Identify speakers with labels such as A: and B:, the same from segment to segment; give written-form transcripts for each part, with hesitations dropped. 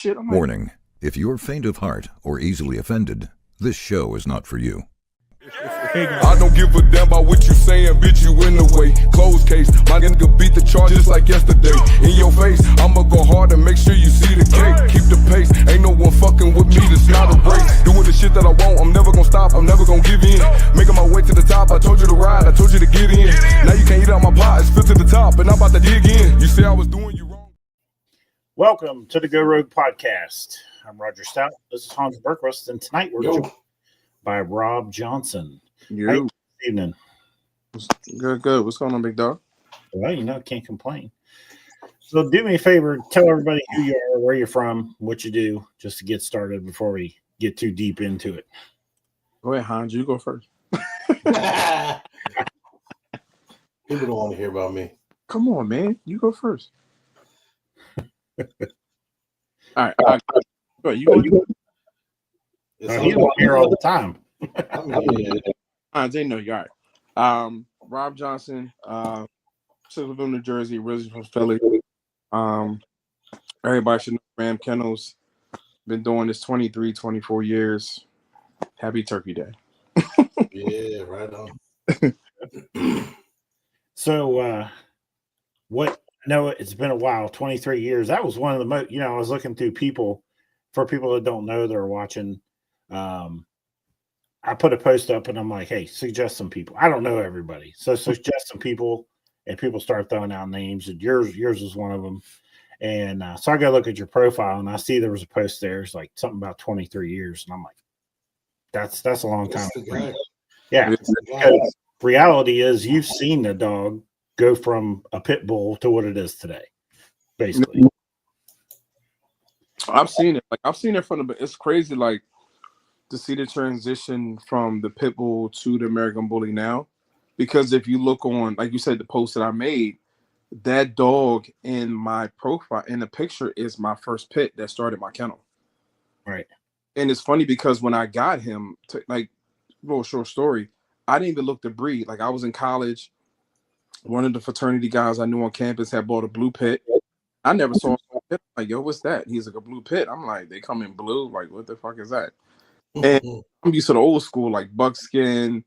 A: shit. I'm like,
B: Warning, if you're faint of heart or easily offended, this show is not for you.
C: I don't give a damn about what you saying, bitch, you in the way. Closed case, my nigga beat the charges like yesterday. In your face, I'ma go hard and make sure you see the cake. Keep the pace, ain't no one fucking with me, this not a race. Doing the shit that I want, I'm never gonna stop, I'm never gonna give in. Making my way to the top, I told you to ride, I told you to get in. Now you can't eat out my pot, it's filled to the top, and I'm about to dig in. You say I was doing you wrong.
D: Welcome to the Go Rogue Podcast. I'm Roger Stout. This is Hans Berquist, and tonight we're joined by Rob Johnson.
A: yo,
D: Good evening.
A: good. What's going on, big dog?
D: Well, can't complain. So do me a favor, tell everybody who you are, where you're from, what you do, just to get started before we get too deep into it.
A: Go ahead, Hans. You go first.
E: People don't want to hear about me.
A: Come on, man. You go first. All right. Go. You go.
D: He's on here all the time.
A: They know you. All right. Rob Johnson, Silverville, New Jersey, originally from Philly. Everybody should know Ram Kennels. Been doing this 24 years. Happy Turkey Day.
E: Yeah, right on.
D: So, I know it's been a while, 23 years. That was one of the most, I was looking through for people that don't know that are watching. I put a post up and I'm like, hey, suggest some people. I don't know everybody. So suggest some people, and people start throwing out names, and yours is one of them. And so I go look at your profile and I see there was a post there. It's like something about 23 years. And I'm like, that's a long time. Yeah. Because reality is you've seen the dog go from a pit bull to what it is today, basically.
A: I've seen it. I've seen it from it's crazy, to see the transition from the pit bull to the American bully now. Because if you look on, like you said, the post that I made, that dog in my profile, in the picture, is my first pit that started my kennel.
D: Right.
A: And it's funny because when I got him, little short story, I didn't even look the breed. I was in college. One of the fraternity guys I knew on campus had bought a blue pit. I never saw a pit. Yo, what's that? He's like, a blue pit. I'm like, they come in blue? What the fuck is that? And I'm used to the old school, buckskin,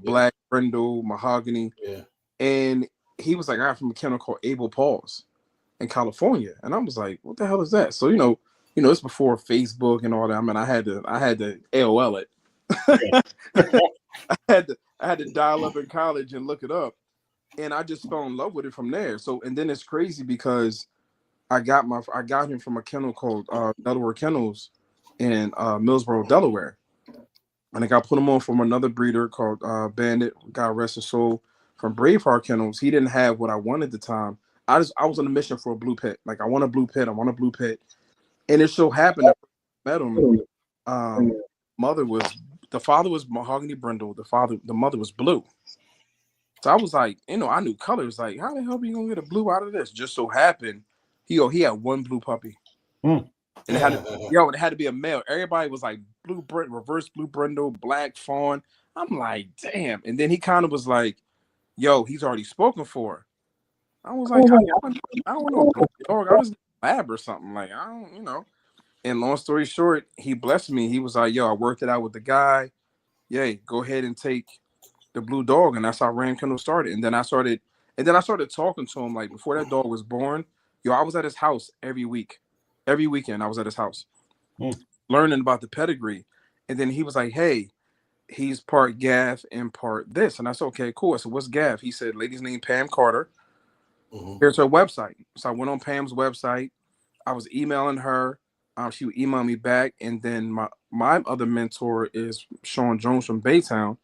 A: black brindle, mahogany.
E: Yeah.
A: And he was like, I got from a kennel called Able Paws in California. And I was like, what the hell is that? So, it's before Facebook and all that. I mean, I had to AOL it. I had to dial up in college and look it up. And I just fell in love with it from there. So, and then it's crazy because I got him from a kennel called Delaware Kennels in Millsboro, Delaware. And I got put him on from another breeder called Bandit, God rest his soul, from Braveheart Kennels. He didn't have what I wanted at the time. I was on a mission for a blue pit. I want a blue pit. And it so happened that I met him. The father was mahogany brindle. The mother was blue. So I was like, I knew colors. How the hell are you gonna get a blue out of this? Just so happened, he had one blue puppy. And it had to be a male. Everybody was like reverse blue brindle, black fawn. I'm like, damn. And then he kind of was like, yo, he's already spoken for. I was like, I don't know, dog. I was in a lab or something. I don't. And long story short, he blessed me. He was like, yo, I worked it out with the guy. Yay, go ahead and take the blue dog. And that's how Ram Kennel started. And then I started talking to him. Before that dog was born, I was at his house every week. Every weekend I was at his house learning about the pedigree. And then he was like, hey, he's part Gav and part this. And I said, okay, cool. I said, what's Gav? He said, lady's name Pam Carter. Here's her website. So I went on Pam's website. I was emailing her. She would email me back. And then my other mentor is Sean Jones from Baytown.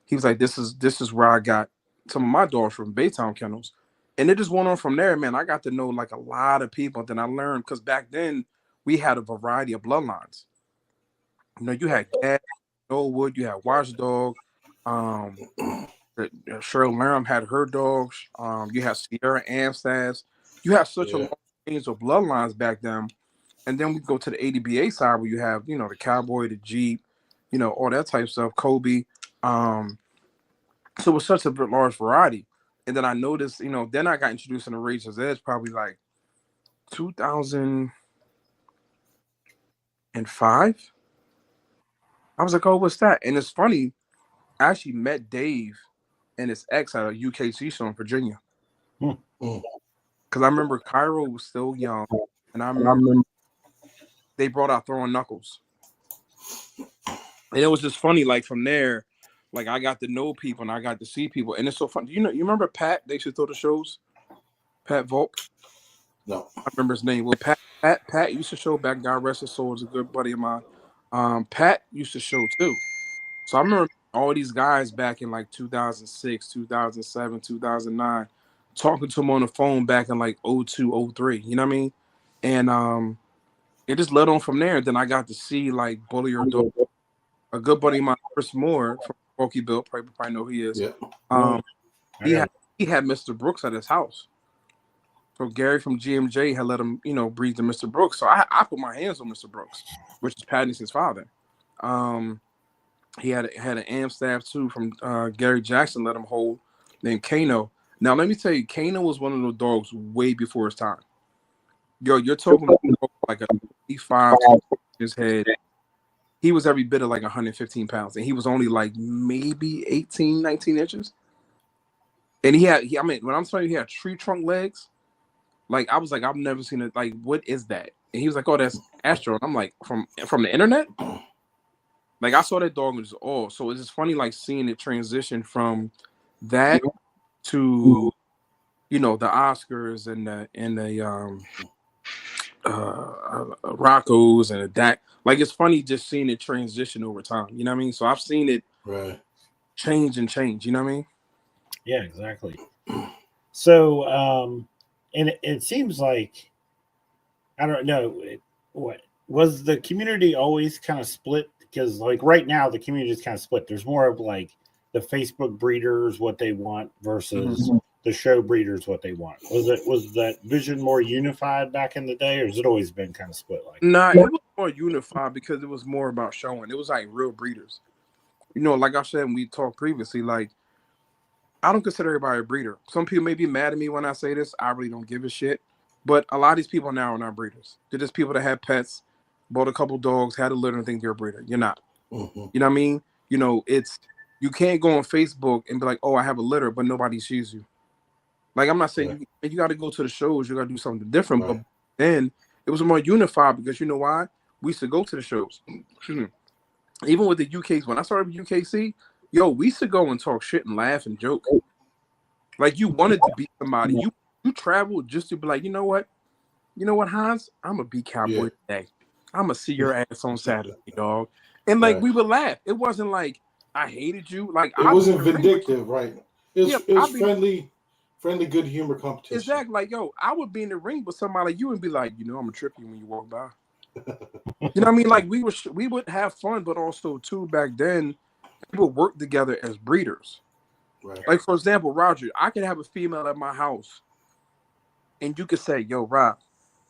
A: He was like, this is where I got some of my dogs from, Baytown Kennels. And it just went on from there, man. I got to know a lot of people. Then I learned, because back then we had a variety of bloodlines. You had Cat, Wood, you had Watchdog, Cheryl Laram had her dogs. You had Sierra Amstads. You had such a long range of bloodlines back then. And then we go to the ADBA side where you have, the Cowboy, the Jeep, all that type of stuff, Kobe. So it was such a large variety. And then I noticed, then I got introduced into Razor's Edge probably 2000, and 5. I was like, oh, what's that? And it's funny. I actually met Dave and his ex at a UKC show in Virginia. Because I remember Cairo was still young, and I remember they brought out Throwing Knuckles. And it was just funny, like from there, like I got to know people and I got to see people. And it's so fun. You remember Pat? They used to throw the shows? Pat Volk?
E: No.
A: I remember his name. Well, Pat used to show back. God rest his soul, is a good buddy of mine. Pat used to show too. So I remember all these guys back in like 2006, 2007, 2009, talking to them on the phone back in like 02, 03. You know what I mean? And it just led on from there. Then I got to see like Bully or Dope. A good buddy of mine, Chris Moore from Bulky Bill, probably know who he is.
E: Yeah.
A: He had Mr. Brooks at his house. So Gary from GMJ had let him, breathe to Mr. Brooks. So I put my hands on Mr. Brooks, which is Pattinson's father. He had an AM staff too from Gary Jackson let him hold named Kano. Now let me tell you, Kano was one of those dogs way before his time. Yo, you're talking about like a 55 his head. He was every bit of like 115 pounds, and he was only like maybe 18, 19 inches. And when I'm telling you, he had tree trunk legs. Like I was like, I've never seen it. Like, what is that? And he was like, oh, that's Astro. And I'm like, from the internet? Like I saw that dog and just so it's just funny like seeing it transition from that to the Oscars and the Rocco's and the Dak. Like it's funny just seeing it transition over time. You know what I mean? So I've seen it change. You know what I mean?
D: Yeah, exactly. So and it seems like I don't know what was the community always kind of split, because like right now the community is kind of split. There's more of like the Facebook breeders what they want versus the show breeders what they want. Was that vision more unified back in the day, or has it always been kind of split like that?
A: Nah, it was more unified because it was more about showing. It was like real breeders. Like I said when we talked previously, like I don't consider everybody a breeder. Some people may be mad at me when I say this. I really don't give a shit. But a lot of these people now are not breeders. They're just people that have pets, bought a couple dogs, had a litter, and think they're a breeder. You're not. You know what I mean? You can't go on Facebook and be like, oh, I have a litter, but nobody sees you. Like, I'm not saying you got to go to the shows. You got to do something different. But then it was more unified because you know why? We used to go to the shows. Even with the UKs, when I started with UKC, we used to go and talk shit and laugh and joke. Like, you wanted to beat somebody. You traveled just to be like, you know what, Hans? I'm going to beat Cowboy today. I'm going to see your ass on Saturday, dog. And, like, we would laugh. It wasn't like I hated you. Like,
E: it wasn't vindictive, right? It was friendly, good humor competition.
A: Exactly. Like, I would be in the ring with somebody like you and be like, I'm going to trip you when you walk by. You know what I mean? Like, we would have fun, but also, too, back then, people worked together as breeders.
E: Right.
A: Like, for example, Roger, I could have a female at my house, and you could say, yo, Rob,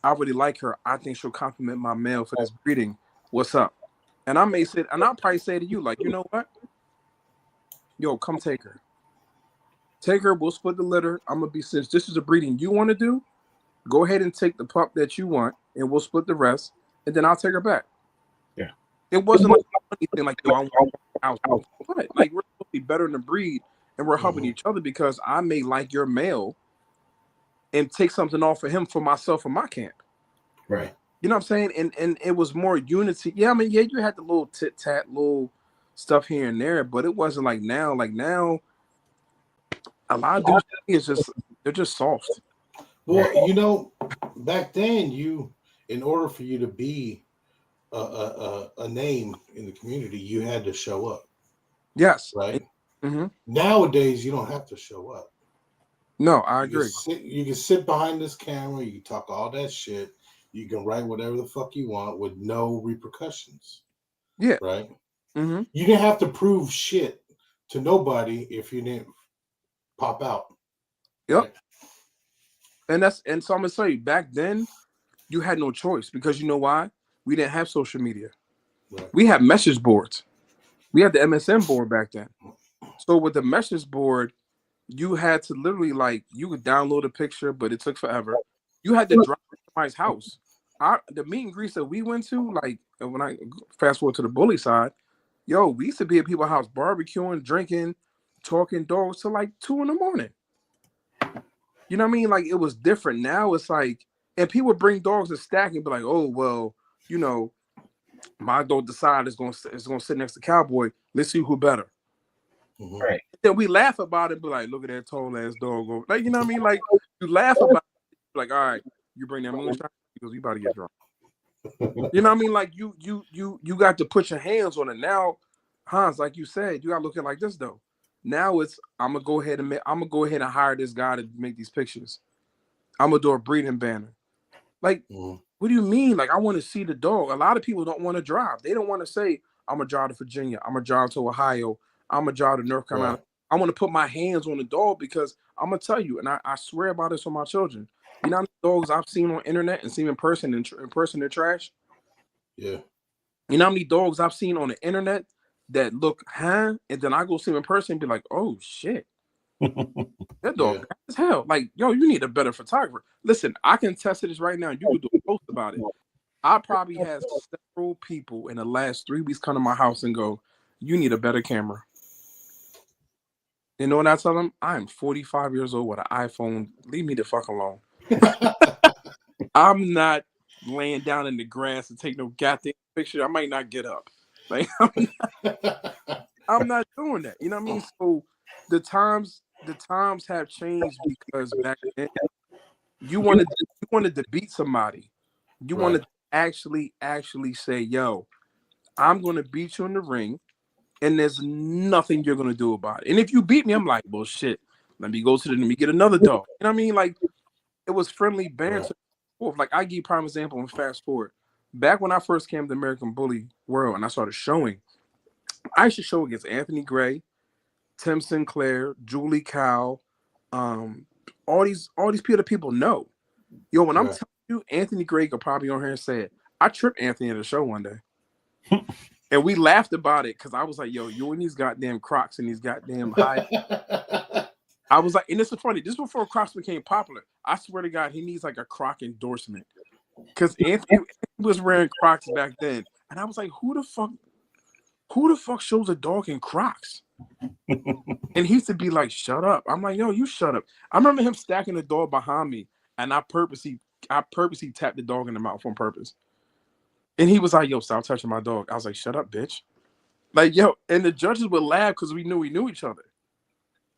A: I really like her. I think she'll compliment my male for this breeding. What's up? And I may say, and I'll probably say to you, like, you know what? Yo, come take her. Take her. We'll split the litter. I'm going to be, since this is a breeding you want to do, go ahead and take the pup that you want, and we'll split the rest, and then I'll take her back.
D: Yeah.
A: It wasn't like anything like, yo, I want out. Like, we're supposed to be better in the breed, and we're helping each other because I may like your male and take something off of him for myself and my camp.
D: Right.
A: You know what I'm saying? And it was more unity. Yeah, I mean, you had the little tit-tat, little stuff here and there, but it wasn't like now. Like now, a lot of dudes they're just soft.
E: Well, back then in order for you to be a name in the community, you had to show up.
A: Yes.
E: Right.
A: Mm-hmm.
E: Nowadays, you don't have to show up.
A: No, I agree.
E: You can sit behind this camera. You can talk all that shit. You can write whatever the fuck you want with no repercussions.
A: Yeah.
E: Right?
A: Mm-hmm.
E: You didn't have to prove shit to nobody if you didn't pop out.
A: Yep.
E: Right?
A: And so I'm going to say, back then, you had no choice because you know why? We didn't have social media.
E: Right.
A: We had message boards. We had the MSN board back then. So with the message board, you had to literally, like, you could download a picture, but it took forever. You had to drive to somebody's house. the meet and greets that we went to, like when I fast forward to the bully side, yo, we used to be at people's house barbecuing, drinking, talking dogs till like 2 a.m. You know what I mean? Like it was different. Now it's like, and people bring dogs and stack and be like, oh well, you know, my dog decide is gonna sit next to Cowboy. Let's see who better.
D: Right.
A: Then we laugh about it, be like, look at that tall ass dog. Like, you know what I mean? Like you laugh about it, like, all right, you bring that moonshine because we about to get drunk. You know what I mean? Like you got to put your hands on it. Now, Hans, like you said, you gotta look at it like this though. Now it's I'm gonna go ahead and hire this guy to make these pictures. I'm gonna do a breeding banner. Like, what do you mean? Like, I want to see the dog. A lot of people don't want to drive. They don't want to say, I'm gonna drive to Virginia, I'm gonna drive to Ohio, I'm gonna drive to North Carolina. Right. I want to put my hands on the dog because I'm gonna tell you, and I swear about this on my children. You know how many dogs I've seen on internet and seen in person in person they're trash?
E: Yeah.
A: You know how many dogs I've seen on the internet that look, and then I go see them in person and be like, oh shit. That dog as hell. Like, yo, you need a better photographer. Listen, I can test this right now. You can do a post about it. I probably had several people in the last 3 weeks come to my house and go, you need a better camera. You know what I tell them? I'm 45 years old with an iPhone. Leave me the fuck alone. I'm not laying down in the grass to take no goddamn picture. I might not get up. Like, I'm not doing that. You know what I mean? So the times have changed because back then you wanted to beat somebody. You wanted to actually say, yo, I'm going to beat you in the ring and there's nothing you're going to do about it. And if you beat me, I'm like, well, shit, let me get another dog. You know what I mean? Like, it was friendly banter. Like, I give you a prime example and fast forward. Back when I first came to the American Bully world and I started showing, I used to show against Anthony Gray, Tim Sinclair, Julie Cow, all these people that people know. Yo, when I'm telling you, Anthony Gray could probably on here and say it. I tripped Anthony at a show one day. And we laughed about it because I was like, yo, you in these goddamn Crocs and these goddamn high. I was like, and this is funny. This is before Crocs became popular. I swear to God, he needs like a Croc endorsement. Because Anthony was wearing Crocs back then. And I was like, who the fuck shows a dog in Crocs? And he used to be like, shut up. I'm like, yo, you shut up. I remember him stacking the dog behind me, and I purposely tapped the dog in the mouth on purpose. And he was like, yo, stop touching my dog. I was like, shut up, bitch. Like, yo, and the judges would laugh because we knew each other.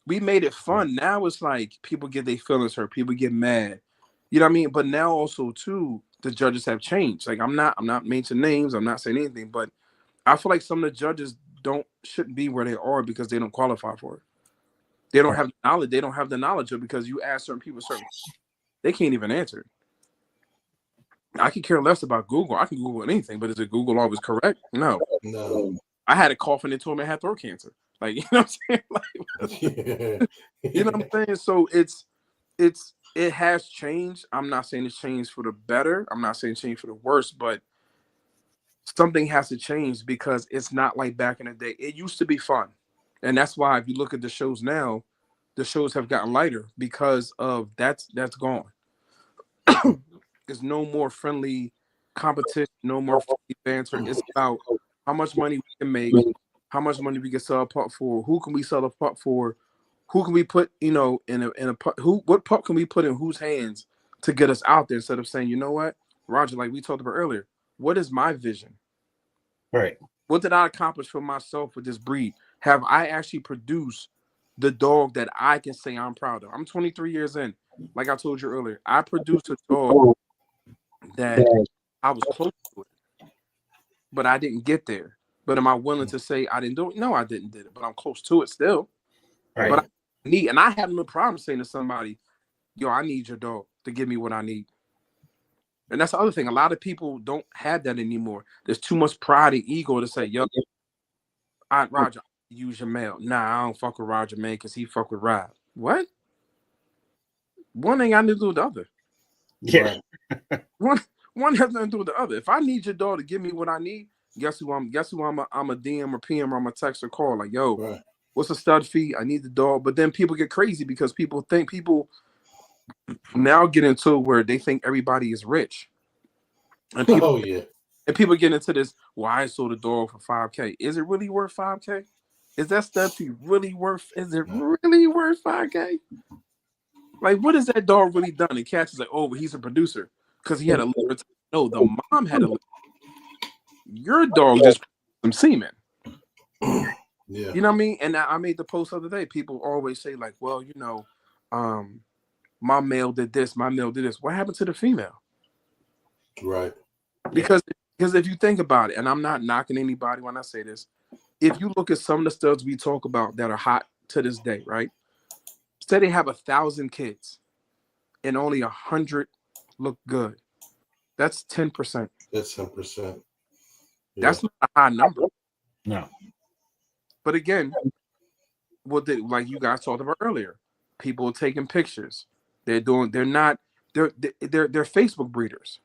A: We made it fun. Now it's like people get their feelings hurt. People get mad. You know what I mean? But now also, too, the judges have changed. Like, I'm not mentioning names. I'm not saying anything. But I feel like some of the judges shouldn't be where they are because they don't qualify for it. They don't have the knowledge. They don't have the knowledge of because you ask certain people they can't even answer it. I could care less about Google. I can Google anything, but is it Google always correct? No. I had a cough and they told me I had throat cancer. Like, you know what I'm saying? Like, you know what I'm saying? So it has changed. I'm not saying it's changed for the better. I'm not saying it's changed for the worse, but something has to change because it's not like back in the day. It used to be fun. And that's why if you look at the shows now, the shows have gotten lighter because of that's gone. There's no more friendly competition, no more friendly banter. It's about how much money we can make, how much money we can sell a pup for, who can we sell a pup for, who can we put, in a pup, what pup can we put in whose hands to get us out there instead of saying, you know what, Roger, like we talked about earlier, what is my vision?
D: Right.
A: What did I accomplish for myself with this breed? Have I actually produced the dog that I can say I'm proud of? I'm 23 years in. Like I told you earlier, I produced a dog that I was close to it, but I didn't get there. But am I willing to say I didn't do it? No, I didn't do it, but I'm close to it still.
D: Right.
A: But I have no problem saying to somebody, yo, I need your dog to give me what I need. And that's the other thing. A lot of people don't have that anymore. There's too much pride and ego to say, yo, Roger, use your mail. Nah, I don't fuck with Roger, man, because he fuck with Rob. What? One thing I need to do with the other.
D: Yeah.
A: One has nothing to do with the other. If I need your dog to give me what I need, guess who I'm a DM or PM or I'm a text or call. Like, yo, what's a stud fee? I need the dog. But then people get crazy because people now get into where they think everybody is rich. And people,
E: Oh yeah.
A: and people get into this. Well, I sold a dog for $5K. Is it really worth $5K? Is that stud fee really worth? Is it really worth $5K? Like, what has that dog really done? And Catch is like, oh, but he's a producer because he had a liver. No, the mom had a liver. Your dog just some semen.
E: Yeah.
A: You know what I mean? And I made the post the other day. People always say, like, well, you know, my male did this, my male did this. What happened to the female?
E: Right.
A: Because if you think about it, and I'm not knocking anybody when I say this, if you look at some of the studs we talk about that are hot to this day, right? Say they have 1,000 kids and only 100 look good. That's 10%.
E: That's 10%. Yeah.
A: That's not a high number.
D: No.
A: But again, like you guys talked about earlier, people are taking pictures. They're Facebook breeders.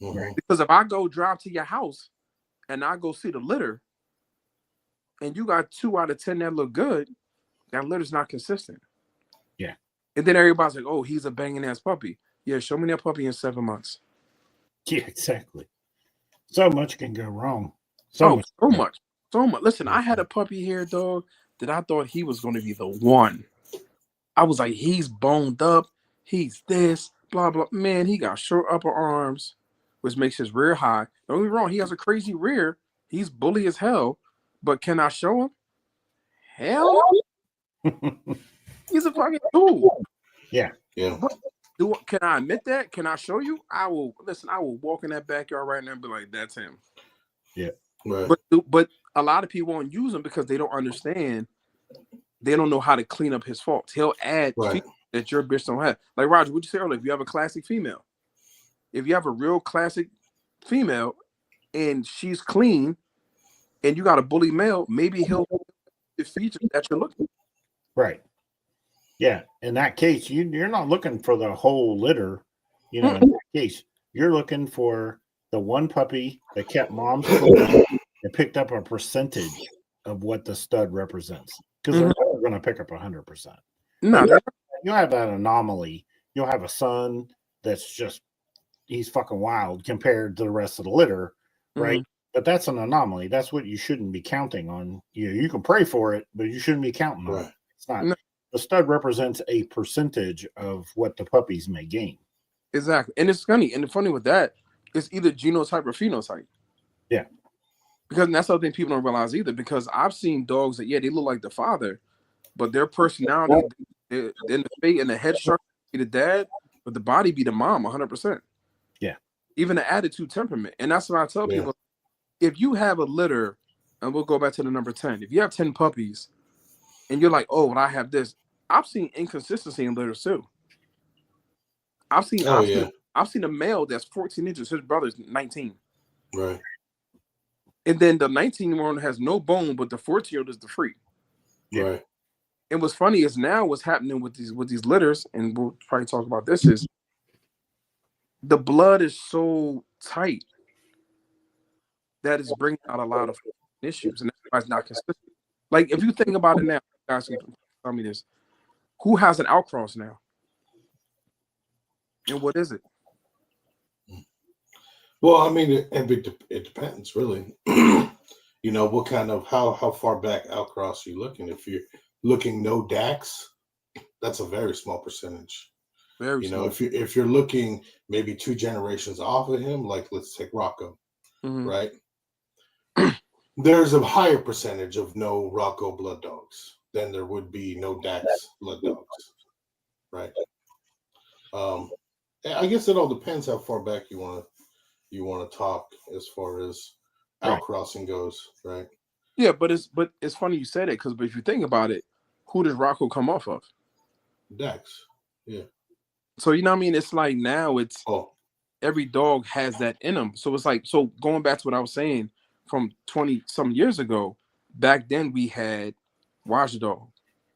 E: Mm-hmm.
A: Because if I go drive to your house and I go see the litter and you got 2 out of 10 that look good, that litter's not consistent.
D: Yeah.
A: And then everybody's like, oh, he's a banging ass puppy. Yeah, show me that puppy in 7 months.
D: Yeah, exactly. So much can go wrong. So much.
A: Listen, I had a puppy here, dog, that I thought he was going to be the one. I was like, he's boned up. He's this, blah, blah. Man, he got short upper arms, which makes his rear high. Don't get me wrong. He has a crazy rear. He's bully as hell. But can I show him? Hell no. He's a fucking tool.
D: Yeah.
E: Yeah.
A: Can I admit that? Can I show you? I will walk in that backyard right now and be like, that's him.
D: Yeah.
E: Right.
A: But a lot of people won't use him because they don't understand. They don't know how to clean up his faults. He'll add features that your bitch don't have. Like Roger, what'd you say earlier? If you have a classic female, if you have a real classic female and she's clean and you got a bully male, maybe he'll the features that you're looking for.
D: Right. Yeah. In that case, you're not looking for the whole litter. You know, in that case, you're looking for the one puppy that kept mom's clean and picked up a percentage of what the stud represents. Because they're never going to pick up 100%.
A: No,
D: you'll have that anomaly. You'll have a son that's just, he's fucking wild compared to the rest of the litter, right? But that's an anomaly. That's what you shouldn't be counting on. You can pray for it, but you shouldn't be counting on it. It's not. No. The stud represents a percentage of what the puppies may gain.
A: Exactly. And it's funny. And the funny with that, it's either genotype or phenotype.
D: Yeah.
A: Because that's something people don't realize either. Because I've seen dogs that, they look like the father, but their personality, in the face and the head structure be the dad, but the body be the mom 100%.
D: Yeah.
A: Even the attitude, temperament. And that's what I tell people. If you have a litter, and we'll go back to the number 10. If you have 10 puppies and you're like, oh, well, I have this. I've seen inconsistency in litters too. I've seen a male that's 14 inches. His brother's 19.
E: Right.
A: And then the 19-year-old has no bone, but the 14-year-old is the freak.
E: Yeah. Right.
A: And what's funny is now what's happening with these litters, and we'll probably talk about this, is the blood is so tight that it's bringing out a lot of issues, and that's why it's not consistent. Like, if you think about it now, guys can tell me this. Who has an outcross now? And what is it?
E: Well, I mean, it depends, really. You know, what kind of, how far back outcross are you looking? If you're looking no DAX, that's a very small percentage. Very small. If you're looking maybe 2 generations off of him, like let's take Rocco, right? There's a higher percentage of no Rocco blood dogs than there would be no DAX blood dogs, right? I guess it all depends how far back you want to talk as far as outcrossing goes, right?
A: Yeah, but it's funny you said it, because if you think about it, who does Rocco come off of?
E: Dax. Yeah.
A: So you know what I mean? It's like now it's every dog has that in them. So it's like, so going back to what I was saying from 20 some years ago, back then we had Watchdog,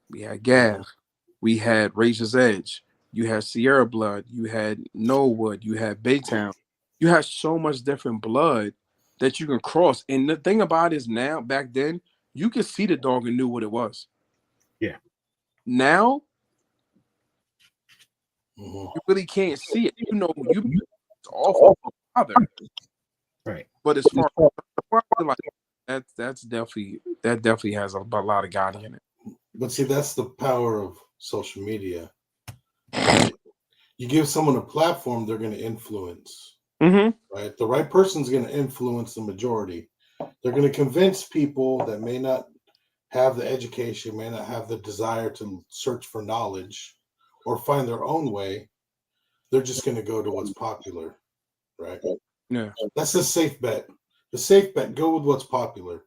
A: we had Gav, we had Razor's Edge, you had Sierra Blood, you had Norwood, you had Baytown. You had so much different blood that you can cross. And the thing about it is now, back then, you could see the dog and knew what it was.
D: Yeah.
A: Now, you really can't see it. You know, it's awful. father.
D: Right.
A: But as far as like that definitely has a lot of God in it.
E: But see, that's the power of social media. Right? You give someone a platform, they're going to influence. Right? The right person's going to influence the majority. They're going to convince people that may not have the education, may not have the desire to search for knowledge or find their own way. They're just going to go to what's popular, right?
A: Yeah.
E: That's the safe bet. The safe bet, go with what's popular,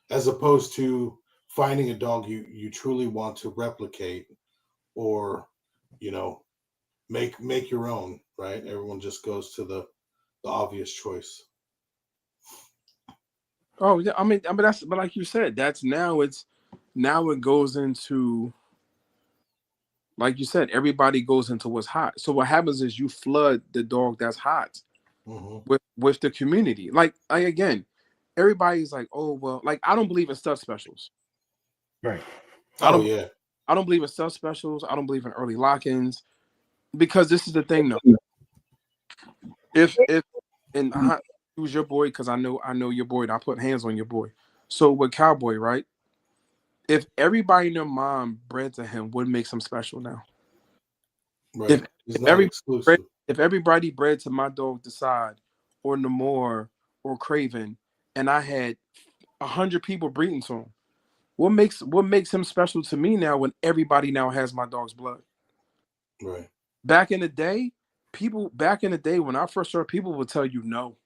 E: as opposed to finding a dog you truly want to replicate or, make your own, right? Everyone just goes to the obvious choice.
A: Oh yeah, I mean, but like you said, now it goes into, like you said, everybody goes into what's hot. So what happens is you flood the dog that's hot with the community. Like again, everybody's like, oh well, like I don't believe in stuff specials.
D: Right.
A: I don't believe in stuff specials. I don't believe in early lock-ins, because this is the thing though. If and who's your boy? Because I know your boy. And I put hands on your boy. So with Cowboy, right? If everybody in their mom bred to him, what makes him special now?
E: Right.
A: If everybody bred to my dog Decide or Namor or Craven, and I had 100 people breeding to him, what makes him special to me now when everybody now has my dog's blood?
E: Right.
A: Back in the day, when I first started, people would tell you no.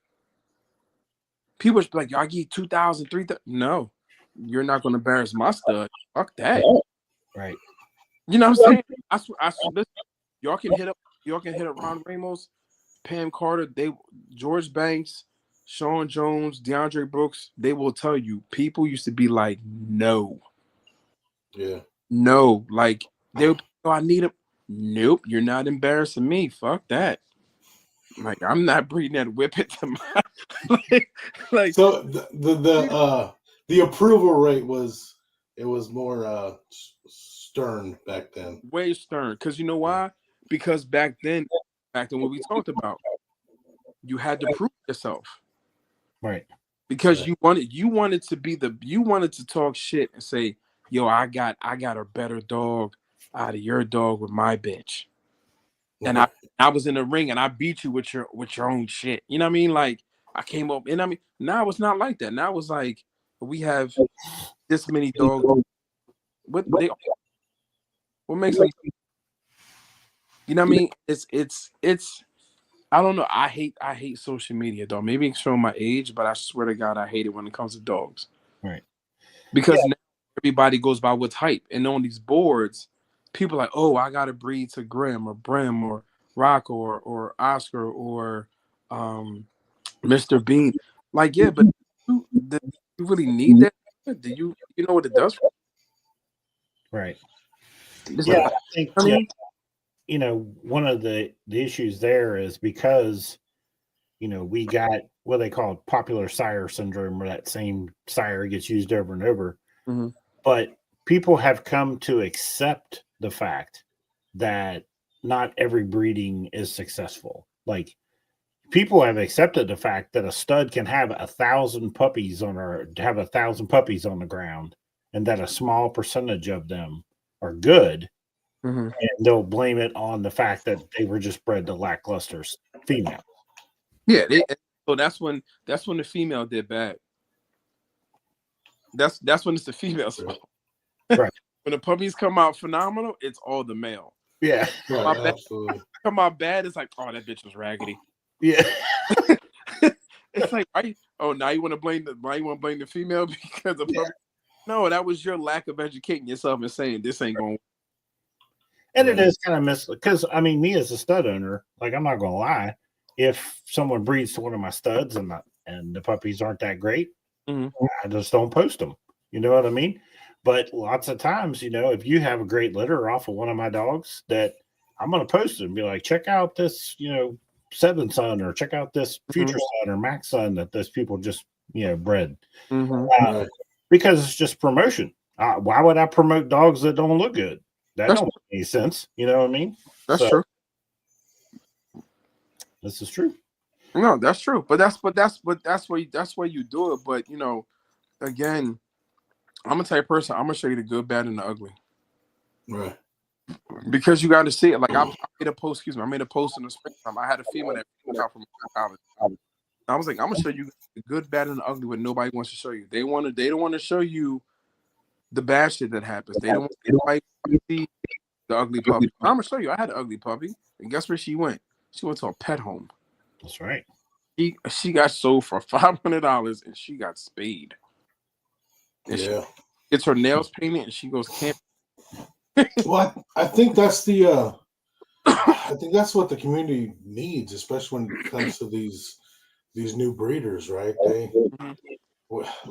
A: People would be like, I give you 2,000, 3,000. No, you're not going to embarrass my stud. Fuck that.
D: Right.
A: You know what I'm saying? I swear, listen, y'all can hit up Ron Ramos, Pam Carter, George Banks, Sean Jones, DeAndre Brooks. They will tell you people used to be like, no.
E: Yeah.
A: No. Like, they would be, oh, I need him. Nope, you're not embarrassing me. Fuck that. Like, I'm not breeding that whippet to my like.
E: So the approval rate was more stern back then.
A: Way stern, because you know why? Because back then what we talked about, you had to prove yourself,
D: right?
A: Because you wanted to talk shit and say, yo, I got a better dog out of your dog with my bitch, and I was in the ring and I beat you with your own shit. You know what I mean? Like, I came up, and I mean, now it's not like that. Now it's like, we have this many dogs. What makes them? You know what I mean? It's I don't know. I hate social media, though. Maybe it's showing my age, but I swear to God, I hate it when it comes to dogs.
D: Right.
A: Because now everybody goes by what's hype, and on these boards, people are like, oh, I gotta breed to Grim or Brim or Rock or Oscar or Mr. Bean. Like, yeah, but do you really need that? Do you know what it does?
D: Right.
A: Yeah,
D: I think one of the issues there is because we got what they call popular sire syndrome, where that same sire gets used over and over.
A: Mm-hmm.
D: But people have come to accept the fact that not every breeding is successful. Like, people have accepted the fact that a stud can have 1,000 puppies on the ground, and that a small percentage of them are good.
A: Mm-hmm.
D: And they'll blame it on the fact that they were just bred to lackluster female.
A: Yeah, so that's when the female did bad. That's when it's the female's fault.
D: Right.
A: When the puppies come out phenomenal, it's all the male.
D: Yeah.
E: Right, absolutely.
A: Come out bad, it's like, oh, that bitch was raggedy.
D: Yeah.
A: It's like, now you want to blame the female because of puppy? No, that was your lack of educating yourself and saying this ain't going to work.
D: And it is kind of because I mean, me as a stud owner, like, I'm not gonna lie, if someone breeds to one of my studs and the puppies aren't that great,
A: mm-hmm.
D: I just don't post them. You know what I mean? But lots of times, if you have a great litter off of one of my dogs, that I'm gonna post it and be like, check out this, seventh son, or check out this future son or max son that those people just bred, because it's just promotion. Why would I promote dogs that don't look good? That don't make any sense. You know what I mean?
A: That's true.
D: This is true.
A: No, that's true. But that's why you do it. But you know, again, I'm a type person. I'm gonna show you the good, bad, and the ugly.
E: Right.
A: Because you got to see it. Like I made a post. Excuse me. I made a post in the springtime. I had a female that came out from college. I was like, I'm gonna show you the good, bad, and the ugly. What nobody wants to show you. They don't want to show you the bad shit that happens. They don't want to see the ugly puppy. I'm gonna show you. I had an ugly puppy, and guess where she went? She went to a pet home.
D: That's right.
A: She got sold for $500, and she got spayed. And
E: yeah.
A: She gets her nails painted, and she goes camping.
E: Well, I think that's the I think that's what the community needs, especially when it comes to these new breeders, right?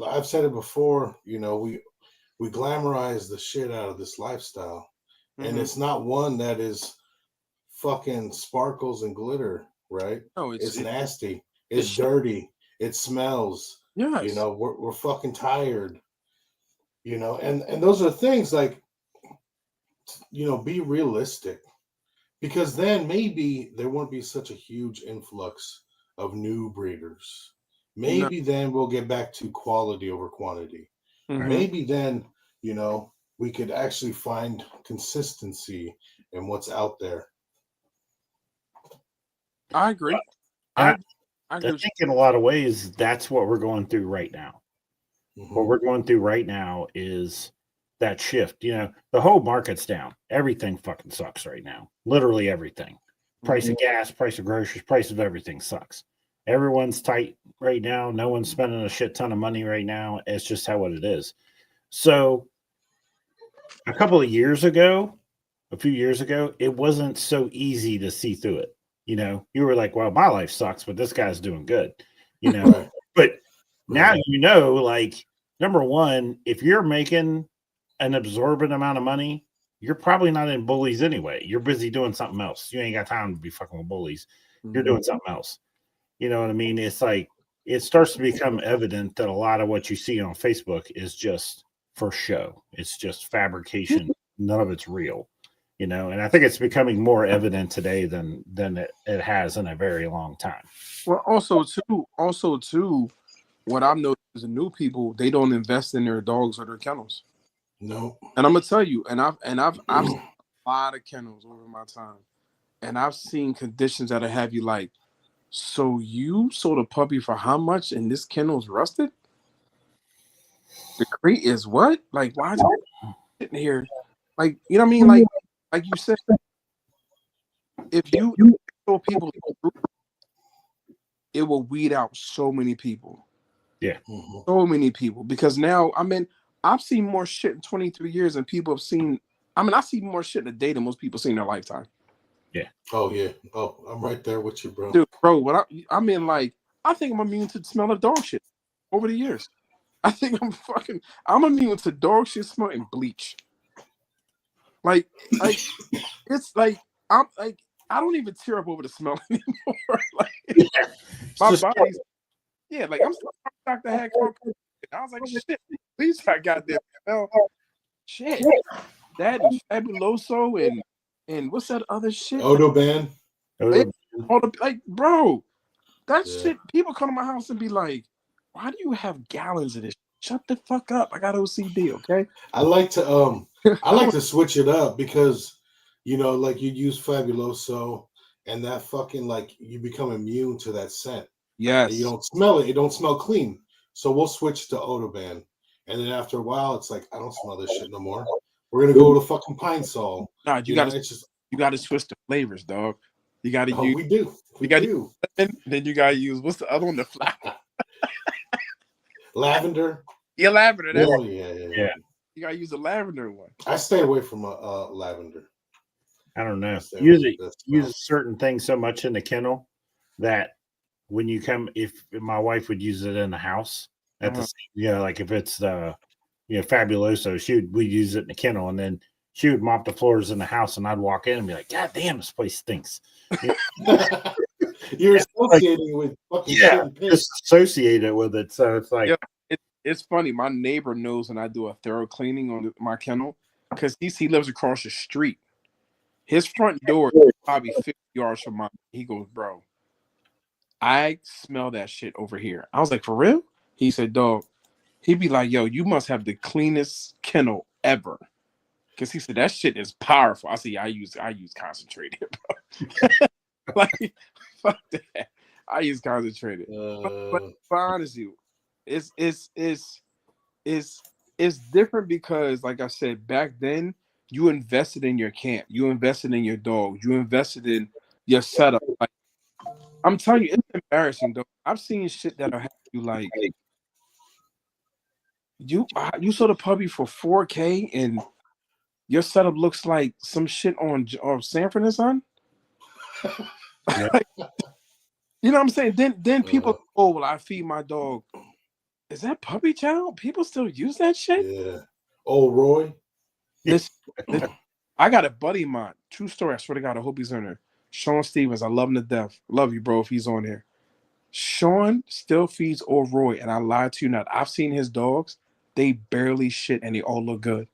E: I've said it before, you know, we glamorize the shit out of this lifestyle, and it's not one that is fucking sparkles and glitter, right? No, it's nasty, it's dirty, it smells. Yes. You know, we're fucking tired, you know, and those are things like, you know, be realistic, because then maybe there won't be such a huge influx of new breeders. Maybe then we'll get back to quality over quantity. Maybe then, you know, we could actually find consistency in what's out there.
A: I agree.
D: I think in a lot of ways, that's what we're going through right now. What we're going through right now is that shift. You know, the whole market's down. Everything fucking sucks right now. Literally everything. Price of gas, price of groceries, price of everything sucks. Everyone's tight right now. No one's spending a shit ton of money right now. It's just how it is. So a few years ago, it wasn't so easy to see through it. You know, you were like, well, my life sucks, but this guy's doing good, you know. But now you know, like, number one, if you're making an absorbent amount of money, you're probably not in bullies anyway. You're busy doing something else. You ain't got time to be fucking with bullies. You're doing something else. You know what I mean? It's like, it starts to become evident that a lot of what you see on Facebook is just for show. It's just fabrication. None of it's real, you know? And I think it's becoming more evident today than it has in a very long time.
A: Well, also too, what I've noticed is the new people, they don't invest in their dogs or their kennels.
E: No.
A: And I'm gonna tell you, and I've seen a lot of kennels over my time, and I've seen conditions that'll have you like, so you sold a puppy for how much, and this kennel's rusted? The crate is what? Like, why is it sitting here? Like, you know what I mean? Like you said, if you show people, it will weed out so many people.
D: Yeah.
A: So many people. Because now, I mean, I've seen more shit in 23 years than people have seen. I mean, I see more shit in a day than most people see in their lifetime.
D: Yeah.
E: Oh, yeah. Oh, I'm right there with you, bro.
A: Dude, bro, I mean, like, I think I'm immune to the smell of dog shit over the years. I think I'm immune to dog shit smell and bleach. Like it's like, I'm like, I don't even tear up over the smell anymore. Like, my body's, like, I'm still Dr. Hack. I was like, shit, please, I got there. Shit, that is Fabuloso and what's that other shit?
E: Odoban.
A: Like, bro, that shit. People come to my house and be like, "Why do you have gallons of this? Shut the fuck up! I got OCD." Okay.
E: I like to switch it up because, you know, like you use Fabuloso and that fucking, like, you become immune to that scent.
A: Yes.
E: And you don't smell it. It don't smell clean. So we'll switch to Odoban, and then after a while, it's like, I don't smell this shit no more. We're gonna go to fucking Pine Sol.
A: Nah, you gotta switch the flavors, dog. You gotta use.
E: We do.
A: Then you gotta use, what's the other one? The flower.
E: Lavender.
A: Yeah, lavender.
E: Yeah.
A: You gotta use the lavender one.
E: I stay away from lavender.
D: I don't know. Use certain things so much in the kennel that when you come, if my wife would use it in the house at the same, like if it's the Fabuloso, we'd use it in the kennel, and then she would mop the floors in the house, and I'd walk in and be like, God damn, this place stinks.
E: You're associating with fucking shit and piss.
D: Just associated with it. So it's like,
A: it's funny. My neighbor knows when I do a thorough cleaning on my kennel, because he lives across the street. His front door is probably 50 yards from mine. He goes, bro, I smell that shit over here. I was like, for real? He said, dog. He'd be like, yo, you must have the cleanest kennel ever. Because he said that shit is powerful. I said, yeah, I use concentrated, bro. Like, fuck that. I use concentrated. But honestly, it's different because, like I said, back then you invested in your camp, you invested in your dog, you invested in your setup. Like, I'm telling you, it's embarrassing though. I've seen shit that'll have you like you sold a puppy for $4K and your setup looks like some shit on Sanford and Son.
D: Yeah.
A: Like, you know what I'm saying? Then people, oh well, I feed my dog. Is that puppy chow? People still use that shit?
E: Yeah. Oh, Roy.
A: Listen, I got a buddy of mine. True story. I swear to God, I hope he's on there. Sean Stevens. I love him to death. Love you, bro, if he's on here. Sean still feeds old Roy, and I lied to you not. I've seen his dogs. They barely shit, and they all look good.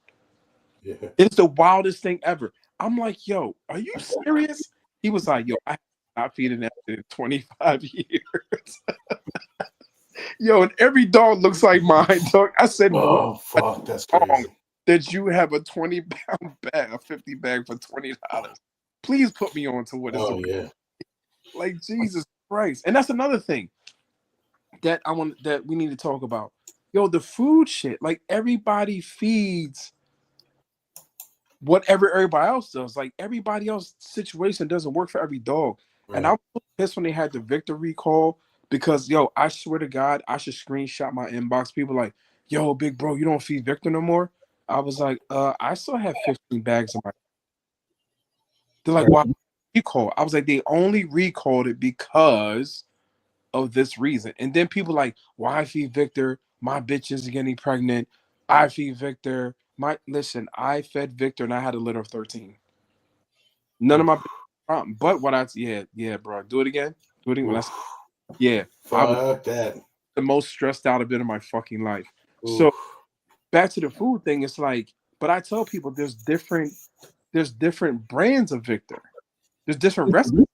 E: Yeah.
A: It's the wildest thing ever. I'm like, yo, are you serious? He was like, yo, I have not feeding that in 25 years. Yo, and every dog looks like mine, dog. I said,
E: oh, fuck, that's crazy.
A: That you have a 20-pound bag, a 50 bag for $20. Please put me on to what is
E: yeah.
A: like Jesus Christ. And that's another thing that we need to talk about. Yo, the food shit. Like everybody feeds whatever everybody else does. Like everybody else's situation doesn't work for every dog. Right. And I was pissed when they had the Victor recall because yo, I swear to God, I should screenshot my inbox. People like, yo, big bro, you don't feed Victor no more. I was like, I still have 15 bags in my. They're like, why recall? I was like, they only recalled it because of this reason. And then people like, why I feed Victor? My bitch is getting pregnant. I feed Victor. Listen, I fed Victor and I had a litter of 13. None of my problem. But what yeah, bro. Do it again. Do it again. Yeah.
E: Fuck that.
A: The most stressed out I've been in my fucking life. Oof. So back to the food thing, it's like, but I tell people there's different brands of Victor. There's different recipes.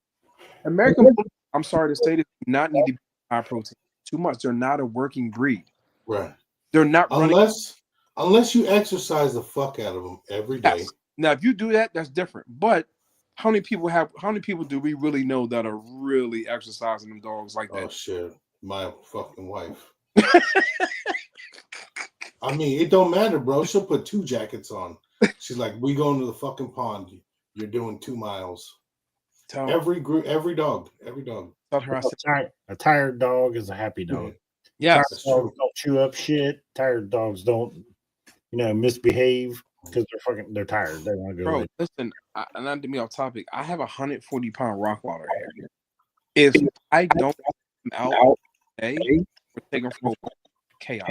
A: American, I'm sorry to say this, do not need to be high protein. Too much. They're not a working breed.
E: Right.
A: They're not
E: unless you exercise the fuck out of them every day.
A: Yes. Now, if you do that, that's different. But how many people do we really know that are really exercising them dogs like that?
E: Oh shit. My fucking wife. I mean, it don't matter, bro. She'll put 2 jackets on. She's like, we going to the fucking pond. You're doing 2 miles. Every dog.
A: Tell her I said,
D: a tired dog is a happy dog.
A: Yeah,
D: tired dogs don't chew up shit. Tired dogs don't, misbehave because they're tired. They want to go.
A: Bro, listen, not to be off topic. I have 140-pound Rottweiler here. If I don't get him out today, we're taking for chaos.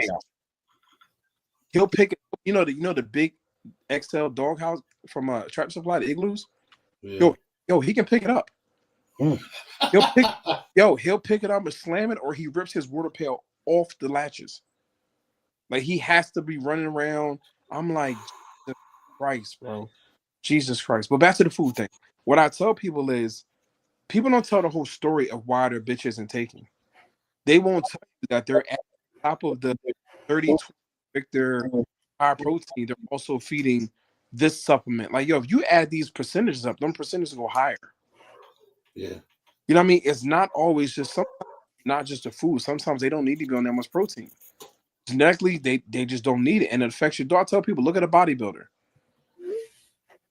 A: He'll pick it. The big XL dog house from Tractor Supply, the igloos. Yeah. Yo, he can pick it up. He'll pick it up and slam it, or he rips his water pail off the latches. Like he has to be running around. I'm like, Jesus Christ, bro. Jesus Christ. But back to the food thing. What I tell people is, people don't tell the whole story of why their bitch isn't taking. They won't tell you that they're at the top of the 30-20 Victor high protein. They're also feeding this supplement. Like, yo, if you add these percentages up, them percentages go higher.
E: Yeah.
A: You know what I mean? It's not always just not just the food. Sometimes they don't need to be on that much protein. Genetically, they just don't need it. And it affects your dog. I tell people, look at a bodybuilder.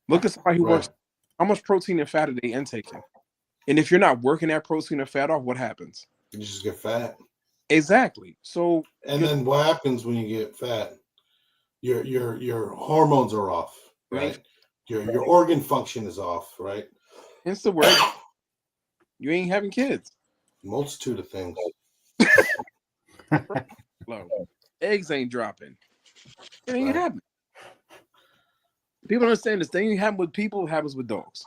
A: Look at somebody who works. How much protein and fat are they intaking? And if you're not working that protein and fat off, what happens?
E: You just get fat.
A: Exactly. So
E: and then what happens when you get fat? Your hormones are off, right? Your organ function is off, right?
A: It's the word. You ain't having kids.
E: Multitude of things.
A: Eggs ain't dropping. It ain't happening. People understand this thing happens with people, happens with dogs.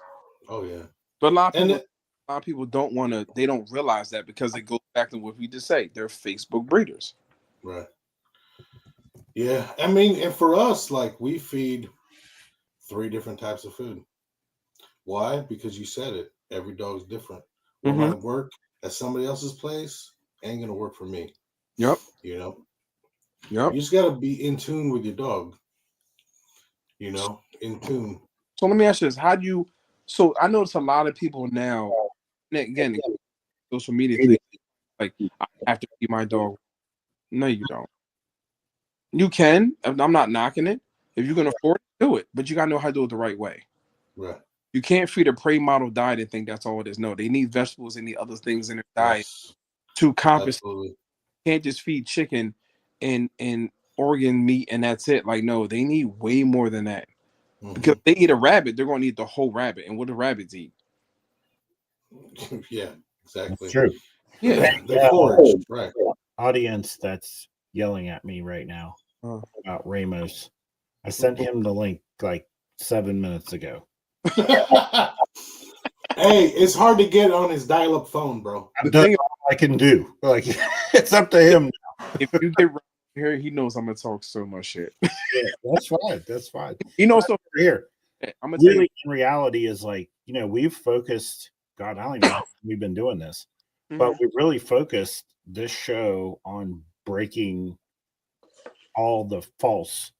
E: Oh yeah.
A: But a lot of people don't want to. They don't realize that because it goes back to what we just say. They're Facebook breeders.
E: Right. Yeah, I mean, and for us, like we feed 3 different types of food. Why? Because you said it. Every dog's different. What might work at somebody else's place ain't gonna work for me.
A: Yep.
E: You know.
A: Yep.
E: You just gotta be in tune with your dog. You know, in tune.
A: So let me ask you this: how do you? So I notice a lot of people now. Again, social media thing, like I have to feed my dog. No, you don't. You can. I'm not knocking it. If you can afford it, do it. But you gotta know how to do it the right way.
E: Right.
A: You can't feed a prey model diet and think that's all it is. No, they need vegetables and need other things in their diet to compensate.
E: Absolutely.
A: You can't just feed chicken and organ meat and that's it. Like, no, they need way more than that. Because if they eat a rabbit, they're gonna eat the whole rabbit. And what do rabbits eat?
E: Yeah, exactly.
D: That's true.
A: Yeah,
E: they forage, right.
D: Audience that's yelling at me right now about Ramos. I sent him the link like 7 minutes ago.
E: Hey, it's hard to get on his dial-up phone, bro.
D: I'm doing all I can do. Like it's up to him.
A: if you get right here, he knows I'm gonna talk so much shit.
D: Yeah, that's fine. That's fine.
A: You know, so
D: Here,
A: I'm gonna tell you,
D: really, in reality, is like we've focused. God, I don't even know how we've been doing this, but we really focused this show on breaking all the false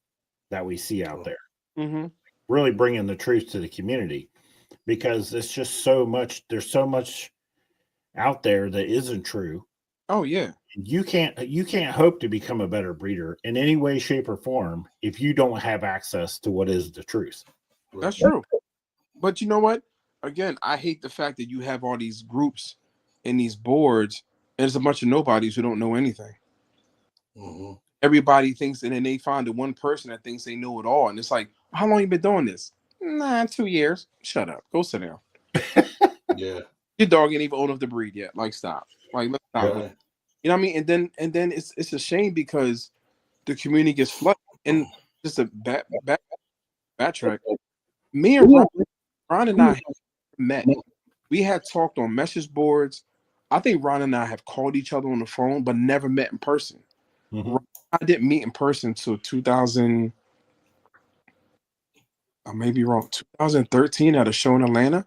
D: that we see out there. Really bringing the truth to the community, because it's just so much. There's so much out there that isn't true.
A: Oh yeah.
D: You can't hope to become a better breeder in any way, shape, or form if you don't have access to what is the truth.
A: That's true. But you know what? Again, I hate the fact that you have all these groups and these boards, and it's a bunch of nobodies who don't know anything. Everybody thinks, and then they find the one person that thinks they know it all, and it's like, how long you been doing this? Nah, 2 years. Shut up. Go sit down.
E: Yeah.
A: Your dog ain't even old enough to breed yet. Like, stop. Like, let's stop.
E: Right.
A: You know what I mean? And then it's a shame because the community gets flooded. And just a backtrack. Me and Ron and I met. We had talked on message boards. I think Ron and I have called each other on the phone, but never met in person. I didn't meet in person until 2000. I may be wrong. 2013 at a show in Atlanta.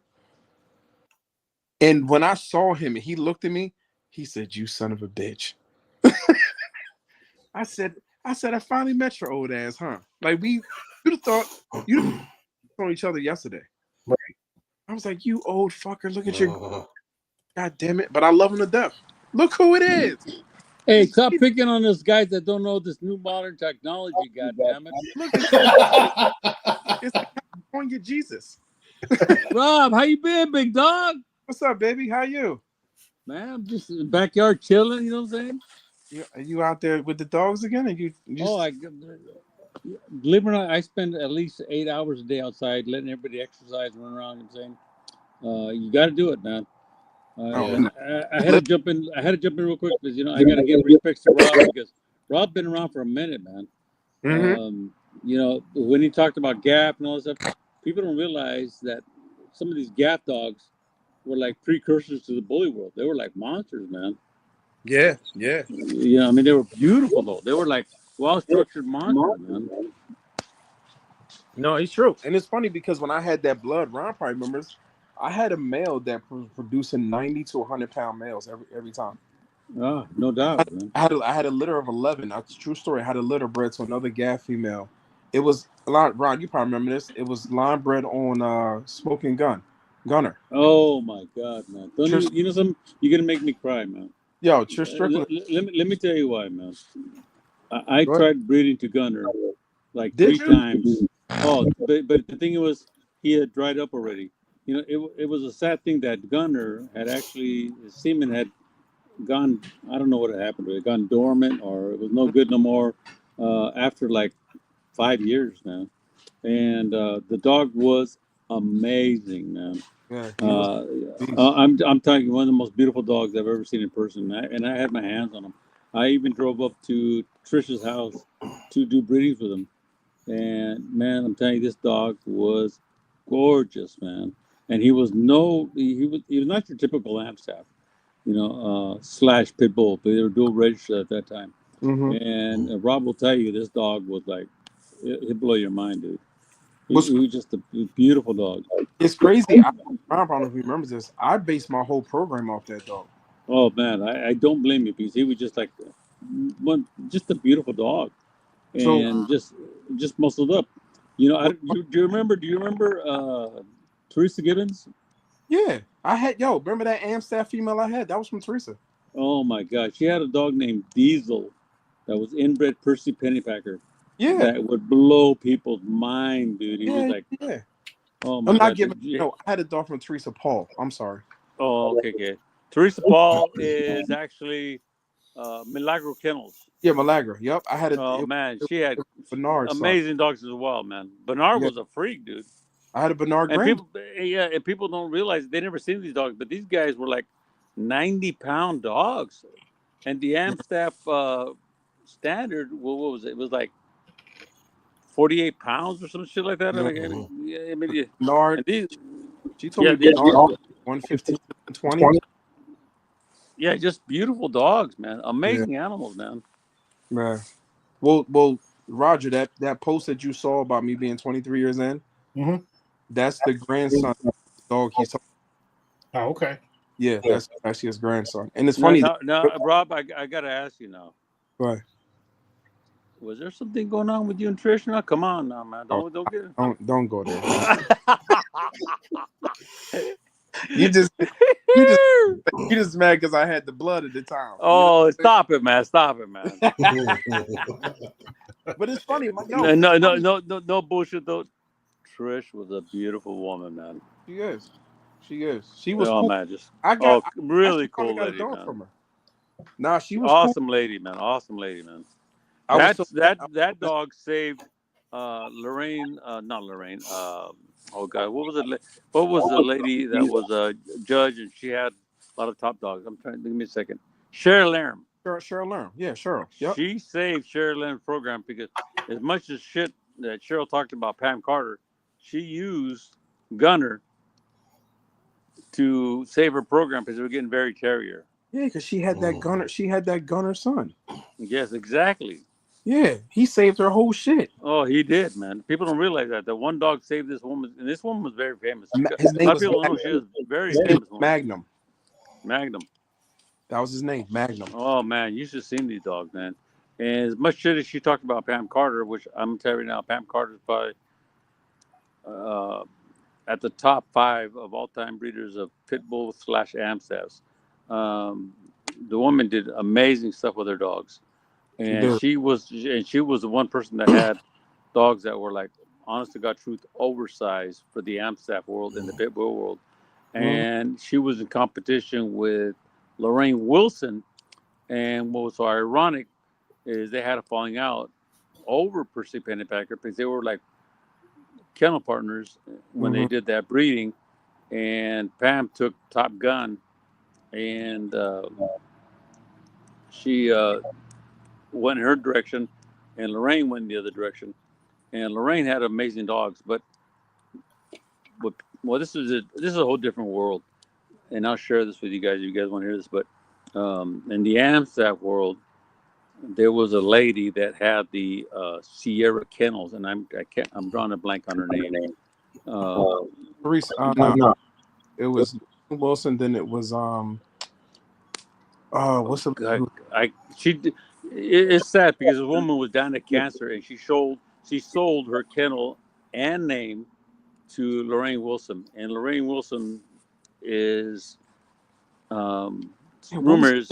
A: And when I saw him and he looked at me, he said, "You son of a bitch." I said, I finally met your old ass, huh? Like you'd have thought you saw each other yesterday.
D: Right.
A: I was like, "You old fucker, look at your God damn it." But I love him to death. Look who it is.
F: Hey, stop picking on those guys that don't know this new modern technology, God damn it.
A: Look at it's California Jesus.
F: Rob, how you been, big dog?
A: What's up, baby? How you?
F: Man, I'm just in the backyard chilling, you know what I'm saying?
A: Are you out there with the dogs again? Are you
F: believe it or not, I spend at least 8 hours a day outside letting everybody exercise and run around and saying, you got to do it, man. I had to jump in. I had to jump in real quick because I got to give respect to Rob because Rob's been around for a minute, man. When he talked about gap and all that stuff, people don't realize that some of these gap dogs were like precursors to the bully world. They were like monsters, man.
A: Yeah.
F: I mean, they were beautiful though. They were like well-structured monsters, man.
A: No, it's true, and it's funny because when I had that blood, Ron probably remembers. I had a male that was producing 90 to 100 pound males every time.
F: Oh, no doubt.
A: I had a litter of 11. That's a true story. I had a litter bred to another gaff female. It was Ron. You probably remember this. It was line bred on Smoking Gunner.
F: Oh my God, man! You're gonna make me cry, man.
A: Yo, Trish Strickland.
F: Let me tell you why, man. I tried breeding to Gunner like 3 times. Oh, but the thing was, he had dried up already. It was a sad thing that Gunner had actually, his semen had gone, I don't know what had happened to it, gone dormant or it was no good no more after like 5 years, man. And the dog was amazing, man.
A: Yeah,
F: I'm telling you, one of the most beautiful dogs I've ever seen in person. And I had my hands on him. I even drove up to Trish's house to do breedings with him. And man, I'm telling you, this dog was gorgeous, man. And he was not your typical Amstaff, / pit bull, but they were dual registered at that time. And Rob will tell you, this dog was like, it'd blow your mind, dude. He was just a beautiful dog.
A: It's crazy. I don't know if he remembers this. I based my whole program off that dog.
F: Oh man, I don't blame you because he was just like just a beautiful dog,
A: So
F: and just muscled up. You know, do you remember Teresa Gibbons?
A: yeah, I had remember that Amstaff female I had? That was from Teresa.
F: Oh my God, she had a dog named Diesel that was inbred Percy Pennypacker
A: Yeah,
F: that would blow people's mind, dude. He was
A: yeah,
F: like,
A: yeah.
F: oh
A: I'm
F: my
A: not
F: God.
A: giving. No, I had a dog from Teresa Paul. I'm sorry.
F: Oh, okay. Teresa Paul is actually Milagro Kennels.
A: Yeah, Malagra. Yep, I had
F: Oh man, she had
A: Bernard son.
F: amazing dogs as well, man. Bernard
A: Yeah,
F: was a freak, dude.
A: I had a Bernard
F: And
A: Grand.
F: people don't realize they never seen these dogs, but these guys were like 90-pound dogs, and the Amstaff standard, what was it? It was like 48 pounds or some shit like that.
A: Yeah,
F: I mean, yeah.
A: Bernard.
F: And these,
A: She told
F: yeah,
A: me
F: these,
A: Bernard 115, 120.
F: yeah, just beautiful dogs, man.
A: Yeah,
F: Amazing animals, man.
A: man. Well, Roger, that post that you saw about me being 23 years in, that's the grandson dog he's talking.
D: Oh, okay.
A: Yeah, that's actually his grandson. And it's
F: Now,
A: funny.
F: now, Rob, I gotta ask you now.
A: Right.
F: Was there something going on with you and Trish? Now, come on, now, man. Don't get it.
A: Don't go there. you just mad because I had the blood at the time.
F: Oh, stop it, man! Stop it, man!
A: But it's funny.
F: No bullshit though. Trish was a beautiful woman, man.
A: She is. She was cool.
F: Man,
A: I
F: really cool
A: got
F: lady,
A: a dog
F: man.
A: from her. Nah, she was
F: awesome
A: cool.
F: lady, man. Awesome lady, man.
A: That
F: Dog saved Lorraine, not Lorraine. Oh God, what was it? What was the lady that was a judge and she had a lot of top dogs? I'm trying. Give me a second. Cheryl Lerm.
A: Cheryl Lerm. Yeah, Cheryl. Yep.
F: She saved Cheryl Lerm's program because as much as shit that Cheryl talked about Pam Carter, she used Gunner to save her program because they were getting very terrier.
A: Yeah, because she had that Gunner. She had that Gunner son.
F: Yes, exactly.
A: Yeah, he saved her whole shit.
F: Oh, he did, man. People don't realize that. The one dog saved this woman, and this woman was very famous.
A: His name was
F: people don't know she was very famous.
A: Magnum.
F: Magnum.
A: That was his name, Magnum.
F: Oh man, you should have seen these dogs, man. And as much shit as she talked about Pam Carter, which I'm telling you now, Pam Carter is probably at the top 5 of all-time breeders of pit bull / Amstaffs. The woman did amazing stuff with her dogs. And she was the one person that had dogs that were like, honest to God truth, oversized for the Amstaff world and the pit bull world. And she was in competition with Lorraine Wilson. And what was so ironic is they had a falling out over Percy Pennypacker because they were like kennel partners when they did that breeding. And Pam took Top Gun, and she went in her direction, and Lorraine went in the other direction. And Lorraine had amazing dogs, but this is a whole different world. And I'll share this with you guys if you guys want to hear this. But in the Amstaff world, there was a lady that had the Sierra Kennels, and I'm drawing a blank on her name.
A: Teresa, no. It was Wilson. Then it was what's the
F: It's sad because the woman was dying of cancer, and she sold her kennel and name to Lorraine Wilson, and Lorraine Wilson is rumors.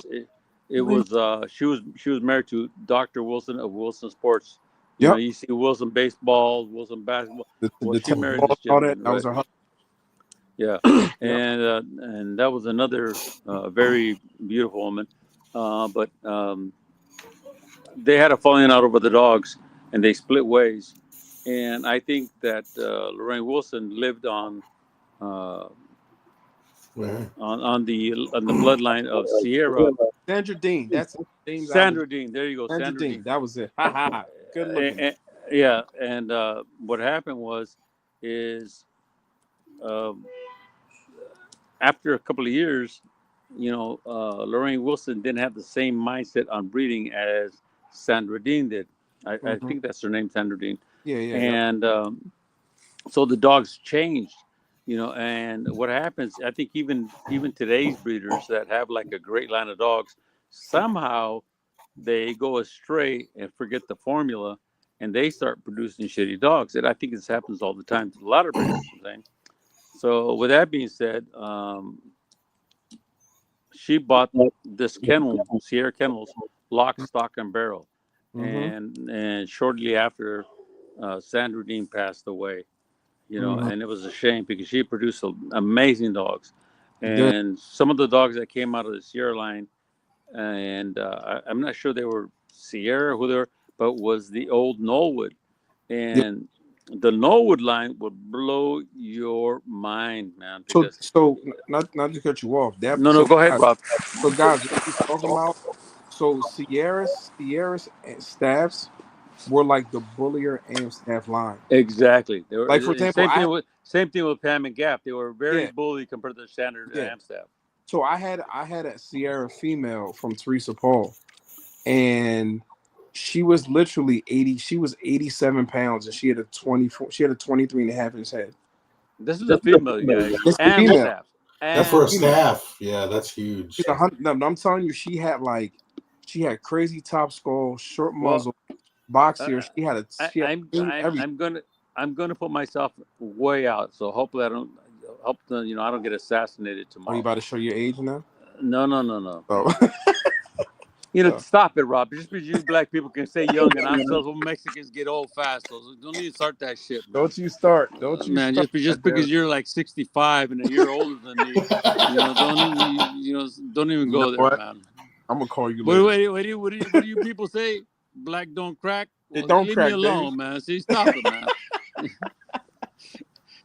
F: It was she was married to Dr. Wilson of Wilson Sports. You know, you see Wilson baseball, Wilson basketball. She married this gentleman,
A: that was her husband.
F: Yeah, and that was another very beautiful woman. But they had a falling out over the dogs, and they split ways. And I think that Lorraine Wilson lived on the bloodline of Sierra.
A: Sandra Dean. That's
F: Sandra Dean. There you go.
A: Sandra Dean. That was it. Good looking.
F: And what happened is after a couple of years, Lorraine Wilson didn't have the same mindset on breeding as Sandra Dean did. I think that's her name, Sandra Dean.
A: Yeah.
F: And so the dogs changed. You know, and what happens, I think even today's breeders that have like a great line of dogs, somehow they go astray and forget the formula, and they start producing shitty dogs. And I think this happens all the time to a lot of breeders. I'm saying. So with that being said, she bought this kennel, Sierra Kennels, lock, stock, and barrel, and shortly after, Sandra Dean passed away. You know, and it was a shame because she produced amazing dogs, and some of the dogs that came out of the Sierra line, and I'm not sure they were Sierra, who they were, but was the old Knollwood, and the Knollwood line would blow your mind, man. Because
A: So not to cut you off. That
F: no, go ahead, Rob.
A: So guys, what we talking about? So Sierra's staffs were like the Bullier and staff line.
F: Exactly. They were
A: Like for example,
F: same thing with Pam and Gap. They were very bully compared to the standard Am staff.
A: So I had a Sierra female from Teresa Paul, and she was literally 80. She was 87 pounds, and she had a 24. She had a 23.5-inch head.
F: This is a female, guys.
A: It's the female.
F: Staff.
E: That's for a staff. Yeah, that's huge.
A: She's no, I'm telling you, she had crazy top skull, short muzzle, box ear. She had
F: I'm gonna put myself way out. So hopefully I don't I don't get assassinated tomorrow.
A: Are you about to show your age now?
F: No.
A: Oh.
F: Stop it, Rob. Just because you black people can say young and ourselves Mexicans get old fast. So don't even start that shit, man.
A: Don't you start. Don't you
F: man,
A: start.
F: just because you're like 65 and a year older than me, don't even go there, man.
A: I'm gonna call you later.
F: What do you people say? Black don't crack? Well,
A: it don't
F: leave
A: crack,
F: me alone,
A: baby.
F: man. See, stop it, man.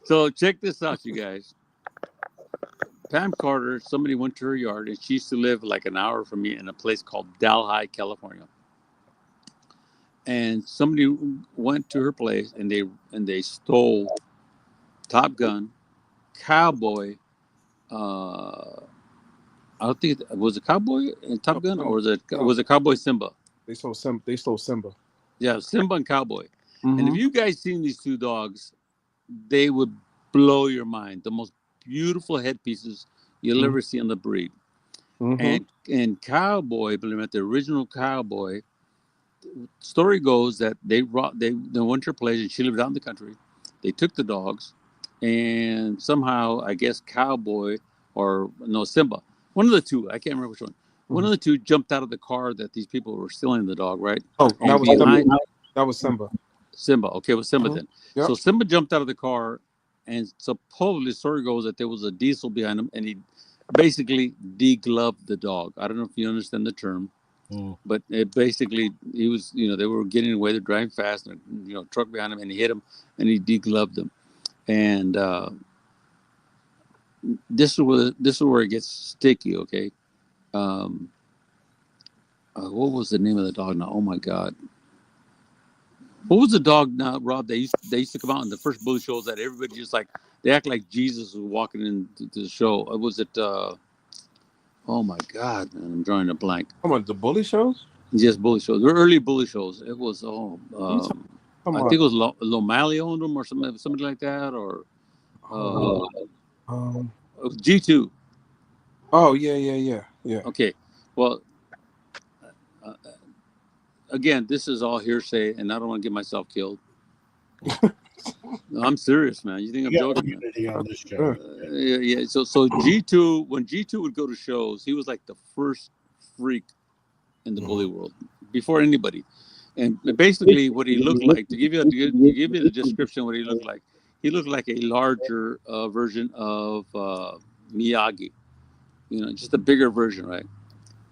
F: So check this out, you guys. Pam Carter, somebody went to her yard, and she used to live like an hour from me in a place called Delhi, California. And somebody went to her place, and they stole Top Gun, Cowboy. I don't think was it Cowboy and Top Gun, or was it Cowboy Simba?
A: They stole Simba.
F: Yeah, Simba and Cowboy. And if you guys seen these two dogs, they would blow your mind. The most beautiful headpieces you'll ever see on the breed. And Cowboy, believe it, the original Cowboy, story goes that they went to her place, and she lived out in the country. They took the dogs, and somehow, I guess Cowboy Simba, one of the two, I can't remember which one. One of the two jumped out of the car that these people were stealing the dog, right?
A: Oh, that was Simba.
F: Simba. Okay, it was Simba then.
A: Yep.
F: So Simba jumped out of the car, and supposedly the story goes that there was a diesel behind him, and he basically degloved the dog. I don't know if you understand the term, but it basically, he was, they were getting away, they're driving fast, and truck behind him, and he hit him, and he degloved them. And this is where it gets sticky, okay? What was the name of the dog now? Oh my God. What was the dog now, Rob? They used to come out in the first bully shows that everybody just like, they act like Jesus was walking into the show. Was it oh my God, man, I'm drawing a blank.
A: Come on, the bully shows?
F: Yes, bully shows. They were early bully shows. It was I think it was Lomaly owned them or something like that, or G2.
A: Oh yeah.
F: Okay, well, again, this is all hearsay, and I don't want to get myself killed. No, I'm serious, man. You think I'm joking?
D: On this show.
F: Yeah. So G2, when G2 would go to shows, he was like the first freak in the bully world before anybody. And basically, what he looked like, to give you the description, what he looked like a larger version of Miyagi. Just a bigger version, right?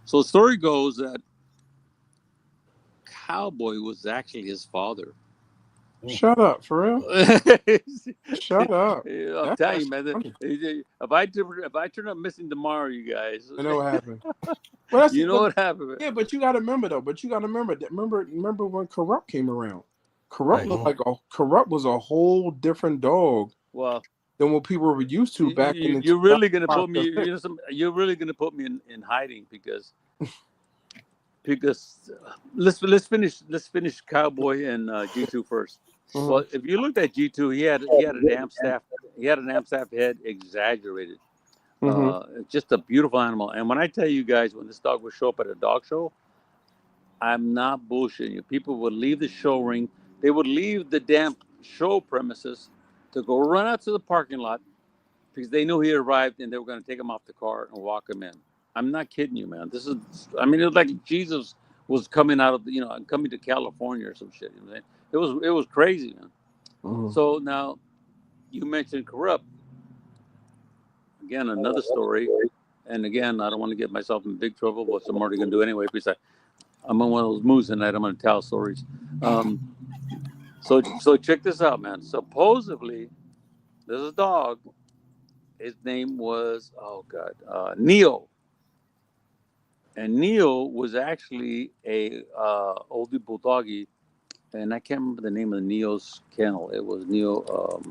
F: So the story goes that Cowboy was actually his father.
A: Shut up, for real? Shut up.
F: I'm telling you, man. If I turn up missing tomorrow, you guys.
A: I know what happened. Well,
F: what happened. Man.
A: Yeah, but you got to remember though. Remember when Corrupt came around? Corrupt Corrupt was a whole different dog.
F: Well,
A: than what people were used to back in the.
F: You're really gonna put me. You're really gonna put me in hiding because let's finish Cowboy and G2 first. Well, if you looked at G2, he had an Amstaff head exaggerated. Just a beautiful animal. And when I tell you guys, when this dog would show up at a dog show, I'm not bullshitting you. People would leave the show ring. They would leave the damn show premises to go run out to the parking lot because they knew he arrived and they were going to take him off the car and walk him in. I'm not kidding you, man. It was like Jesus was coming out of, coming to California or some shit. You know what I'm saying? It was crazy, man. So now you mentioned Corrupt. Again, another story. And again, I don't want to get myself in big trouble, but I'm already going to do anyway because I'm on one of those moves tonight. I'm going to tell stories. So check this out, man. Supposedly, there's a dog. His name was, Neo. And Neo was actually a oldie bulldoggy. And I can't remember the name of Neo's kennel. It was Neo.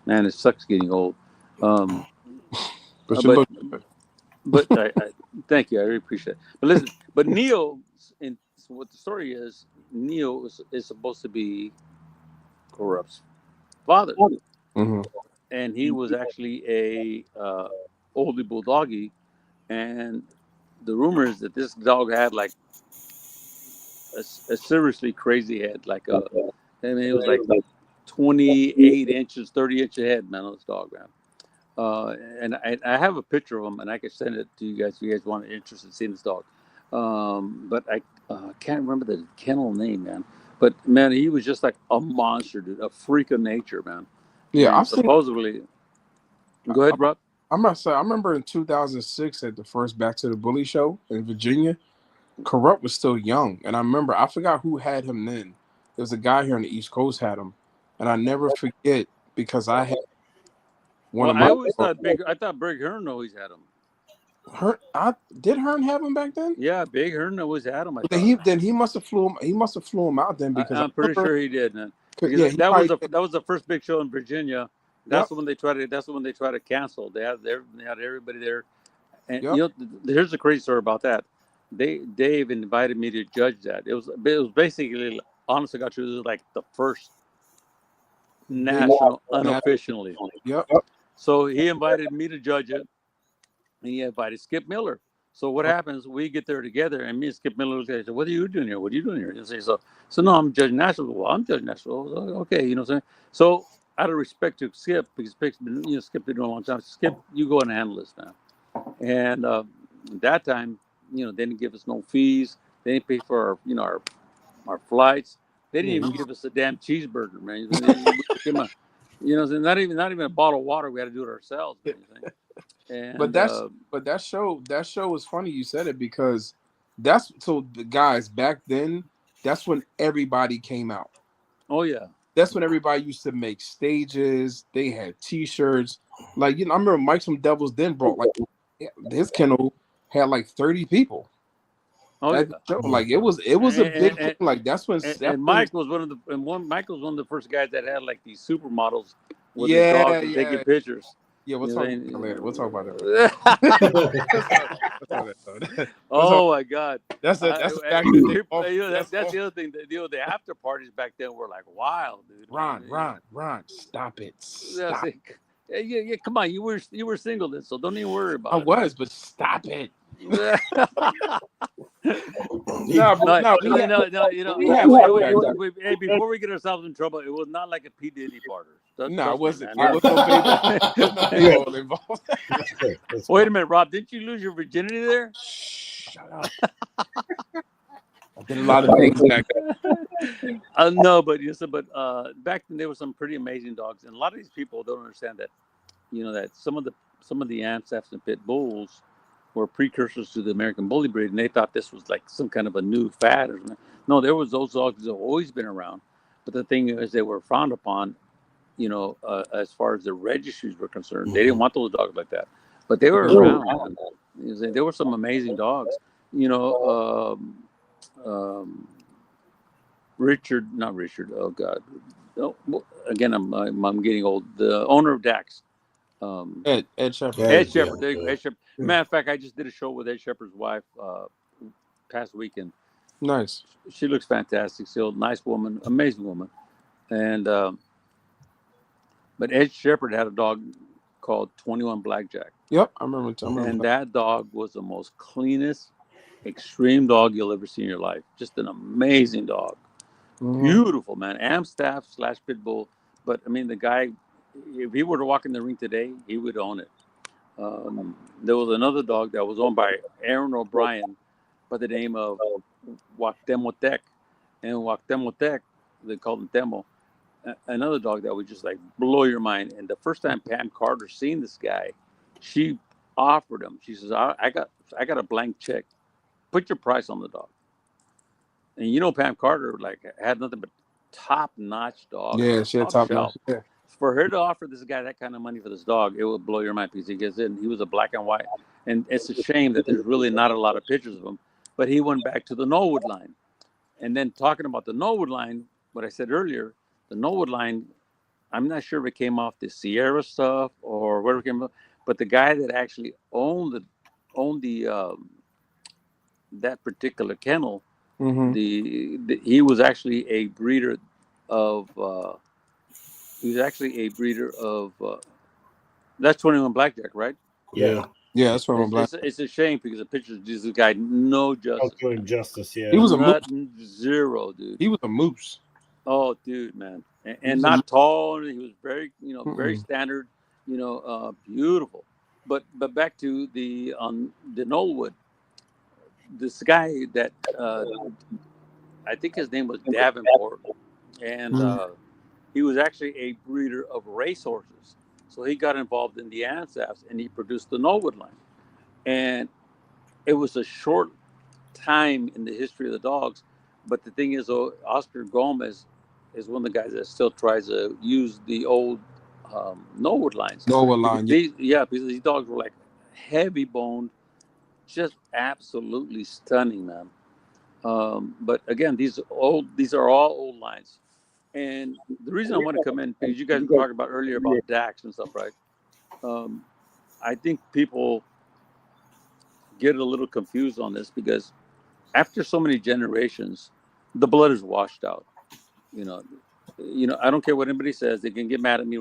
F: Man, it sucks getting old. But I thank you. I really appreciate it. But listen, Neo, and what the story is, Neo is supposed to be Corrupt's father. And he was actually a oldie bulldoggy. And the rumor is that this dog had like a seriously crazy head. It was like 28 inches, 30-inch head, man, on this dog, man. And I have a picture of him, and I can send it to you guys if you guys want interested in seeing this dog. But I can't remember the kennel name, man. But man, he was just like a monster, dude, a freak of nature, man.
A: Yeah,
F: and supposedly. Go ahead, Rob.
A: I must say, I remember in 2006 at the first Back to the Bully show in Virginia, Corrupt was still young, and I forgot who had him then. There was a guy here on the East Coast had him, and I never forget because I had.
F: I always thought Big Hearn always had him.
A: Did Hearn have him back then?
F: Yeah, Big Hearn always had him.
A: He must have flew him. He must have flew him out then because
F: I'm pretty sure he did, man. That was the first big show in Virginia. That's the one they tried to cancel. They had everybody there, and here's the crazy story about that. Dave invited me to judge that. It was basically, honestly, it was like the first national unofficially.
A: Yep.
F: So he invited me to judge it, and he invited Skip Miller. So what happens? We get there together, and me and Skip Miller look at each other. What are you doing here? What are you doing here? And say, so no, I'm judging national. Well, I'm judging national. So, okay, you know what I'm saying? So out of respect to Skip, because Skip's been doing a long time. Skip, you go and handle this now. And that time, they didn't give us no fees. They didn't pay for our flights. They didn't even give us a damn cheeseburger, man. Not even a bottle of water. We had to do it ourselves. And,
A: but that show was funny. You said it because the guys back then. That's when everybody came out.
F: Oh yeah.
A: That's when everybody used to make stages. They had T-shirts. I remember Mike from Devils Den brought his kennel had like 30 people.
F: Oh, yeah.
A: Show, it was a big thing. That's when
F: Mike was one of the first guys that had like these supermodels with the dog taking pictures.
A: Yeah, we'll talk about it later. We'll talk about it.
F: Oh my God,
A: that's back in the day.
F: That's the other thing. The after parties back then were like wild, dude.
A: Ron, stop it. Stop.
F: Yeah, come on. You were single then, so don't even worry about it.
A: I was, but stop it.
F: Before we get ourselves in trouble, it was not like a P. Diddy party.
A: No, it wasn't. It was no involved.
F: Wait a minute, Rob. Didn't you lose your virginity there?
A: Shut up. I did a lot of things back then.
F: No, but back then there were some pretty amazing dogs, and a lot of these people don't understand that. That some of the Amstaffs and pit bulls were precursors to the American Bully breed, and they thought this was like some kind of a new fad or something. No, there was those dogs that have always been around, but the thing is they were frowned upon, as far as the registries were concerned. They didn't want those dogs like that, but they were around. There were some amazing dogs. Not Richard. Oh God. No, again, I'm getting old. The owner of Dax.
A: Ed Shepherd.
F: Ed Shepherd. There you go. Ed Shepherd. Matter of fact, I just did a show with Ed Shepherd's wife past weekend.
A: Nice.
F: She looks fantastic. Still, nice woman, amazing woman. And but Ed Shepherd had a dog called 21 Blackjack.
A: Yep, I remember.
F: And that dog was the most cleanest, extreme dog you'll ever see in your life. Just an amazing dog. Beautiful, man. Amstaff / pit bull. But I mean, the guy, if he were to walk in the ring today, he would own it. There was another dog that was owned by Aaron O'Brien by the name of Wactemotek. And Wactemotek, they called him Temo. Another dog that would just like blow your mind. And the first time Pam Carter seen this guy, she offered him. She says, I got a blank check. Put your price on the dog. And you know, Pam Carter like had nothing but top-notch dog.
A: Yeah, she had top-notch. Yeah.
F: For her to offer this guy that kind of money for this dog, it would blow your mind because he gets in. He was a black and white. And it's a shame that there's really not a lot of pictures of him. But he went back to the Norwood line. And then talking about the Norwood line, what I said earlier, the Norwood line, I'm not sure if it came off the Sierra stuff or where it came off, but the guy that actually owned that particular kennel, he was actually a breeder of that's 21 Blackjack, right?
E: Yeah.
A: Yeah, that's from Black.
F: It's a shame because the pictures of this guy, no justice.
D: Not doing justice, yeah.
A: He was a moose.
F: Zero, dude.
A: He was a moose.
F: Oh, dude, man, and not tall. He was very, very standard, beautiful. But back to the Knollwood, this guy that I think his name was Davenport, and he was actually a breeder of racehorses. So he got involved in the Ansaffs and he produced the Knollwood line. And it was a short time in the history of the dogs. But the thing is, Oscar Gomez is one of the guys that still tries to use the old Knollwood lines.
A: Knollwood line,
F: because these dogs were like heavy boned, just absolutely stunning, man. But again, these are all old lines. And the reason I want to come in, because you guys were talking about earlier about Dax and stuff, right? I think people get a little confused on this because after so many generations, the blood is washed out. I don't care what anybody says. They can get mad at me,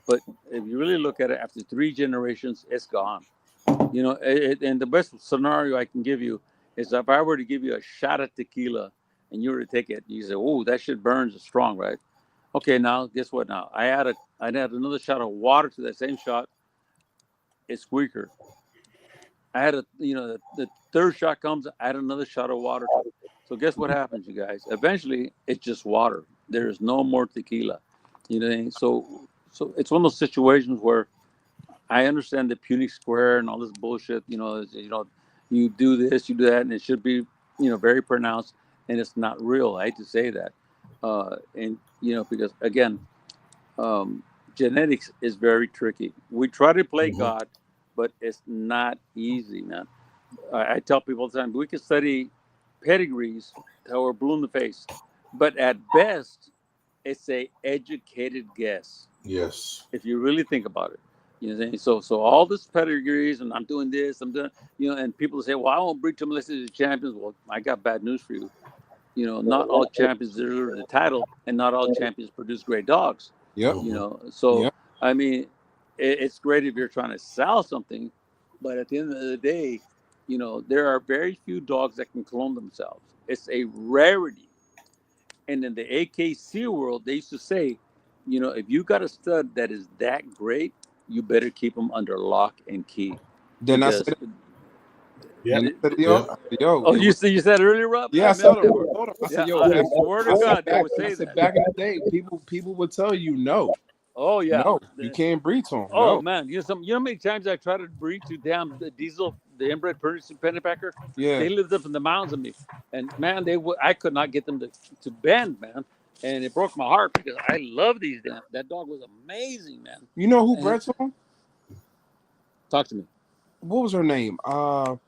F: but if you really look at it, after 3 generations, it's gone. And the best scenario I can give you is if I were to give you a shot of tequila and you were to take it, you say, "Oh, that shit burns strong, right?" Okay, now guess what? Now I add another shot of water to that same shot. It's weaker. I had the third shot comes. I add another shot of water. So guess what happens, you guys? Eventually, it's just water. There is no more tequila. You know what I mean? So it's one of those situations where I understand the Punic Square and all this bullshit. You do this, you do that, and it should be, very pronounced, and it's not real. I hate to say that, because again, genetics is very tricky. We try to play God, but it's not easy, man. I tell people all the time, we can study pedigrees till we're blue in the face, but at best, it's a educated guess.
E: Yes.
F: If you really think about it. So all this pedigrees and I'm doing this, I'm doing, and people say, well, I won't breed to unless it's champions. Well, I got bad news for you. Not all champions deserve the title, and not all champions produce great dogs.
A: Yep.
F: I mean, it's great if you're trying to sell something, but at the end of the day, there are very few dogs that can clone themselves. It's a rarity. And in the AKC world, they used to say, if you got a stud that is that great, you better keep them under lock and key.
A: Then I said,
F: you said earlier, Rob?
A: Yeah, I said it. I said,
F: I swear to God, they would say that.
A: Back in the day, people would tell you no.
F: Oh yeah,
A: no, you can't breed to them.
F: Oh
A: no.
F: Man, how many times I tried to breed to the Diesel, the inbred pennypacker?
A: Yeah,
F: they lived up in the mountains of me, and man, I could not get them to bend, man. And it broke my heart because I love these damn. That dog was amazing, man.
A: You know who bred to him?
F: Talk to me.
A: What was her name? Who?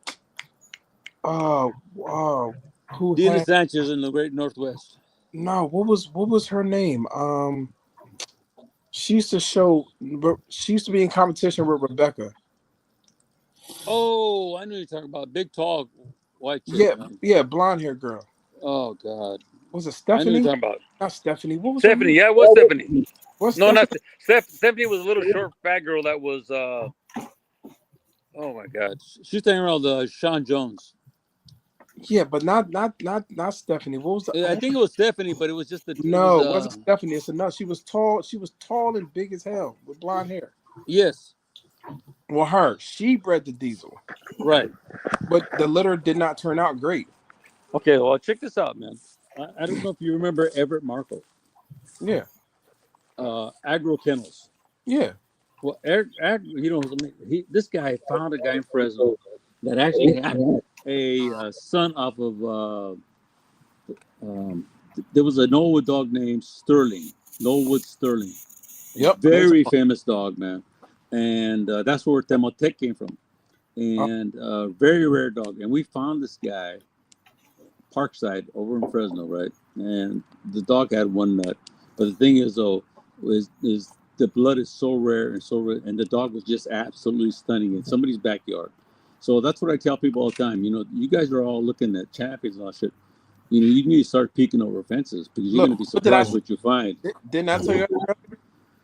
F: Dina Sanchez in the Great Northwest.
A: No, what was her name? She used to be in competition with Rebecca.
F: Oh, I know you're talking about big, tall, white chick.
A: Yeah, blonde hair girl.
F: Oh God.
A: Was it
F: I know you're
A: Stephanie?
F: talking about
A: Not Stephanie. What was her
F: Stephanie.
A: name?
F: Yeah, it was Stephanie.
A: What's
F: No, not
A: Stephanie?
F: Stephanie was a little short, fat girl that was. Oh my God, she's staying around Sean Jones.
A: Yeah, but not Stephanie. What was the?
F: I think it was Stephanie, but it was just the. It was
A: No, it wasn't Stephanie. It's enough. She was tall. She was tall and big as hell with blonde hair.
F: Yes.
A: Well, she bred the Diesel,
F: Right.
A: but the litter did not turn out great.
F: Okay, well, check this out, man. I don't know if you remember Everett Markle.
A: Yeah.
F: Agro Kennels.
A: Yeah.
F: Well, this guy found a guy in Fresno that actually had a son off of. There was a Norwood dog named Sterling. Norwood Sterling.
A: Yep.
F: Very famous dog, man. And that's where Temotec came from. And very rare dog. And we found this guy, Parkside, over in Fresno, right? And the dog had one nut. But the thing is, though, is the blood is so rare, and the dog was just absolutely stunning in somebody's backyard. So that's what I tell people all the time. You know, you guys are all looking at champions and all that shit. You know, you need to start peeking over fences because you're going to be surprised what you find.
A: Didn't I tell you?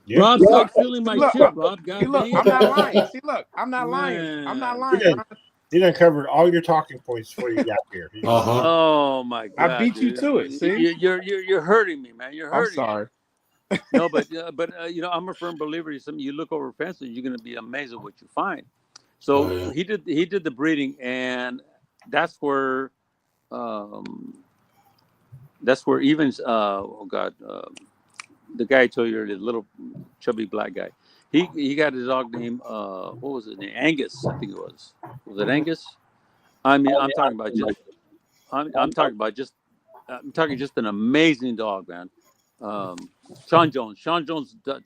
D: Yeah.
F: Rob, stop stealing my shit, Rob.
A: See, look, I'm not lying. See, look, I'm not lying. I'm not lying.
D: You done covered all your talking points before you got here.
F: Oh my God!
A: I beat you to it. See,
F: you're hurting me, man. You're hurting.
A: I'm sorry.
F: No, but you know, I'm a firm believer. Something you look over fences, you're going to be amazed at what you find. So he did the breeding, and that's where even the guy I told you earlier, the little chubby black guy, he got his dog named what was his name? Angus, I think it was. Was it Angus? I mean, I'm talking just an amazing dog, man. Sean Jones,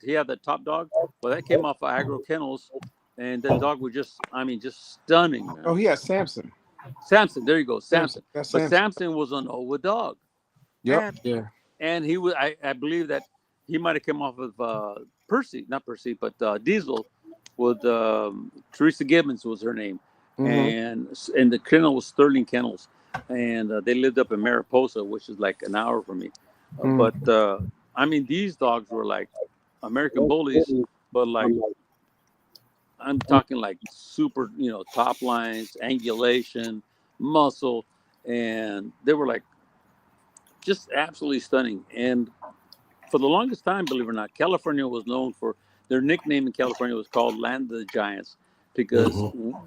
F: he had that top dog, but that came off of Agro Kennels, and that dog was just stunning, man.
A: Oh, he had Samson.
F: There you go, Samson. But Samson was an Owa dog.
A: Yep.
F: And he was, I believe that he might have come off of Diesel with Teresa Gibbons was her name. Mm-hmm. And the kennel was Sterling Kennels. And they lived up in Mariposa, which is like an hour from me. But I mean, these dogs were like American bullies, but like I'm talking like super, you know, top lines, angulation, muscle, and they were like just absolutely stunning. And for the longest time, believe it or not, California was known for their nickname in California was called Land of the Giants because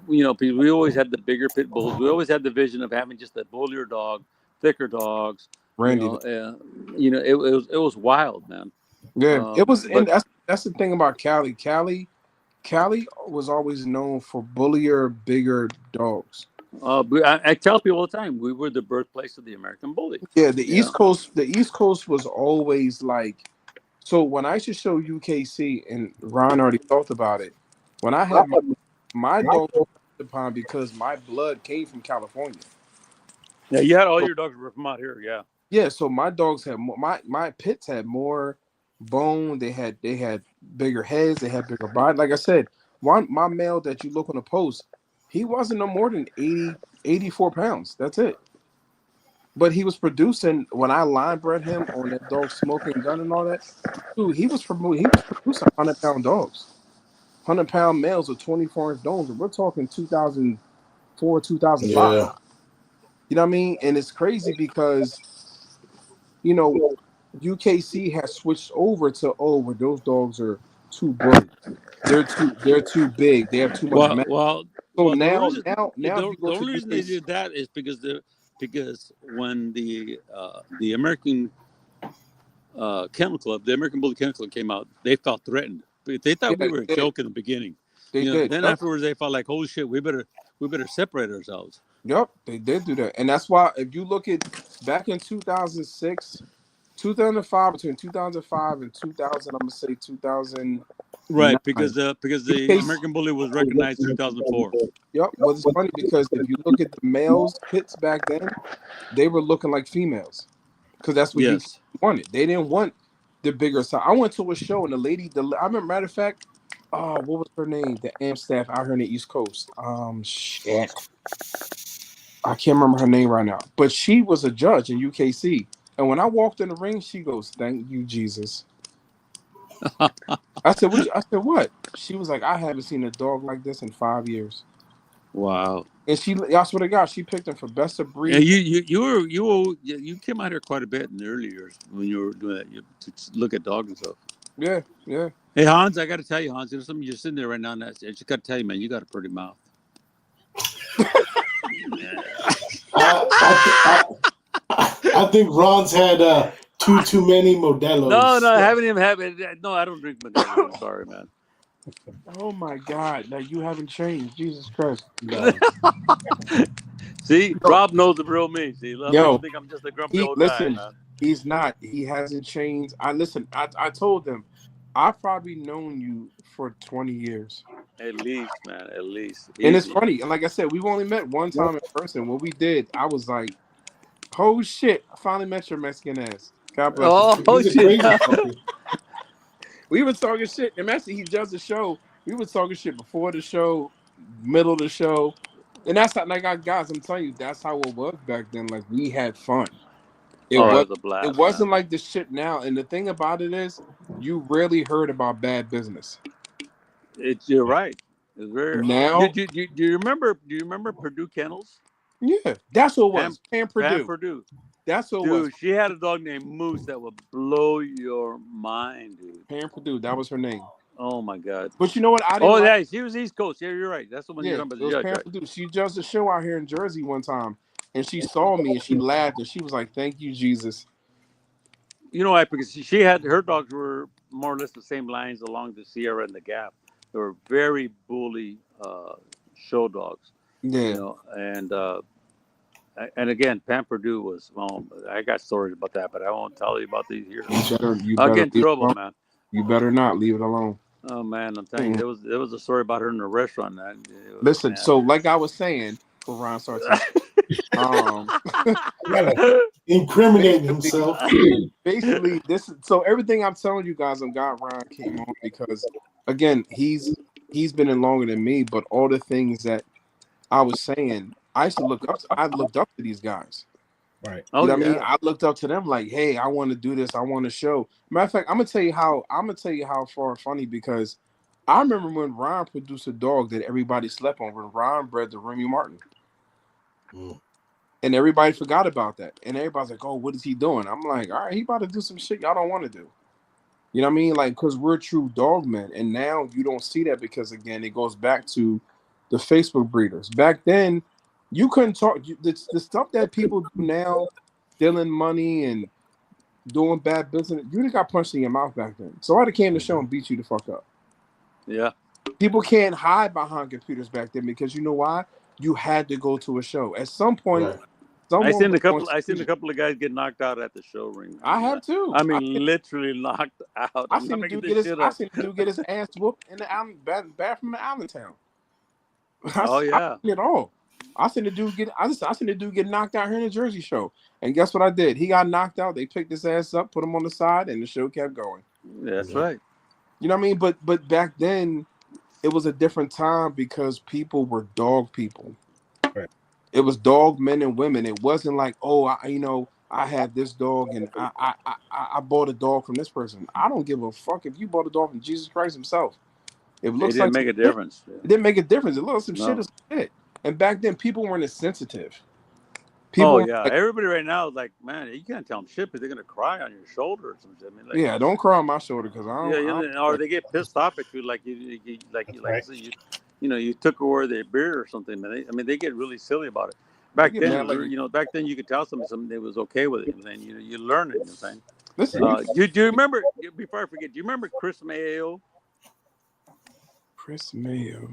F: you know, we always had the bigger pit bulls. We always had the vision of having just a bullier dog, thicker dogs.
A: Randy,
F: it was wild, man.
A: Yeah, it was, and that's the thing about Cali. Cali was always known for bullier, bigger dogs.
F: I tell people all the time we were the birthplace of the American bully.
A: Yeah, the East Coast was always like. So when I used to show UKC, and Ron already talked about it, when I had my dog upon because my blood came from California.
F: Yeah, you had all your dogs were from out here. Yeah.
A: Yeah, so my dogs had more, my pits had more bone. They had bigger heads. They had bigger body. Like I said, my male that you look on the post, he wasn't no more than 84 pounds. That's it. But he was producing when I line bred him on that dog smoking gun and all that. Dude, he was producing 100-pound dogs, 100-pound males with 24-inch domes. And we're talking 2004, 2005.
E: Yeah.
A: You know what I mean? And it's crazy because, you know, UKC has switched over to where those dogs are too big. They're too big. They have too much.
F: The only reason they did that is because when the American Kennel Club, the American Bully Kennel Club came out, they felt threatened. They thought we were a joke in the beginning. Then afterwards they felt like, holy shit, we better separate ourselves.
A: Yep, they did do that, and that's why if you look at back in 2006, 2005, between 2005 and 2000, I'm gonna say 2000.
F: Right, because the American Bully was recognized in 2004.
A: Yep, well, it's funny because if you look at the males pits back then, they were looking like females because that's what you wanted. They didn't want the bigger size. I went to a show and I remember, matter of fact, what was her name? The AMP staff out here on the East Coast. Shit. I can't remember her name right now, but she was a judge in UKC. And when I walked in the ring, she goes, "Thank you, Jesus." I said, "What?" I said, "What?" She was like, "I haven't seen a dog like this in 5 years."
F: Wow.
A: And I swear to God, she picked him for best of breed.
F: Yeah, you came out here quite a bit in the early years when you were doing that to look at dogs and stuff.
A: Yeah, yeah.
F: Hey Hans, I got to tell you, Hans, there's something you're sitting there right now. And I just got to tell you, man, you got a pretty mouth.
E: I think Ron's had too many Modelos.
F: No, I haven't even had it. No, I don't drink Modelo. I'm sorry, man.
A: Oh my God! Now you haven't changed, Jesus Christ.
E: No.
F: See, Rob knows the real me. See, people think I'm just a grumpy old guy, man.
A: He's not. He hasn't changed. I told them, I've probably known you for 20 years.
F: At least, man. At least.
A: And it's funny. Like I said, we've only met one time in person. When we did, I was like, "Oh shit! I finally met your Mexican ass." God bless you.
F: Oh shit!
A: We were talking shit. And actually, he does the show. We were talking shit before the show, middle of the show, and that's how, like, guys, I'm telling you, that's how it was back then. Like, we had fun. It was
F: a blast.
A: It wasn't like the shit now. And the thing about it is, you rarely heard about bad business.
F: You're right. It's very
A: now.
F: Do you remember? Do you remember Purdue Kennels?
A: Yeah, that's what it was. Pam
F: Purdue.
A: That's what it was.
F: Dude, she had a dog named Moose that would blow your mind, dude.
A: Pam Purdue, that was her name.
F: Oh my God!
A: But you know what? I didn't.
F: Yeah, she was East Coast. Yeah, you're right. That's the one you're talking about.
A: It was Pam Purdue. She does a show out here in Jersey one time, and she saw me and she laughed and she was like, "Thank you, Jesus."
F: You know why? Because she had her dogs were more or less the same lines along the Sierra and the Gap. They were very bully show dogs.
A: Yeah.
F: You know, and again, Pam Purdue was. I got stories about that, but I won't tell you about these here. I'll get in trouble, man.
A: You better not leave it alone.
F: Oh man, I'm telling you, there was a story about her in a restaurant.
A: Listen, so like I was saying, for Ron Sartini,
E: incriminating himself.
A: Basically, so everything I'm telling you guys, I'm glad Ron came on because again, he's been in longer than me, but all the things that I was saying, I looked up to these guys.
D: Right.
A: You know what I mean? I looked up to them like, hey, I want to do this. I want to show. Matter of fact, I'm gonna tell you how far funny, because I remember when Ron produced a dog that everybody slept on when Ron bred the Remy Martin. And everybody forgot about that. And everybody's like, oh, what is he doing? I'm like, all right, he about to do some shit y'all don't want to do. You know what I mean? Like, because we're true dog men. And now you don't see that because, again, it goes back to the Facebook breeders. Back then, you couldn't talk. The stuff that people do now, stealing money and doing bad business, you got punched in your mouth back then. So I came to show and beat you the fuck up.
F: Yeah.
A: People can't hide behind computers back then because you know why? You had to go to a show. At some point,
F: I seen a couple of guys get knocked out at the show ring.
A: I have too.
F: I mean, literally knocked out.
A: I seen the dude get his ass whooped in the bathroom in Allentown. I seen it all. I seen the dude get knocked out here in the Jersey show. And guess what I did? He got knocked out. They picked his ass up, put him on the side, and the show kept going.
F: That's right.
A: You know what I mean? But back then, it was a different time because people were dog people.
D: Right.
A: It was dog men and women. It wasn't like, oh, I had this dog and I bought a dog from this person. I don't give a fuck if you bought a dog from Jesus Christ himself. It didn't
F: make a difference.
A: It didn't make a difference. It looked like some shit as shit. And back then, people weren't as sensitive.
F: Everybody right now is like, man, you can't tell them shit because they're gonna cry on your shoulder or something. I mean,
A: don't cry on my shoulder because I don't.
F: Or they get pissed off at you like you took away their beer or something. Man. They get really silly about it. Back then, you could tell something that was okay with it, and then you learn it. You know what I'm saying?
A: Listen,
F: do you remember? Before I forget, do you remember Chris Mayo?
A: Chris Mayo.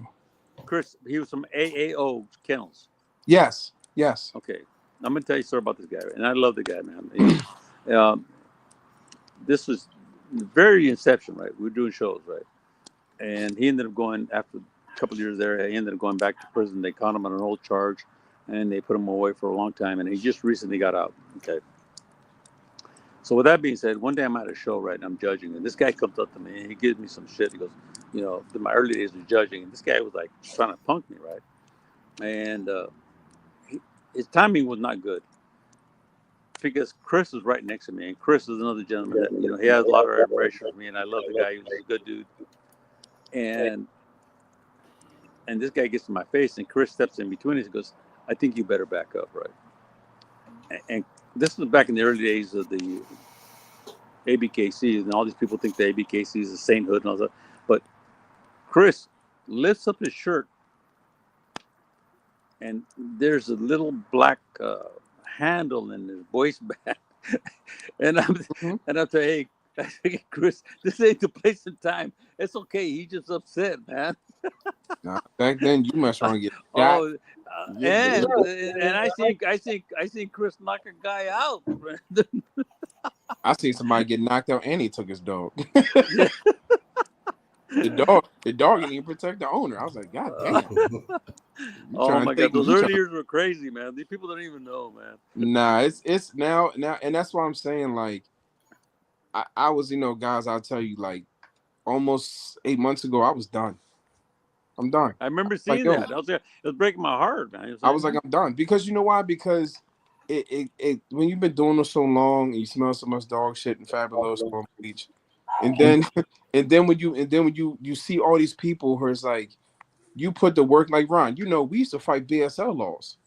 F: Chris, he was from AAO Kennels.
A: Yes.
F: Okay, I'm gonna tell you a story about this guy, and I love the guy, man. This was very inception, right? We were doing shows, right? And he ended up going after a couple of years there. He ended up going back to prison. They caught him on an old charge, and they put him away for a long time. And he just recently got out. Okay. So with that being said, one day I'm at a show, right, and I'm judging, and this guy comes up to me and he gives me some shit. He goes, in my early days of judging, and this guy was like trying to punk me, right? And his timing was not good because Chris was right next to me, and Chris is another gentleman that, you know, he has a lot of admiration for me, and I love the guy. He was a good dude. And this guy gets in my face, and Chris steps in between us and goes, "I think you better back up, right?" And this was back in the early days of the ABKC, and all these people think the ABKC is a sainthood and all that. But Chris lifts up his shirt, and there's a little black handle in his waistband. and I'm saying, hey, Chris, this ain't the place and time. It's okay. He's just upset, man.
A: Nah, back then you must want to get shot.
F: And I seen Chris knock a guy out.
A: I seen somebody get knocked out and he took his dog. The dog didn't even protect the owner. I was like, God damn.
F: Oh my God, those early years were crazy, man. These people don't even know, man.
A: Nah, it's now, and that's why I'm saying, like, I was, you know, guys, I'll tell you, like, almost 8 months ago, I was done. I'm done.
F: I remember seeing that. It was breaking my heart, man.
A: I was like, I'm done. Because you know why? Because it when you've been doing this so long and you smell so much dog shit and Fabulous on the beach, and then when you see all these people who is like, you put the work, like Ron, you know, we used to fight BSL laws.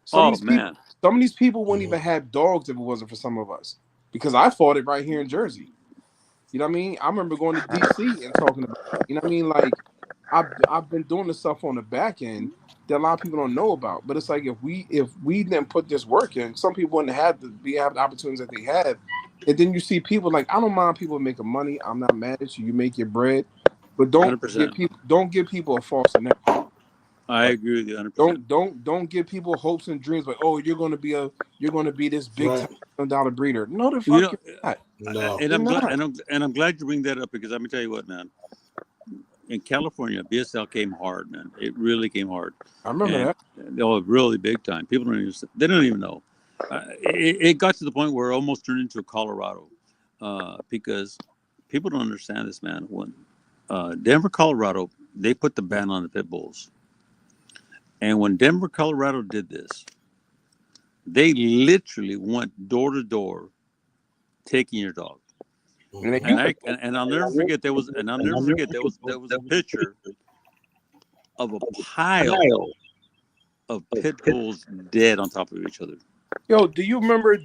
A: Some of these people wouldn't even have dogs if it wasn't for some of us. Because I fought it right here in Jersey. You know what I mean? I remember going to DC and talking about it. You know what I mean? Like, I've been doing this stuff on the back end that a lot of people don't know about. But it's like if we didn't put this work in, some people wouldn't have the opportunities that they have. And then you see people like, I don't mind people making money. I'm not mad at you. You make your bread, but don't give people a false narrative.
F: I agree with you 100%.
A: Don't give people hopes and dreams like, oh, you're gonna be this big $1,000 breeder. No, the fuck you're not.
F: No. And I'm glad you bring that up because let me tell you what, man. In California, BSL came hard, man. It really came hard.
A: I remember that.
F: They were really big time. People don't even know. It got to the point where it almost turned into Colorado because people don't understand this, man. When Denver, Colorado, they put the ban on the pit bulls. And when Denver, Colorado did this, they literally went door to door taking your dog. And I'll never forget there was a picture of a pile of pit bulls dead on top of each other.
A: Yo, do you remember?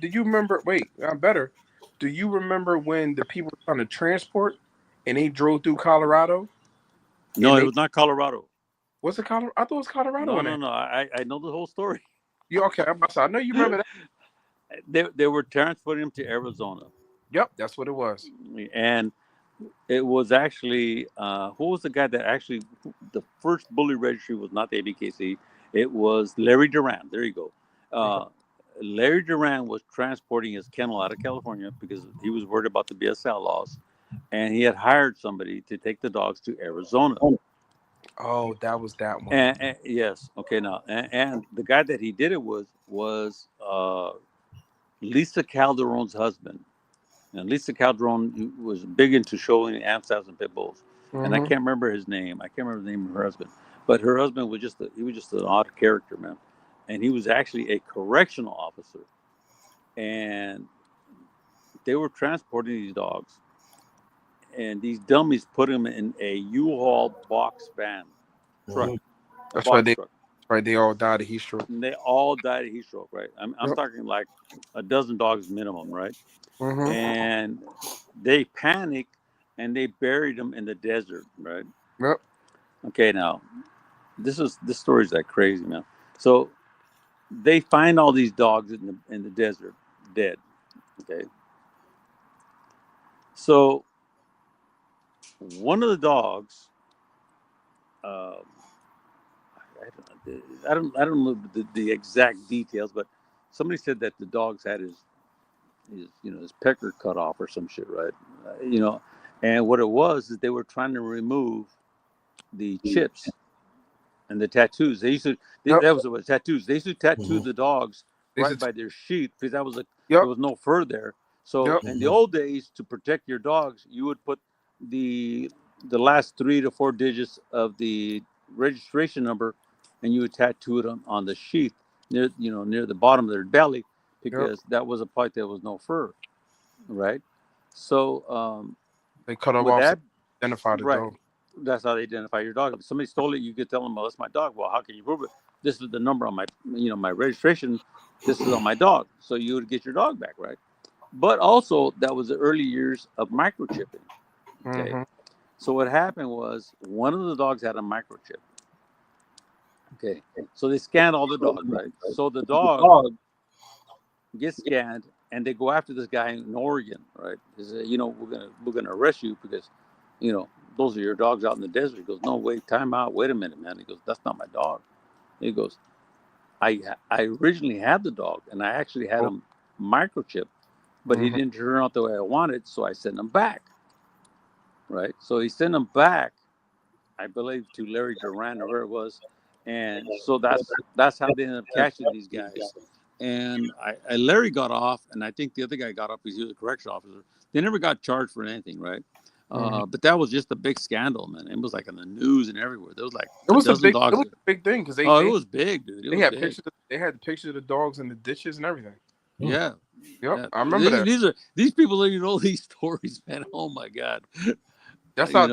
A: Wait, I'm better. Do you remember when the people were trying to transport and they drove through Colorado?
F: No, it was not Colorado.
A: Was it Colorado? I thought it was Colorado.
F: No. I know the whole story.
A: You okay? I know you remember
F: that. They were transporting them to Arizona.
A: Yep, that's what it was.
F: And it was actually who was the guy that actually the first bully registry was not the ABKC. It was Larry Duran. There you go. Larry Duran was transporting his kennel out of California because he was worried about the BSL laws, and he had hired somebody to take the dogs to Arizona.
A: Oh, that was that one.
F: And yes, okay. Now, and the guy that he did it was Lisa Calderon's husband. And Lisa Calderon was big into showing Amsterdams and pit bulls, and I can't remember his name. I can't remember the name of her husband, but her husband was just an odd character, man. And he was actually a correctional officer, and they were transporting these dogs, and these dummies put them in a U-Haul box van truck.
A: That's why they all died of heat stroke.
F: And they all died of heat stroke, right? I'm talking like a dozen dogs minimum, right? And they panicked and they buried them in the desert, right?
A: Yep.
F: Okay, now this story is like crazy, man. So they find all these dogs in the desert, dead. Okay. So one of the dogs, I don't know the exact details, but somebody said that the dogs had his pecker cut off or some shit, right? And what it was is they were trying to remove the chips and the tattoos. That was what tattoos. They used to tattoo the dogs right by their sheath because that was there was no fur there. So in the old days, to protect your dogs, you would put the last 3 to 4 digits of the registration number, and you would tattoo it on the sheath. near the bottom of their belly, because that was a part that was no fur, right? So
A: they cut off
F: with that,
A: to identify the
F: right,
A: dog.
F: that's how they identify your dog. If somebody stole it, you could tell them, well, that's my dog. Well, how can you prove it? This is the number on my, my registration. This is on my dog. So you would get your dog back, right? But also, that was the early years of microchipping. Okay.
A: Mm-hmm.
F: So what happened was one of the dogs had a microchip. Okay. So they scanned all the dogs, right? So the dog gets scanned, and they go after this guy in Oregon, right? They say, we're gonna arrest you because, those are your dogs out in the desert. He goes, no, wait, time out, wait a minute, man. He goes, that's not my dog. He goes, I originally had the dog, and I actually had him microchip, but he didn't turn out the way I wanted, so I sent him back. Right? So he sent him back, I believe, to Larry Duran or where it was, and so that's how they ended up catching these guys. And Larry got off, and I think the other guy got off because he was a correctional officer. They never got charged for anything, right? But that was just a big scandal, man. It was like in the news and everywhere. There was like
A: It was a
F: dogs.
A: big thing because
F: it was big, dude.
A: They had pictures. They had pictures of the dogs in the ditches and everything.
F: Yeah.
A: Yep,
F: yeah.
A: I remember that.
F: These people don't even know these stories, man. Oh my God.
A: That's how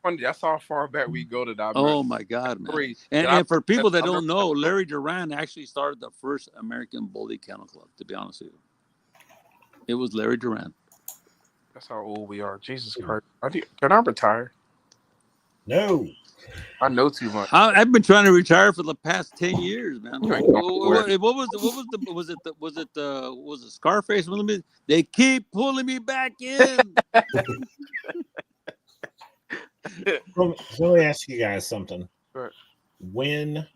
A: funny. That's how far back we go to that.
F: Oh my God, man! And for people that don't know, Larry Duran actually started the first American Bully Kennel Club. To be honest with you, it was Larry Duran.
A: That's how old we are. Jesus Christ! Can I retire?
D: No,
A: I know too much.
F: I've been trying to retire for the past 10 years, man. Was it Scarface? They keep pulling me back in.
D: So let me ask you guys something.
A: Right.
D: When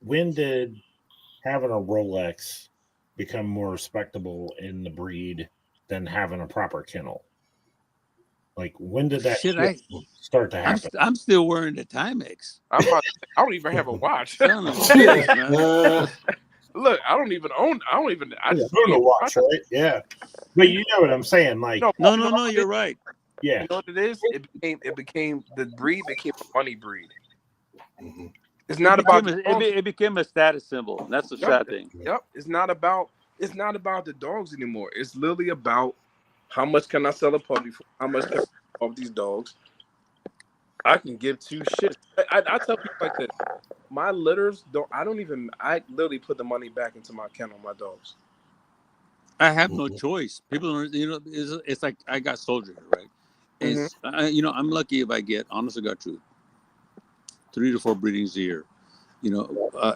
D: did having a Rolex become more respectable in the breed than having a proper kennel? Like, when did that start to happen?
F: I'm still wearing the Timex.
A: I don't even have a watch. Look, I don't even own. I don't
D: own a watch, right? Yeah, but you know what I'm saying. Like,
F: no, you're right.
D: Yeah,
A: you know what it is? It became the breed became a money breed.
E: Mm-hmm.
A: It's not about
F: it became a status symbol. That's the sad thing.
A: Yep. It's not about the dogs anymore. It's literally about how much can I sell a puppy for? How much can I sell off these dogs? I can give two shits. I tell people like this. My litters I literally put the money back into my kennel, my dogs.
F: I have no choice. People don't, it's like I got soldier here, right? It's, I'm lucky if I get, honest to God truth, 3 to 4 breedings a year,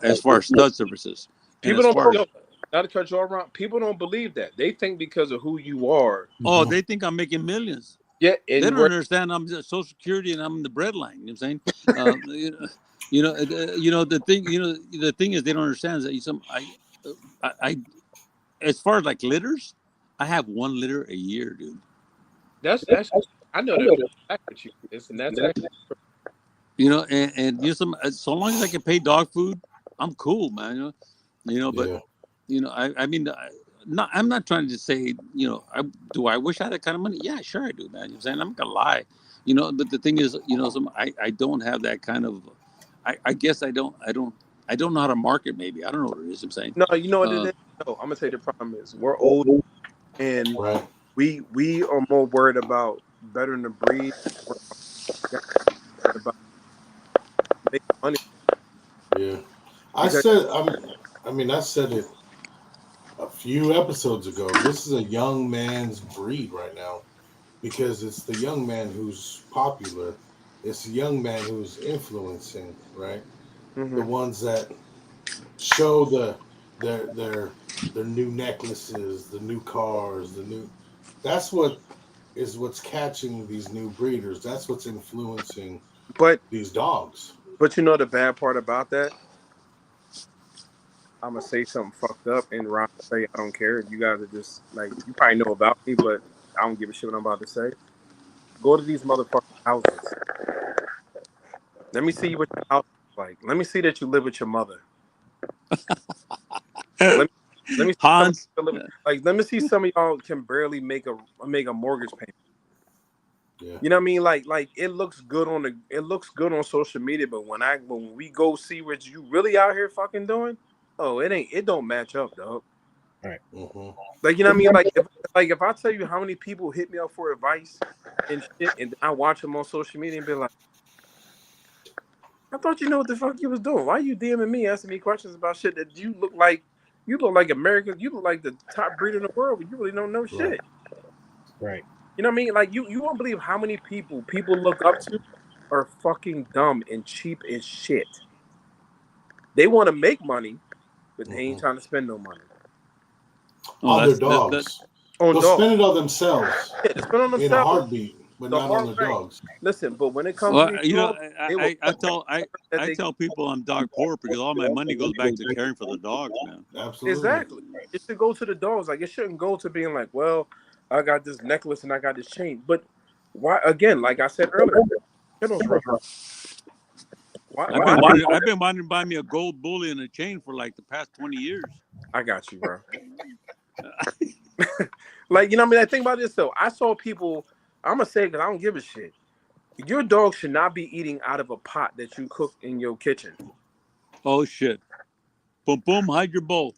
F: as far as stud services.
A: People don't, not to cut you all around, people don't believe that. They think because of who you are.
F: Oh, they think I'm making millions.
A: Yeah.
F: They don't understand I'm Social Security and I'm in the breadline. You know what I'm saying? The thing is they don't understand is that I as far as like litters, I have 1 litter a year, dude.
A: That's I know that. And that's actually,
F: so long as I can pay dog food, I'm cool, man. But I'm not trying to say, I wish I had that kind of money? Yeah, sure I do, man. You know what I'm saying? I'm not gonna lie. But the thing is, I don't have that kind of I guess I don't know how to market, maybe. I don't know what it is I'm saying.
A: No, you know what it is? No, I'm gonna tell you the problem is we're old and we are more worried about bettering the breed, about making money.
E: Yeah. I said it a few episodes ago. This is a young man's breed right now because it's the young man who's popular. It's the young man who's influencing, right? Mm-hmm. The ones that show their new necklaces, the new cars, that's what's catching these new breeders. That's what's influencing these dogs.
A: But you know the bad part about that? I'm gonna say something fucked up and Ron say I don't care. You guys are just like, you probably know about me, but I don't give a shit what I'm about to say. Go to these motherfucking houses. Let me see what your house is like. Let me see that you live with your mother. Let me
F: Hans.
A: let me see some of y'all can barely make a mortgage payment.
E: Yeah.
A: You know what I mean? Like it looks good on social media, but when we go see what you really out here fucking doing, oh, it don't match up, dog.
D: Right.
E: Mm-hmm.
A: Like, you know what I mean? If I tell you how many people hit me up for advice and shit, and I watch them on social media and be like, I thought you know what the fuck you was doing. Why you DMing me asking me questions about shit that you look like America, you look like the top breeder in the world, but you really don't know shit.
D: Right.
A: You know what I mean? Like you won't believe how many people look up to are fucking dumb and cheap as shit. They want to make money, but they ain't trying to spend no money.
E: On their dogs. They'll spend it on themselves.
A: Yeah, they spend on themselves
E: in a heartbeat, but not on the dogs.
A: Listen, but when it comes to these dogs,
F: I tell people I'm dog poor because all my money goes back to caring for the dogs, man.
E: Absolutely.
A: Exactly. It should go to the dogs. Like, it shouldn't go to being like, well, I got this necklace and I got this chain. But why? Again, like I said earlier, Kennel's rough.
F: I've been wanting to buy me a gold bully and a chain for like the past 20 years.
A: I got you, bro. Like, you know what I mean? I think about this though. I saw people. I'm gonna say it because I don't give a shit. Your dog should not be eating out of a pot that you cook in your kitchen.
F: Oh shit! Boom, boom, hide your bowl.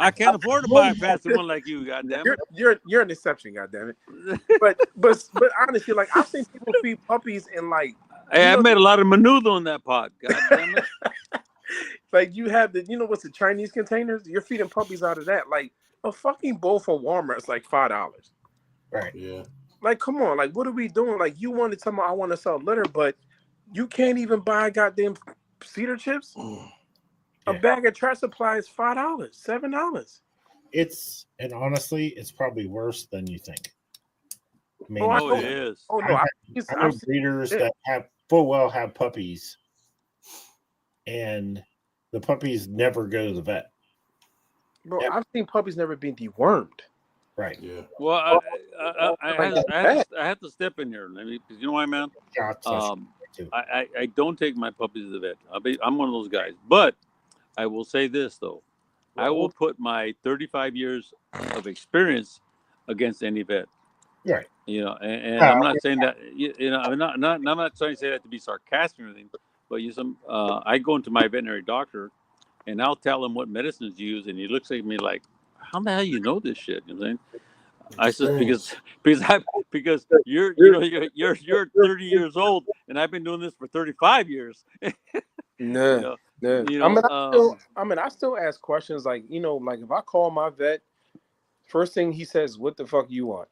F: I can't afford to buy a fancy one like you. Goddamn it!
A: You're an exception. Goddamn it! But honestly, like I've seen people feed puppies and like.
F: Hey, I made a lot of maneuver on that pot. Goddamn it!
A: Like you have what's the Chinese containers? You're feeding puppies out of that. Like a fucking bowl for Walmart is like $5.
D: Right.
E: Yeah.
A: Like, come on. Like, what are we doing? Like, you want to tell me I want to sell litter, but you can't even buy goddamn cedar chips. A bag of trash supply is $5, $7.
D: And honestly, it's probably worse than you think.
F: I mean, it is.
A: Oh no,
D: I know breeders that have puppies, and the puppies never go to the vet.
A: Bro, I've seen puppies never being dewormed.
D: Right.
E: Yeah.
F: Well, I have to step in here. Because you know why, man? I don't take my puppies to the vet. I'm one of those guys. But I will say this though, I will put my 35 years of experience against any vet.
D: Right.
F: You know, and I'm not saying that. You know, I'm not trying to say that to be sarcastic or anything. But I go into my veterinary doctor, and I'll tell him what medicines to use, and he looks at me like, "How the hell you know this shit?" You know what I'm saying? I said because you're 30 years old, and I've been doing this for 35 years.
A: No. I still ask questions like if I call my vet, first thing he says, "What the fuck you want?"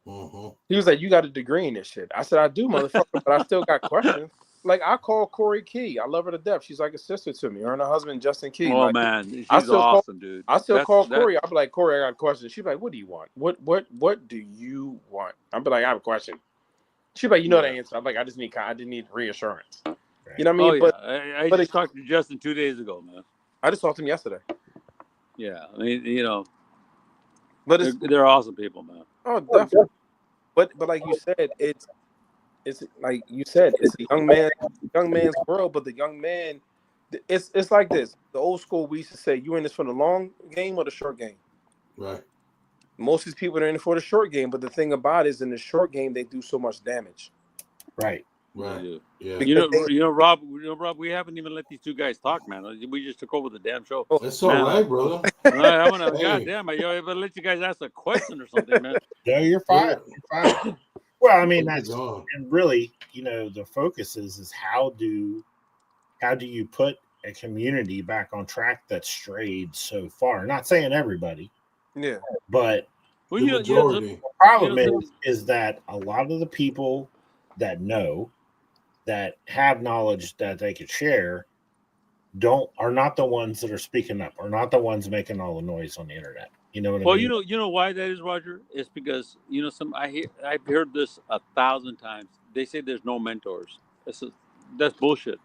E: Mm-hmm.
A: He was like, "You got a degree in this shit." I said, "I do, motherfucker," but I still got questions. Like, I call Corey Key. I love her to death. She's like a sister to me. Her and her husband, Justin Key.
F: Oh, like, man. She's awesome, dude.
A: I still call Corey. I'll be like, "Corey, I got a question." She'd be like, "What do you want? What do you want?" I'll be like, "I have a question." She'd be like, "You know the answer." I'm like, I just need reassurance. You know what I mean?
F: I just talked to Justin 2 days ago, man.
A: I just talked to him yesterday.
F: Yeah. I mean,
A: but
F: they're awesome people, man.
A: Oh, definitely. But like you said, it's like you said, it's a young man's world, but the young man, it's like this. The old school, we used to say, you in this for the long game or the short game?
E: Right.
A: Most of these people are in it for the short game, but the thing about it is in the short game, they do so much damage.
D: Right.
E: Right. Yeah.
F: Rob, we haven't even let these two guys talk, man. We just took over the damn show.
E: That's all right, brother.
F: Goddamn, I let you guys ask a question or something, man.
D: No, you're fine. You're fine. Well, I mean, and really, the focus is how do you put a community back on track that strayed so far? Not saying everybody, but
E: the majority.
D: The problem is that a lot of the people that know, that have knowledge that they could share, are not the ones that are speaking up, are not the ones making all the noise on the internet. You know what I mean?
F: Well, you know why that is, Roger? It's because I've heard this 1,000 times. They say there's no mentors. That's bullshit.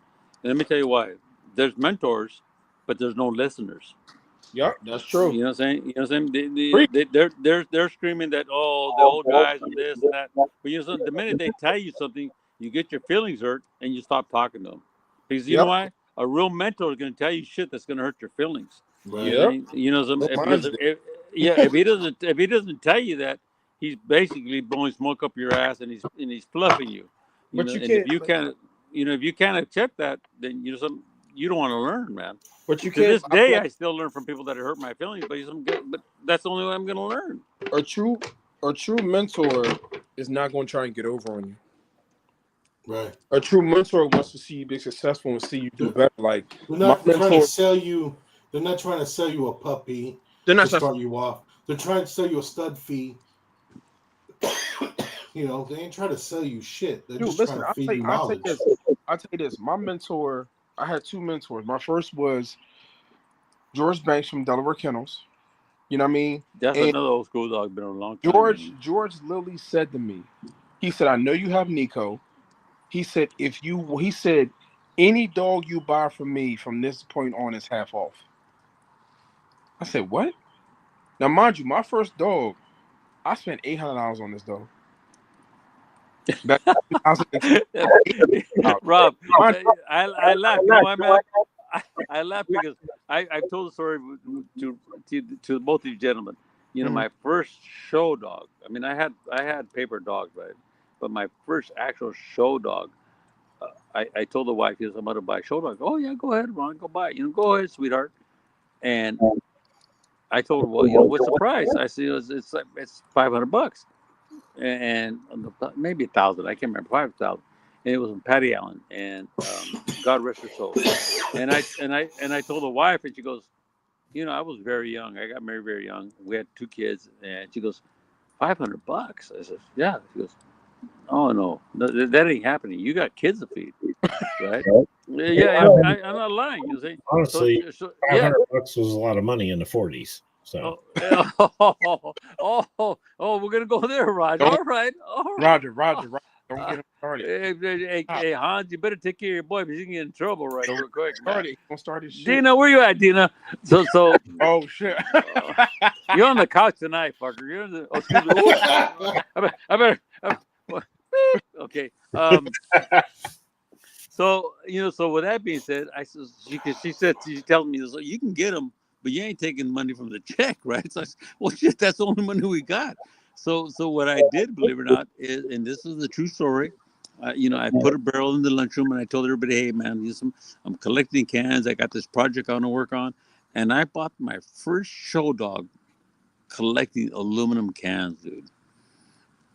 F: And let me tell you why. There's mentors, but there's no listeners.
A: Yeah, that's true.
F: You know what I'm saying? They're screaming that the old guys and this and that. But the minute they tell you something, you get your feelings hurt and you stop talking to them. Because you know why? A real mentor is going to tell you shit that's going to hurt your feelings.
E: Right.
F: If he doesn't tell you that, he's basically blowing smoke up your ass, and he's fluffing you.
A: But
F: know,
A: you
F: and
A: can't.
F: if you can't accept that, then you don't want to learn, man.
A: But you
F: To
A: can't.
F: this day, I still learn from people that hurt my feelings, but that's the only way I'm going to learn.
A: A true mentor is not going to try and get over on you.
E: Right.
A: A true mentor wants to see you be successful and see you do better. Like
E: they're not
A: my
E: trying
A: mentor,
E: to sell you. They're not trying to sell you a puppy
A: they're not
E: to start you off. They're trying to sell you a stud fee. You know, they ain't trying to sell you shit. They're just trying to feed you knowledge.
A: I'll tell you this. My mentor, I had two mentors. My first was George Banks from Delaware Kennels. You know what I mean?
F: That's
A: and
F: another old school dog, been a long time.
A: George literally said to me, he said, I know you have Nico. He said, any dog you buy from me from this point on is half off. I said, what? Now, mind you, my first dog, I spent $800 on this dog. Back in 2010.
F: Rob, I laugh. You know why, man? I laugh because I've told the story to both of you gentlemen. You know, my first show dog. I mean, I had paper dogs, right? But my first actual show dog, I told the wife, "Yes, I'm going to buy a show dog." Oh yeah, go ahead, Ron, go buy it. Go ahead, sweetheart. And I told her, well, what's the price? I said, it's $500, and maybe 1,000. I can't remember, 5,000. And it was from Patty Allen, and God rest her soul. And I told the wife, and she goes, I was very young. I got married very young. We had 2 kids, and she goes, $500. I said, yeah. She goes, oh no, that ain't happening. You got kids to feed, right? Yeah, I'm not lying. You see,
D: honestly, $500 was a lot of money in the 40s. So,
F: we're gonna go there, Roger. All right.
A: Roger. Don't get him started.
F: Hey, Hans, you better take care of your boy because you can get in trouble real quick.
A: Don't start his shit.
F: Dina, where you at, Dina? So.
A: Oh shit.
F: You're on the couch tonight, fucker. You're in the. Oh, excuse me. I better. Okay. So so with that being said, she tells me, so you can get them, but you ain't taking money from the check, right? So I said, well, shit, that's the only money we got. So what I did, believe it or not, is, and this is the true story. I put a barrel in the lunchroom and I told everybody, hey man, I'm collecting cans. I got this project I want to work on, and I bought my first show dog collecting aluminum cans, dude.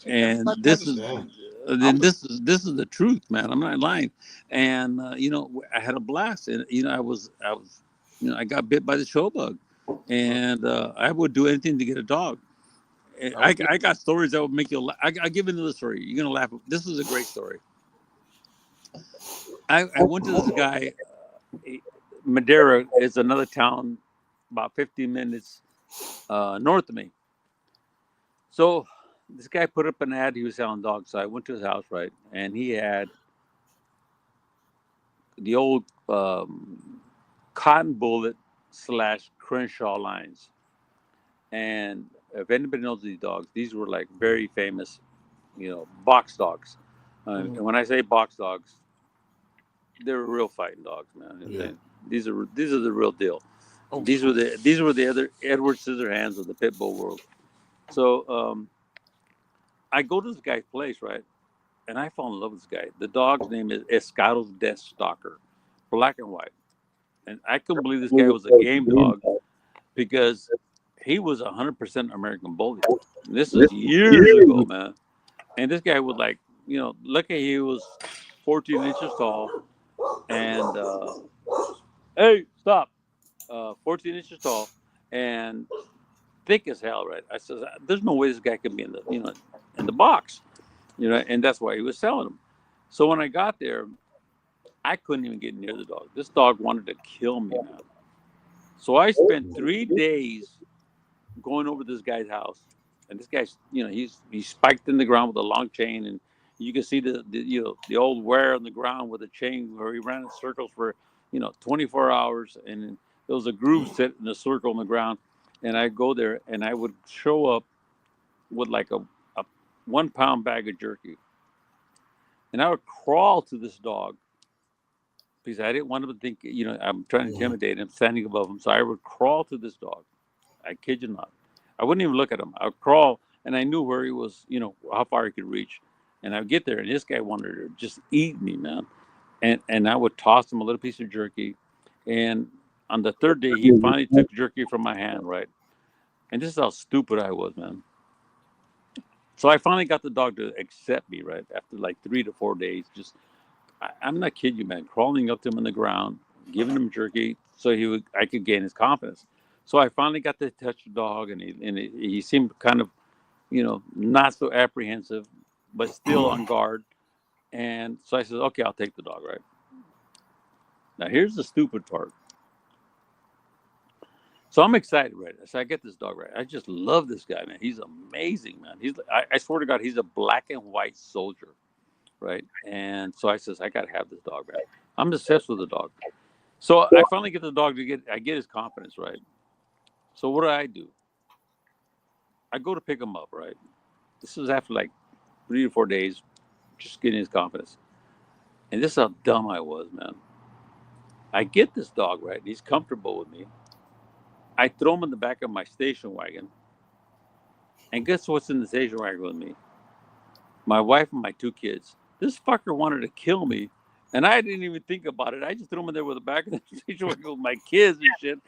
F: And this is the truth, man. I'm not lying. And I had a blast, and I got bit by the show bug, and I would do anything to get a dog. I got stories that would make you laugh. I'll give you another story. You're gonna laugh. This is a great story. I went to this guy. Madera is another town about 15 minutes north of me. So this guy put up an ad. He was selling dogs. So I went to his house, right? And he had the old Cotton Bullet / Crenshaw lines. And if anybody knows these dogs, these were like very famous, box dogs. And when I say box dogs, they're real fighting dogs, man. Yeah. These are the real deal. Oh, these were the other Edward Scissorhands of the pit bull world. So I go to this guy's place, right? And I fall in love with this guy. The dog's name is Escado's Death Stalker, black and white. And I couldn't believe this guy was a game dog because he was 100% American Bully. And this is years ago, man. And this guy was like, lucky he was 14 inches tall. And, hey, stop. 14 inches tall and thick as hell, right? I said, there's no way this guy could be in the box, and that's why he was selling them. So when I got there, I couldn't even get near the dog. This dog wanted to kill me, man. So I spent 3 days going over this guy's house, and this guy's, he's spiked in the ground with a long chain, and you can see the old wear on the ground with a chain where he ran in circles for 24 hours, and there was a groove set in a circle on the ground, and I'd go there, and I would show up with like a 1 pound bag of jerky, and I would crawl to this dog because I didn't want him to think I'm trying to intimidate him, standing above him. So I would crawl to this dog. I kid you not. I wouldn't even look at him. I would crawl and I knew where he was, you know, how far he could reach. And I would get there, and this guy wanted to just eat me, man. And I would toss him a little piece of jerky. And on the third day, he finally took jerky from my hand, right? And this is how stupid I was, man. So I finally got the dog to accept me, right? After like 3 to 4 days, just I'm not kidding you, man. Crawling up to him on the ground, giving him jerky, so I could gain his confidence. So I finally got to touch the dog, and he seemed kind of, you know, not so apprehensive, but still on guard. And so I said, okay, I'll take the dog, right? Now here's the stupid part. So I'm excited, right? So I get this dog, right? I just love this guy, man. He's amazing, man. I swear to God, he's a black and white soldier, right? And so I says, I gotta have this dog, man. I'm obsessed with the dog. So I finally get the dog I get his confidence, right? So what do? I go to pick him up, right? This was after like 3 to 4 days, just getting his confidence. And this is how dumb I was, man. I get this dog, right? He's comfortable with me. I throw him in the back of my station wagon. And guess what's in the station wagon with me? My wife and my 2 kids. This fucker wanted to kill me. And I didn't even think about it. I just threw him in there with the back of the station wagon with my kids and shit.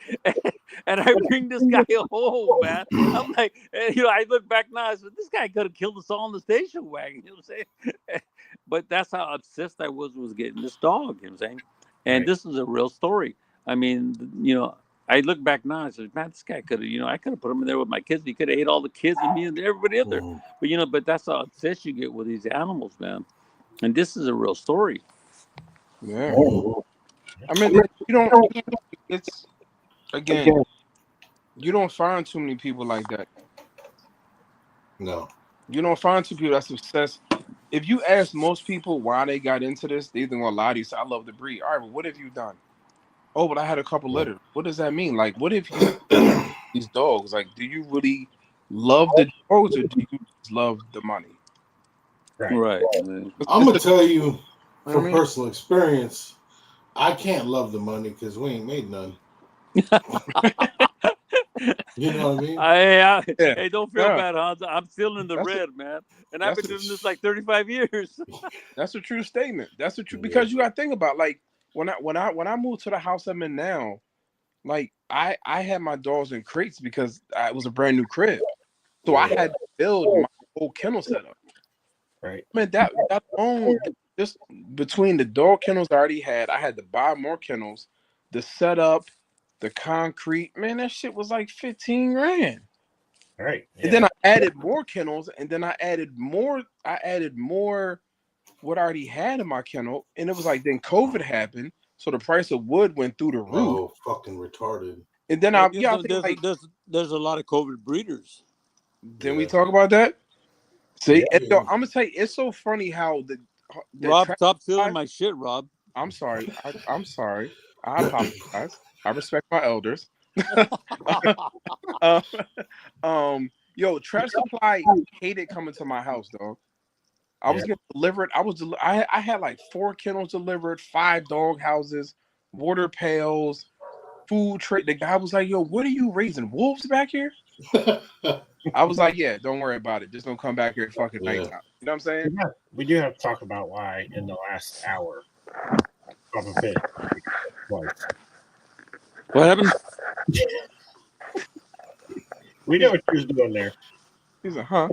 F: And I bring this guy home, man. I'm like, you know, I look back now, I said, this guy could have killed us all in the station wagon. You know what I'm saying? But that's how obsessed I was getting this dog. You know what I'm saying? And right. This is a real story. I mean, you know, I look back now and I said, man, this guy could have, you know, I could have put him in there with my kids. He could have ate all the kids and me and everybody in there. But, you know, but that's how obsessed you get with these animals, man. And this is a real story.
A: Yeah. I mean, it's, again, you don't find too many people like that.
E: No.
A: You don't find too many people that's obsessed. If you ask most people why they got into this, they're going to lie to you. Say, I love the breed. All right, well, what have you done? Oh, but I had a couple litters. What does that mean? Like, what if you these dogs? Like, do you really love the dogs or do you just love the money?
F: Right.
E: I'm gonna tell you from personal experience, I can't love the money because we ain't made none. You know what I mean?
F: Hey, don't feel bad, Hans. I'm still in the red, man. And I've been doing this like 35 years.
A: That's a true statement. That's a true because you got to think about like when I moved to the house I'm in now, like I had my dogs in crates because it was a brand new crib, so I had to build my whole kennel setup.
D: Right.
A: Man, that alone, just between the dog kennels I already had, I had to buy more kennels, the setup, the concrete. Man, that shit was like 15 grand.
D: Right. Yeah.
A: And then I added more kennels, and then I added more what I already had in my kennel, and it was like then COVID happened, so the price of wood went through the roof.
E: Oh, fucking retarded!
A: And then
F: there's a lot of COVID breeders.
A: Didn't we talk about that? See, so I'm gonna tell you, it's so funny how the
F: Rob, stop stealing my shit, Rob.
A: I'm sorry. I'm sorry. I apologize. I respect my elders. Yo, Trash Supply hated coming to my house, dog. I was getting delivered. I had like 4 kennels delivered, 5 dog houses, water pails, food tray. The guy was like, "Yo, what are you raising? Wolves back here?" I was like, "Yeah, don't worry about it. Just don't come back here at fucking nighttime." You know what I'm saying?
D: Yeah, we do have to talk about why in the last hour.
F: What happened?
D: We know what you was doing there.
A: He's like, huh?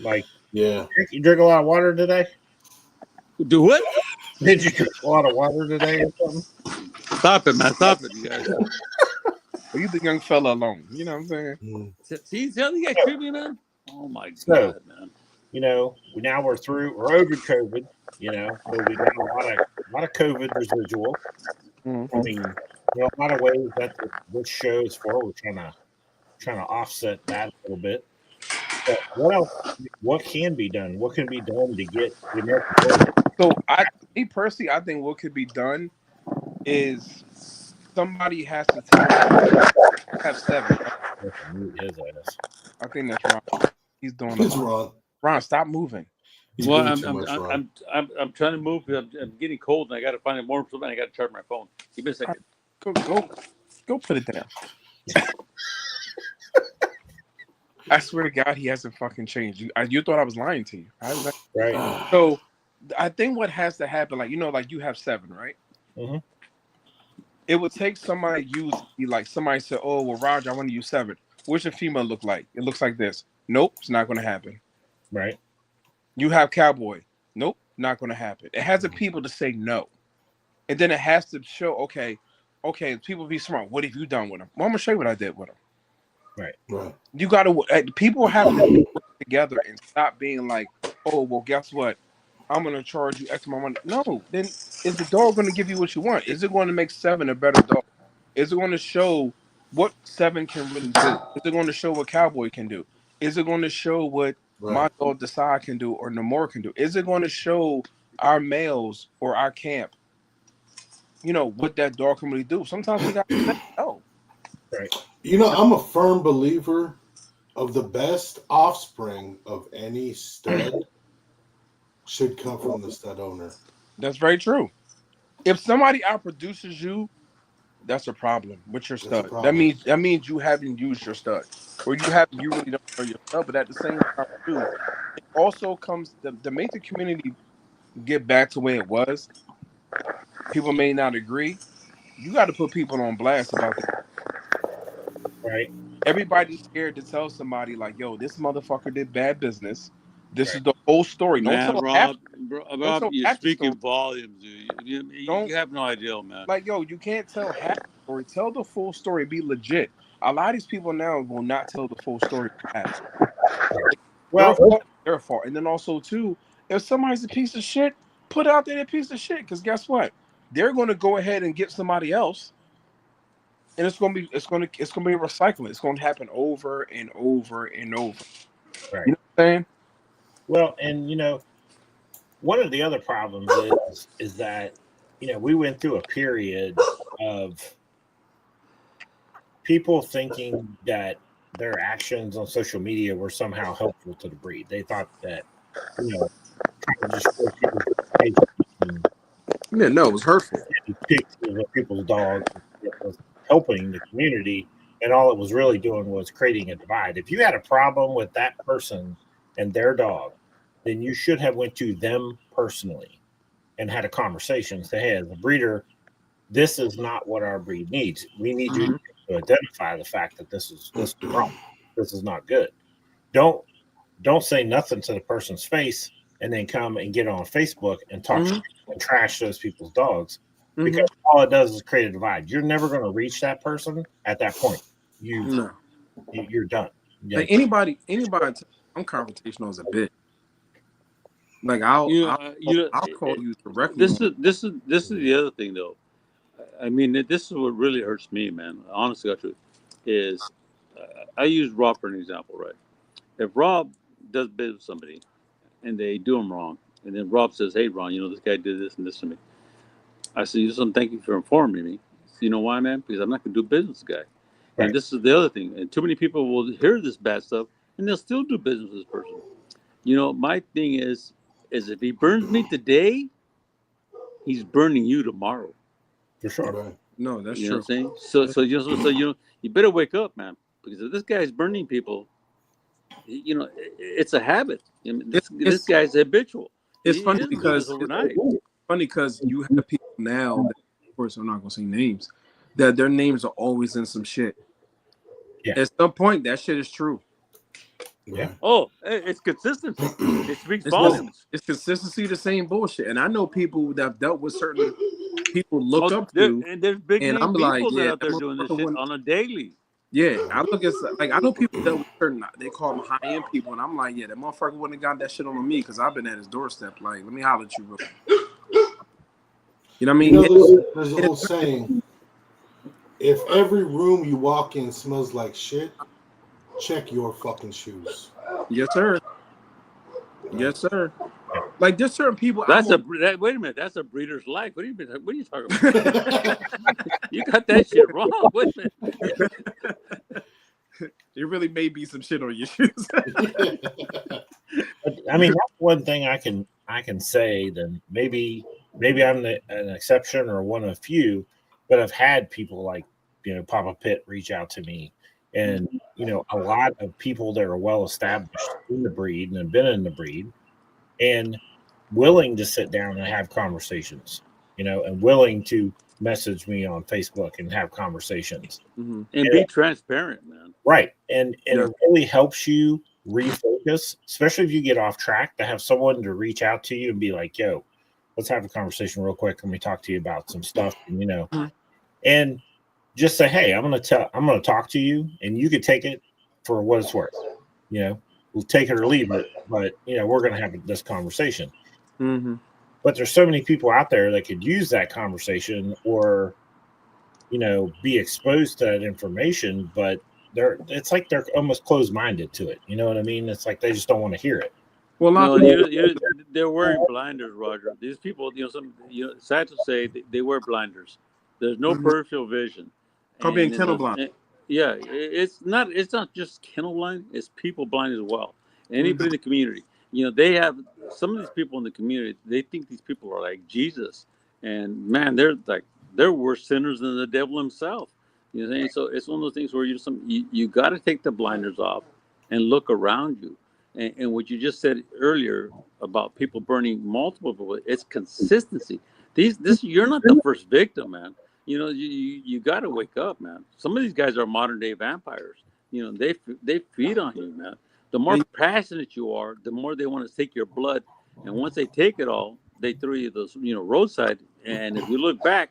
D: Like,
E: yeah.
D: You drink a lot of water today?
F: Do what?
D: Did you drink a lot of water today or something?
F: Stop it, man. Stop it, you guys.
A: Leave the young fella alone. You know what I'm saying?
F: See, how you guys treat me, man? Oh, my God, man.
D: You know, now we're over COVID, you know, so we got a lot of COVID residual. I mean, you know, a lot of ways that's what this show is for. We're trying to offset that a little bit. But what else? What can be done? What can be done to get the American?
A: So, me personally, I think what could be done is somebody has to have 7. I think that's wrong. He's doing it wrong. Ron, stop moving.
F: Well, I'm trying to move. I'm getting cold, and I got to find a warm spot. I got to charge my phone. Give me a second.
A: Go. Go put it down. I swear to God, he hasn't fucking changed. You thought I was lying to you.
D: Right.
A: So I think what has to happen, like, like you have 7, right?
D: Mm-hmm.
A: It would take somebody somebody said, oh, well, Roger, I want to use 7. What's your female look like? It looks like this. Nope, it's not going to happen.
D: Right.
A: You have Cowboy. Nope, not going to happen. It has the people to say no. And then it has to show, okay, people be smart. What have you done with them? Well, I'm going to show you what I did with them.
D: Right.
A: You got to, people have to work together and stop being like, oh, well, guess what? I'm going to charge you X amount of money. No, then is the dog going to give you what you want? Is it going to make 7 a better dog? Is it going to show what 7 can really do? Is it going to show what Cowboy can do? Is it going to show what my dog Desai can do or Namor can do? Is it going to show our males or our camp, what that dog can really do? Sometimes we got to say no.
D: Right.
E: I'm a firm believer of the best offspring of any stud should come from the stud owner.
A: That's very true. If somebody outproduces you, that's a problem with your stud. That means you haven't used your stud, or you really don't know your stud. But at the same time, too, it also comes to make the community get back to where it was. People may not agree. You got to put people on blast about that.
D: Right.
A: Everybody's scared to tell somebody like, "Yo, this motherfucker did bad business. This is the whole story."
F: Man,
A: don't tell
F: Rob, you're speaking volumes, dude. You have no idea, man.
A: Like, yo, you can't tell half the story. Tell the full story. Be legit. A lot of these people now will not tell the full story. Well, their fault. And then also too, if somebody's a piece of shit, put out there a piece of shit. Because guess what? They're going to go ahead and get somebody else, and it's going to be recycling. It's going to happen over and over and over.
D: Right.
A: You know what I'm saying?
D: Well, and one of the other problems is that we went through a period of people thinking that their actions on social media were somehow helpful to the breed. They thought that trying to destroy
A: it was hurtful.
D: People's dogs, it was helping the community, and all it was really doing was creating a divide. If you had a problem with that person and their dog, then you should have went to them personally and had a conversation. Say, hey, as a breeder, this is not what our breed needs. We need you to identify the fact that this is wrong. This is not good. Don't say nothing to the person's face and then come and get on Facebook and talk and trash those people's dogs, because all it does is create a divide. You're never going to reach that person at that point. You're done.
A: Like anybody, I'm confrontational as a bitch. Like I'll call you directly.
F: This is the other thing though. I mean, this is what really hurts me, man. Honestly, the truth is, I use Rob for an example, right? If Rob does business with somebody and they do him wrong, and then Rob says, "Hey, Ron, this guy did this and this to me," I say, "Listen, thank you for informing me. You know why, man? Because I'm not going to do business with this guy." Right. And this is the other thing. And too many people will hear this bad stuff and they'll still do business with this person. My thing is if he burns me today, he's burning you tomorrow.
D: For sure.
E: Right.
A: No, that's
F: true.
A: Know
F: what I'm saying? You better wake up, man. Because if this guy's burning people, it's a habit. This guy's habitual.
A: It's funny because you have people now that, of course, I'm not gonna say names, that their names are always in some shit. Yeah. At some point, that shit is true.
D: Yeah.
F: Oh, it's consistency. It speaks volumes.
A: It's consistency, the same bullshit. And I know people that have dealt with certain people look up to,
F: and there's big name people that out there doing this shit on a daily.
A: Yeah, I look at I know people that with certain, they call them high end people, and I'm like, yeah, that motherfucker wouldn't have got that shit on me because I've been at his doorstep. Like, let me holler at you real quick. You know what I mean?
E: There's an old saying: if every room you walk in smells like shit, check your fucking shoes.
A: Yes, sir. Yes, sir. Like there's certain people.
F: Wait a minute. That's a breeder's life. What are you talking about? You got that shit wrong. Wait a minute.
A: There really may be some shit on your shoes.
D: I mean, that's one thing I can say. Then maybe I'm an exception or one of few, but I've had people Papa Pitt reach out to me. And, a lot of people that are well established in the breed and have been in the breed and willing to sit down and have conversations, and willing to message me on Facebook and have conversations.
F: Mm-hmm. And be transparent, man.
D: Right. And it really helps you refocus, especially if you get off track, to have someone to reach out to you and be like, yo, let's have a conversation real quick. Let me talk to you about some stuff, and just say, hey, I'm going to talk to you, and you can take it for what it's worth. We'll take it or leave it, but we're going to have this conversation.
A: Mm-hmm.
D: But there's so many people out there that could use that conversation or, be exposed to that information, but it's like they're almost closed-minded to it. You know what I mean? It's like they just don't want to hear it.
A: Well,
F: they're wearing blinders, Roger. These people, sad to say, they wear blinders. There's no peripheral vision.
A: Called being kennel blind.
F: It's not just kennel blind. It's people blind as well. Anybody in the community, they have some of these people in the community. They think these people are like Jesus, and man, they're worse sinners than the devil himself. You know what I'm saying? So it's one of those things where you got to take the blinders off and look around you. And what you just said earlier about people burning multiple people, it's consistency. You're not the first victim, man. You got to wake up, man. Some of these guys are modern day vampires. They feed on you, man. The more passionate you are, the more they want to take your blood. And once they take it all, they throw you those, roadside. And if you look back,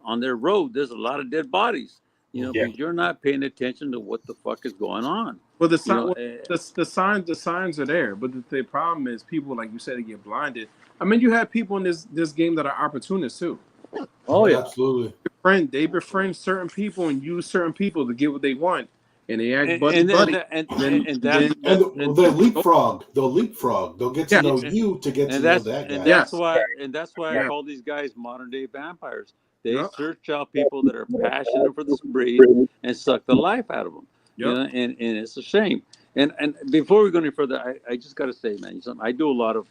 F: on their road, there's a lot of dead bodies. Because you're not paying attention to what the fuck is going on.
A: Well, the signs are there, but the problem is people, like you said, they get blinded. I mean, you have people in this game that are opportunists too.
F: Oh yeah,
E: absolutely.
A: They befriend certain people and use certain people to get what they want, and they act buddy.
E: They'll leapfrog. They'll get to know you to get to know that guy.
F: And that's why I call these guys modern day vampires. They search out people that are passionate for this breed and suck the life out of them. And it's a shame. And before we go any further, I just got to say, man, I do a lot of.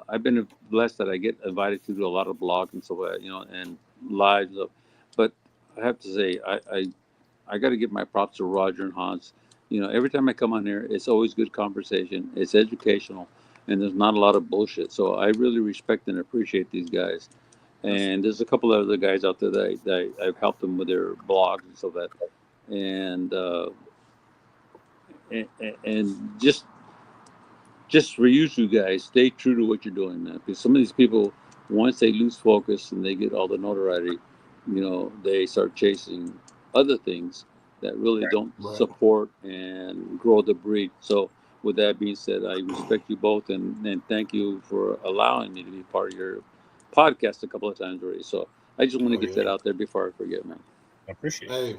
F: I've been blessed that I get invited to do a lot of blogs and so and lives. But I have to say, I got to give my props to Roger and Hans. Every time I come on here, it's always good conversation. It's educational, and there's not a lot of bullshit. So I really respect and appreciate these guys. And there's a couple of other guys out there that I've helped them with their blogs and so that, and just for you two guys, stay true to what you're doing, man. Because some of these people, once they lose focus and they get all the notoriety, they start chasing other things that really don't support and grow the breed. So with that being said, I respect you both and thank you for allowing me to be part of your podcast a couple of times already. So I just want to get that out there before I forget, man.
D: I appreciate that.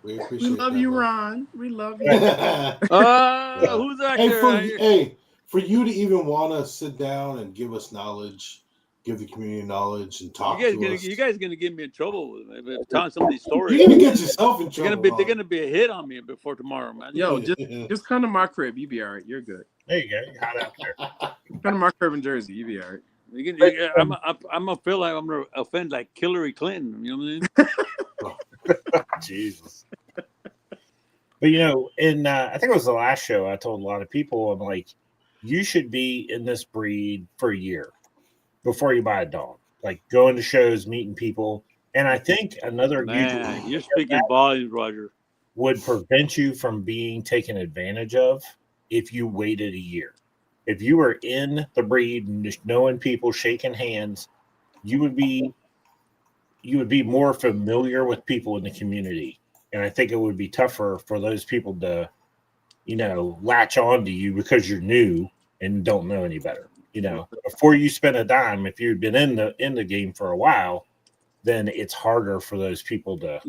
E: We appreciate
A: we love
E: that,
A: you,
E: man.
A: Ron. We love you.
F: Who's that there?
E: For you to even want to sit down and give us knowledge, give the community knowledge and talk to us.
F: You guys are gonna get me in trouble with telling some of these stories.
E: You're gonna get yourself in trouble.
F: They're gonna be a hit on me before tomorrow, man.
A: Yo, just come to my crib. You be all right. You're good.
D: There you go. You're hot out there.
A: Come to my crib in Jersey. You be all right.
F: I'm gonna feel like I'm gonna offend like Hillary Clinton. You know what I mean?
D: Jesus. But in I think it was the last show, I told a lot of people, I'm like, you should be in this breed for a year before you buy a dog. Like going to shows, meeting people, and I think another
F: huge you're speaking volumes, Roger,
D: would prevent you from being taken advantage of if you waited a year. If you were in the breed and just knowing people, shaking hands, you would be more familiar with people in the community. And I think it would be tougher for those people to, latch on to you because you're new and don't know any better. Before you spend a dime, if you've been in the game for a while, then it's harder for those people to.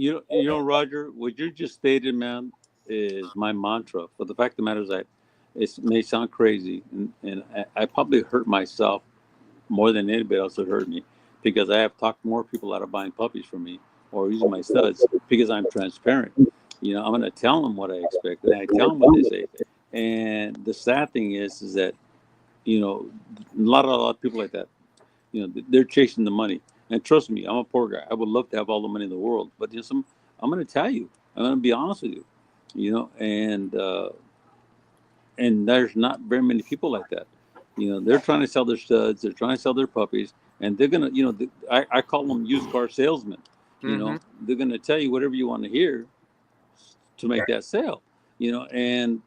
F: Roger, what you just stated, man, is my mantra. But the fact of the matter is that it may sound crazy, and I probably hurt myself more than anybody else would hurt me, because I have talked more people out of buying puppies from me or using my studs because I'm transparent. I'm going to tell them what I expect, and I tell them what they say. And the sad thing is that, a lot of people like that, they're chasing the money. And trust me, I'm a poor guy. I would love to have all the money in the world, but I'm going to tell you, I'm going to be honest with you, and there's not very many people like that. They're trying to sell their studs, they're trying to sell their puppies, and they're gonna, I call them used car salesmen. They're gonna tell you whatever you want to hear to make that sale. And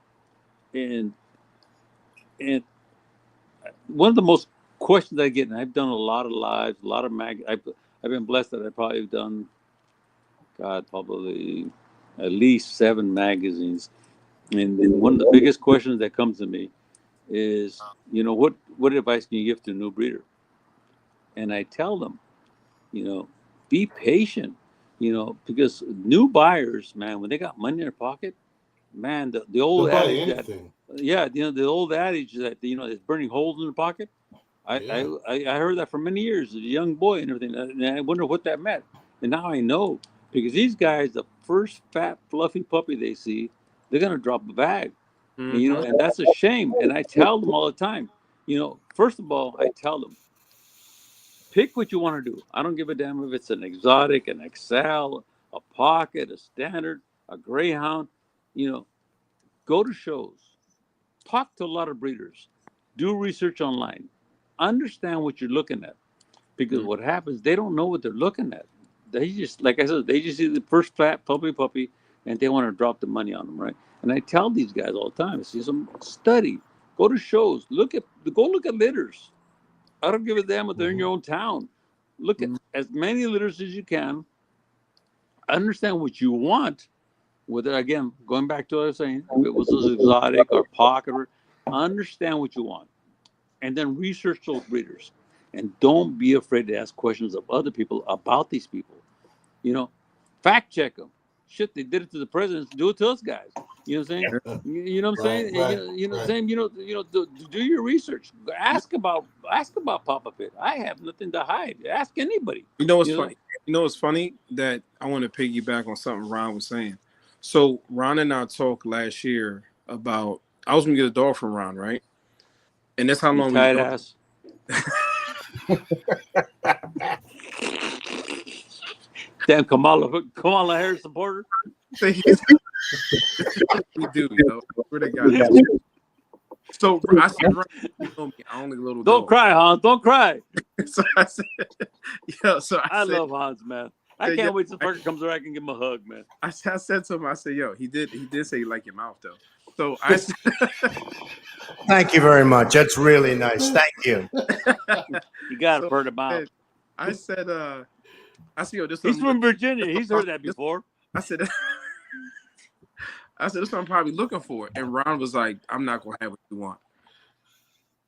F: one of the most questions I get, and I've done a lot of lives, a lot of I've been blessed that I probably have done, God, probably at least 7 magazines. And one of the biggest questions that comes to me is, what advice can you give to a new breeder? And I tell them, be patient, because new buyers, man, when they got money in their pocket, man, the old adage that, the old adage that, it's burning holes in the pocket. I heard that for many years as a young boy and everything. And I wonder what that meant. And now I know, because these guys, the first fat, fluffy puppy they see, they're going to drop a bag. And that's a shame. And I tell them all the time, first of all, I tell them, pick what you want to do. I don't give a damn if it's an exotic, an Excel, a pocket, a standard, a greyhound. Go to shows, talk to a lot of breeders, do research online, understand what you're looking at, because what happens, they don't know what they're looking at. They just, like I said, they just see the first fat puppy, and they want to drop the money on them, right? And I tell these guys all the time, I see some study, go to shows, go look at litters. I don't give a damn if they're in your own town. Look at as many litters as you can. Understand what you want. Whether, again, going back to what I was saying, if it was exotic or pocket, understand what you want. And then research those breeders. And don't be afraid to ask questions of other people about these people. Fact check them. Shit, they did it to the presidents, do it to us guys. You know what I'm saying? You know what I'm saying? You know what I'm saying? Do your research. Ask about Papa Pit. I have nothing to hide. Ask anybody.
A: What's funny? It's funny that I want to piggyback on something Ron was saying. So Ron and I talked last year about I was gonna get a dog from Ron, right? And that's how long we
F: tight ass. Damn, Kamala Harris supporter.
A: We do, Where they got So I said, I only little.
F: Don't cry, Hans. Don't cry.
A: So I said, I
F: love Hans, man. I can't wait till Parker comes around. I can give him a hug, man.
A: I said to him, I said, he did say you like your mouth though. So I said,
G: thank you very much. That's really nice. Thank you.
F: You got to heard about.
A: I said, this.
F: He's from Virginia. He's heard that before.
A: I said, this is what I'm probably looking for. And Ron was like, I'm not gonna have what you want.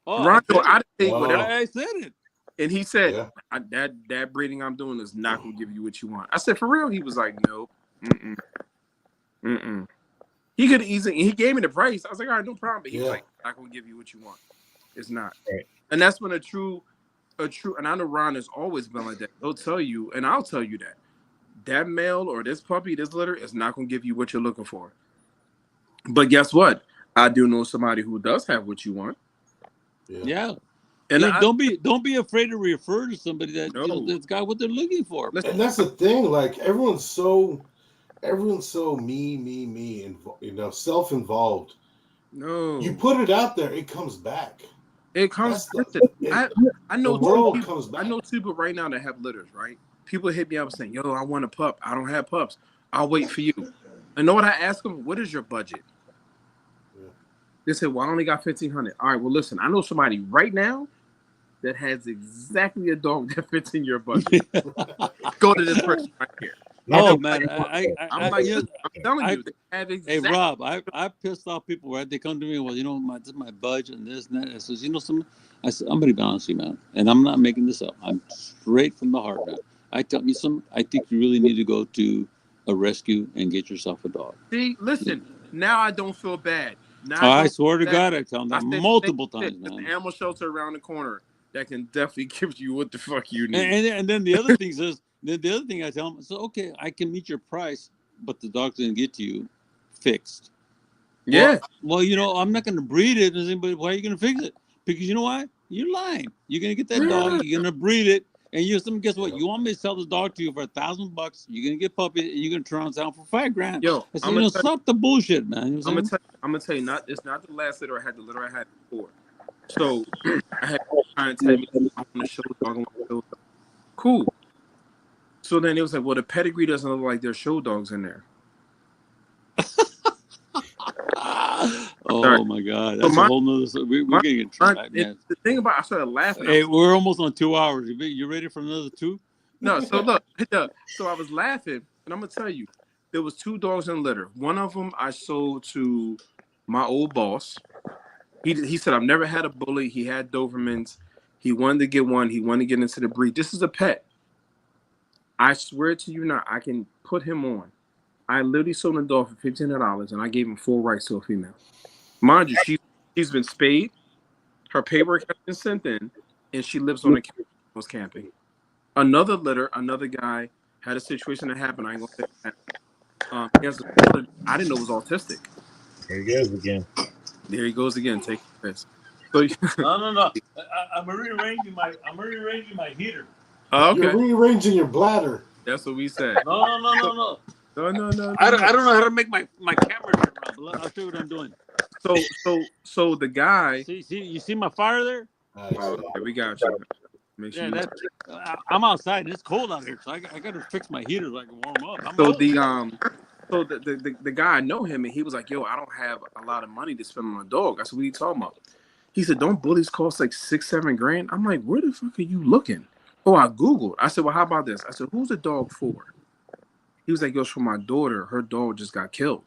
F: Oh,
A: Ron, I didn't take whatever.
F: I said it.
A: And he said, that breeding I'm doing is not gonna give you what you want. I said, for real? He was like, no. He could easily. He gave me the price. I was like, all right, no problem. But he was like, not gonna give you what you want. It's not. Right. And that's when a true. And I know Ron has always been like that. He'll tell you, and I'll tell you that male or this puppy, this litter is not gonna give you what you're looking for. But guess what? I do know somebody who does have what you want.
F: Yeah. And don't be afraid to refer to somebody that's got what they're looking for.
E: And that's the thing. Like everyone's so me, and self-involved.
A: No,
E: you put it out there, it comes back.
A: It comes. I know people right now that have litters. Right? People hit me up saying, "Yo, I want a pup. I don't have pups. I'll wait for you." And know what I ask them? What is your budget? They said, "Well, I only got $1,500." All right. Well, listen, I know somebody right now that has exactly a dog that fits in your budget. Go to this person right here.
F: Oh man, I'm
A: telling you,
F: hey Rob, I pissed off people, right? They come to me, well, this is my budget and this and that. I says, I said, I'm gonna be honest with you, man, and I'm not making this up. I'm straight from the heart, man. I think you really need to go to a rescue and get yourself a dog.
A: See, listen, now I don't feel bad.
F: I swear to God, I tell them that multiple times, man.
A: There's an animal shelter around the corner that can definitely give you what the fuck you need.
F: And then the other thing is, the other thing I tell them is, okay, I can meet your price, but the dog's going to get to you fixed.
A: Yeah.
F: Well, I'm not going to breed it. But why are you going to fix it? Because you know why? You're lying. You're going to get that dog. You're going to breed it. And you guess what? You want me to sell the dog to you for $1,000? You're gonna get puppy, and you're gonna turn on town for $5,000.
A: Yo,
F: I said, stop the bullshit, man. You know what
A: I'm gonna tell you, it's not the last litter I had. The litter I had before. So I had trying to tell me I want to show dog. I want to show dog. Cool. So then it was like, well, the pedigree doesn't look like there's show dogs in there.
F: Oh my God, that's a whole nother. We're getting in trouble, man.
A: The thing about I started laughing.
F: Hey, we're almost on 2 hours. You ready for another 2?
A: No, so look, so I was laughing, and I'm gonna tell you, there was 2 dogs in litter. One of them I sold to my old boss. He said I've never had a bully. He had Dobermans. He wanted to get one. He wanted to get into the breed. This is a pet. I swear to you now, I can put him on. I literally sold a dog for $1,500, and I gave him full rights to a female. Mind you, she's been spayed. Her paperwork has been sent in, and she lives on a camping. Was camping. Another litter, another guy had a situation that happened. I ain't gonna say that. He has a brother I didn't know was autistic.
D: There he goes again.
A: There he goes again. Take this. So,
F: no. I'm rearranging my heater.
A: Oh, okay.
E: You're rearranging your bladder.
A: That's what we said.
F: No.
A: No.
F: I don't know how to make my camera turn around. I'll show you what I'm doing.
A: So the guy.
F: See, you see my fire there?
A: Okay, we got you. Make sure
F: I'm outside and it's cold out here, so I got to fix my heater so I can warm up.
A: So the guy, I know him, and he was like, "Yo, I don't have a lot of money to spend on a dog." I said, "What are you talking about?" He said, "Don't bullies cost like $6-7 grand?" I'm like, "Where the fuck are you looking?" Oh, I Googled. I said, "Well, how about this?" I said, "Who's the dog for?" He was like, "Yo, it's for my daughter. Her dog just got killed."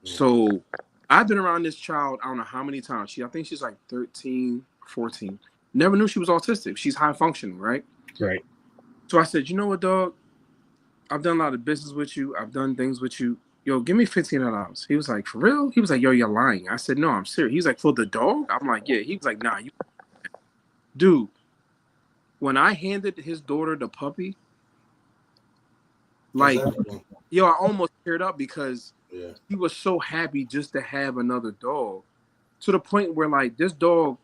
A: So I've been around this child, I don't know how many times. I think she's like 13, 14. Never knew she was autistic. She's high functioning, right?
D: Right.
A: So I said, "You know what, dog? I've done a lot of business with you. I've done things with you. Yo, give me $1,500. He was like, "For real?" He was like, "Yo, you're lying." I said, "No, I'm serious." He was like, "For the dog?" I'm like, "Yeah." He was like, "Nah, you." Dude, when I handed his daughter the puppy, like, yo, I almost teared up because he was so happy just to have another dog, to the point where, like, this dog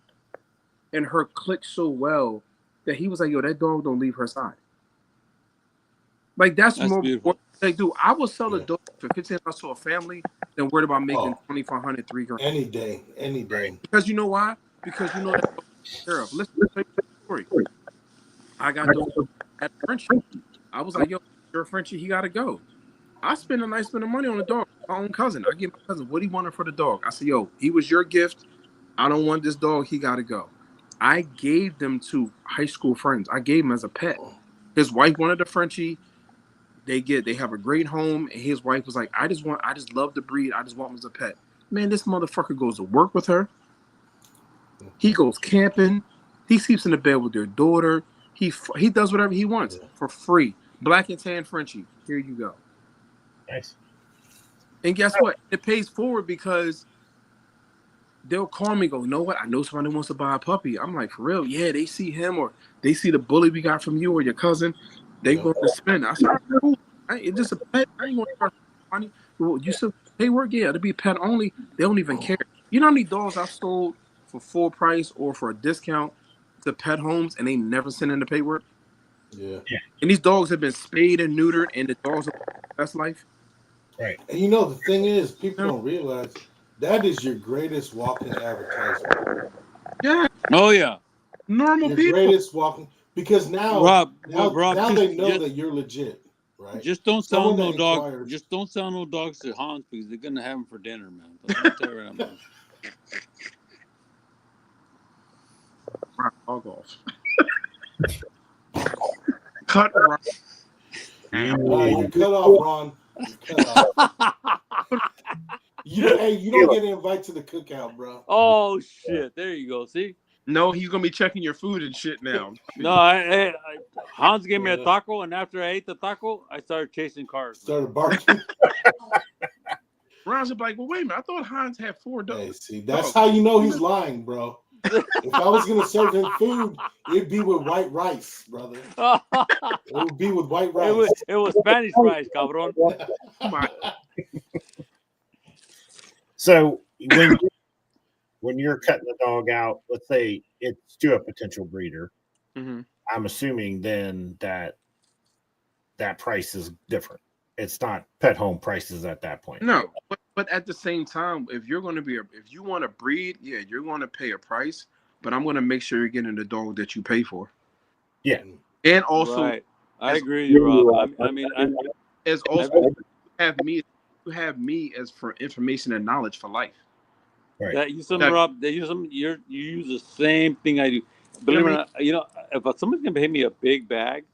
A: and her clicked so well that he was like, "Yo, that dog don't leave her side." Like, that's more
F: beautiful.
A: Like, dude, I will sell a dog for $1,500 to a family than worried about making $2,500, $3,000.
E: Any day.
A: Because you know why? Because you know that dog is taken care of. Listen to the story. I got dog at Frenchie. I was like, "Yo, you're Frenchie, he gotta go." I spent a nice amount of money on the dog. My own cousin. I gave my cousin what he wanted for the dog. I said, "Yo, he was your gift. I don't want this dog. He gotta go." I gave them to high school friends. I gave him as a pet. His wife wanted a Frenchie. They have a great home, and his wife was like, I just love the breed. I just want him as a pet." Man, this motherfucker goes to work with her. He goes camping. He sleeps in the bed with their daughter. He does whatever he wants for free. Black and tan Frenchie. Here you go.
D: Nice.
A: And guess what? It pays forward because they'll call me and go, "You know what? I know somebody wants to buy a puppy." I'm like, "For real?" "Yeah, they see him or they see the bully we got from you or your cousin. They going to spend." I said, "Cool. It's just a pet. I ain't going to charge money." "Well, you said pay work?" "Yeah, it'll be pet only." They don't even care. You know how many dogs I've sold for full price or for a discount to pet homes and they never send in the paperwork?
E: Yeah.
A: And these dogs have been spayed and neutered, and the dogs are the best life.
D: Right.
E: And you know, the thing is, people don't realize that is your greatest walking advertisement.
A: Yeah.
F: Oh yeah.
A: Normal
E: Your
A: people.
E: greatest walking, because now
F: Rob,
E: they know that you're legit, right?
F: Just don't sell
E: Someone
F: no
E: that
F: dog.
E: inquires-
F: Just don't sell no dogs to Hans because they're gonna have them for dinner, man. Let me tell you right now.
A: Dog off. Cut Ron.
E: You cut off, Ron. You cut off. You don't get an invite to the cookout, bro.
F: Oh shit! There you go. See?
A: No, he's gonna be checking your food and shit now.
F: No, Hans gave me a taco, and after I ate the taco, I started chasing cars.
E: Started barking.
A: Ron's like, "Well, wait a minute. I thought Hans had 4 dogs."
E: Hey, see, that's how you know he's lying, bro. If I was gonna serve him food, it'd be with white rice, brother. It would be with white rice.
F: It was Spanish rice, cabrón.
D: So when you're cutting the dog out, let's say it's to a potential breeder,
A: Mm-hmm.
D: I'm assuming then that price is different. It's not pet home prices at that point.
A: No, but at the same time, if you're going to if you want to breed, yeah, you're going to pay a price. But I'm going to make sure you're getting the dog that you pay for.
D: Yeah,
A: and also,
F: right. I agree with you, Rob. I mean,
A: as also you have me as for information and knowledge for life.
D: right.
F: That you some Rob, that you use the same thing I do. Believe it or not, if somebody's gonna pay me a big bag,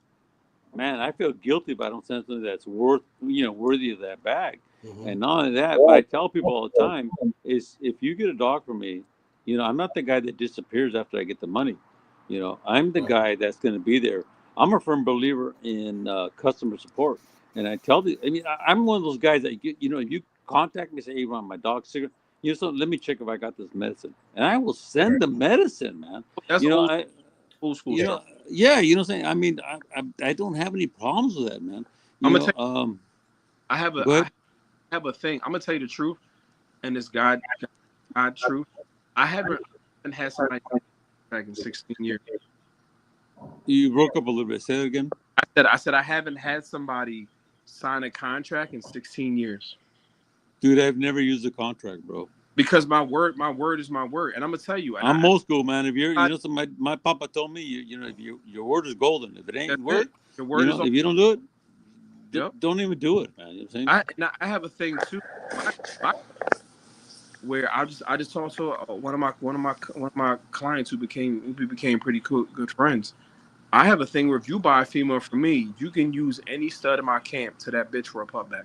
F: man, I feel guilty if I don't send something that's worthy of that bag. Mm-hmm. And not only that, but I tell people all the time is if you get a dog from me, I'm not the guy that disappears after I get the money. I'm the guy that's going to be there. I'm a firm believer in customer support, and I tell I'm one of those guys that if you contact me, say, "Hey, Ron, my dog's sick. So let me check if I got this medicine," and I will send the medicine, man.
A: That's old school.
F: Yeah, what I'm saying. I mean, I don't have any problems with that, man.
A: I'm gonna tell you, I have a thing. I'm gonna tell you the truth, and it's God truth. I haven't had somebody back in 16 years.
F: You broke up a little bit. Say it again.
A: I said I haven't had somebody sign a contract in 16 years.
F: Dude, I've never used a contract, bro.
A: Because my word is my word, and I'm gonna tell you.
F: I'm old school, man. If you're, my papa told me, if your word is golden. If it ain't word,
A: your word is.
F: If you don't do it, don't even do it, man. You know what I'm
A: saying? I have a thing too, where I just talked to one of my clients who became pretty good friends. I have a thing where if you buy a female from me, you can use any stud in my camp to that bitch for a pup back.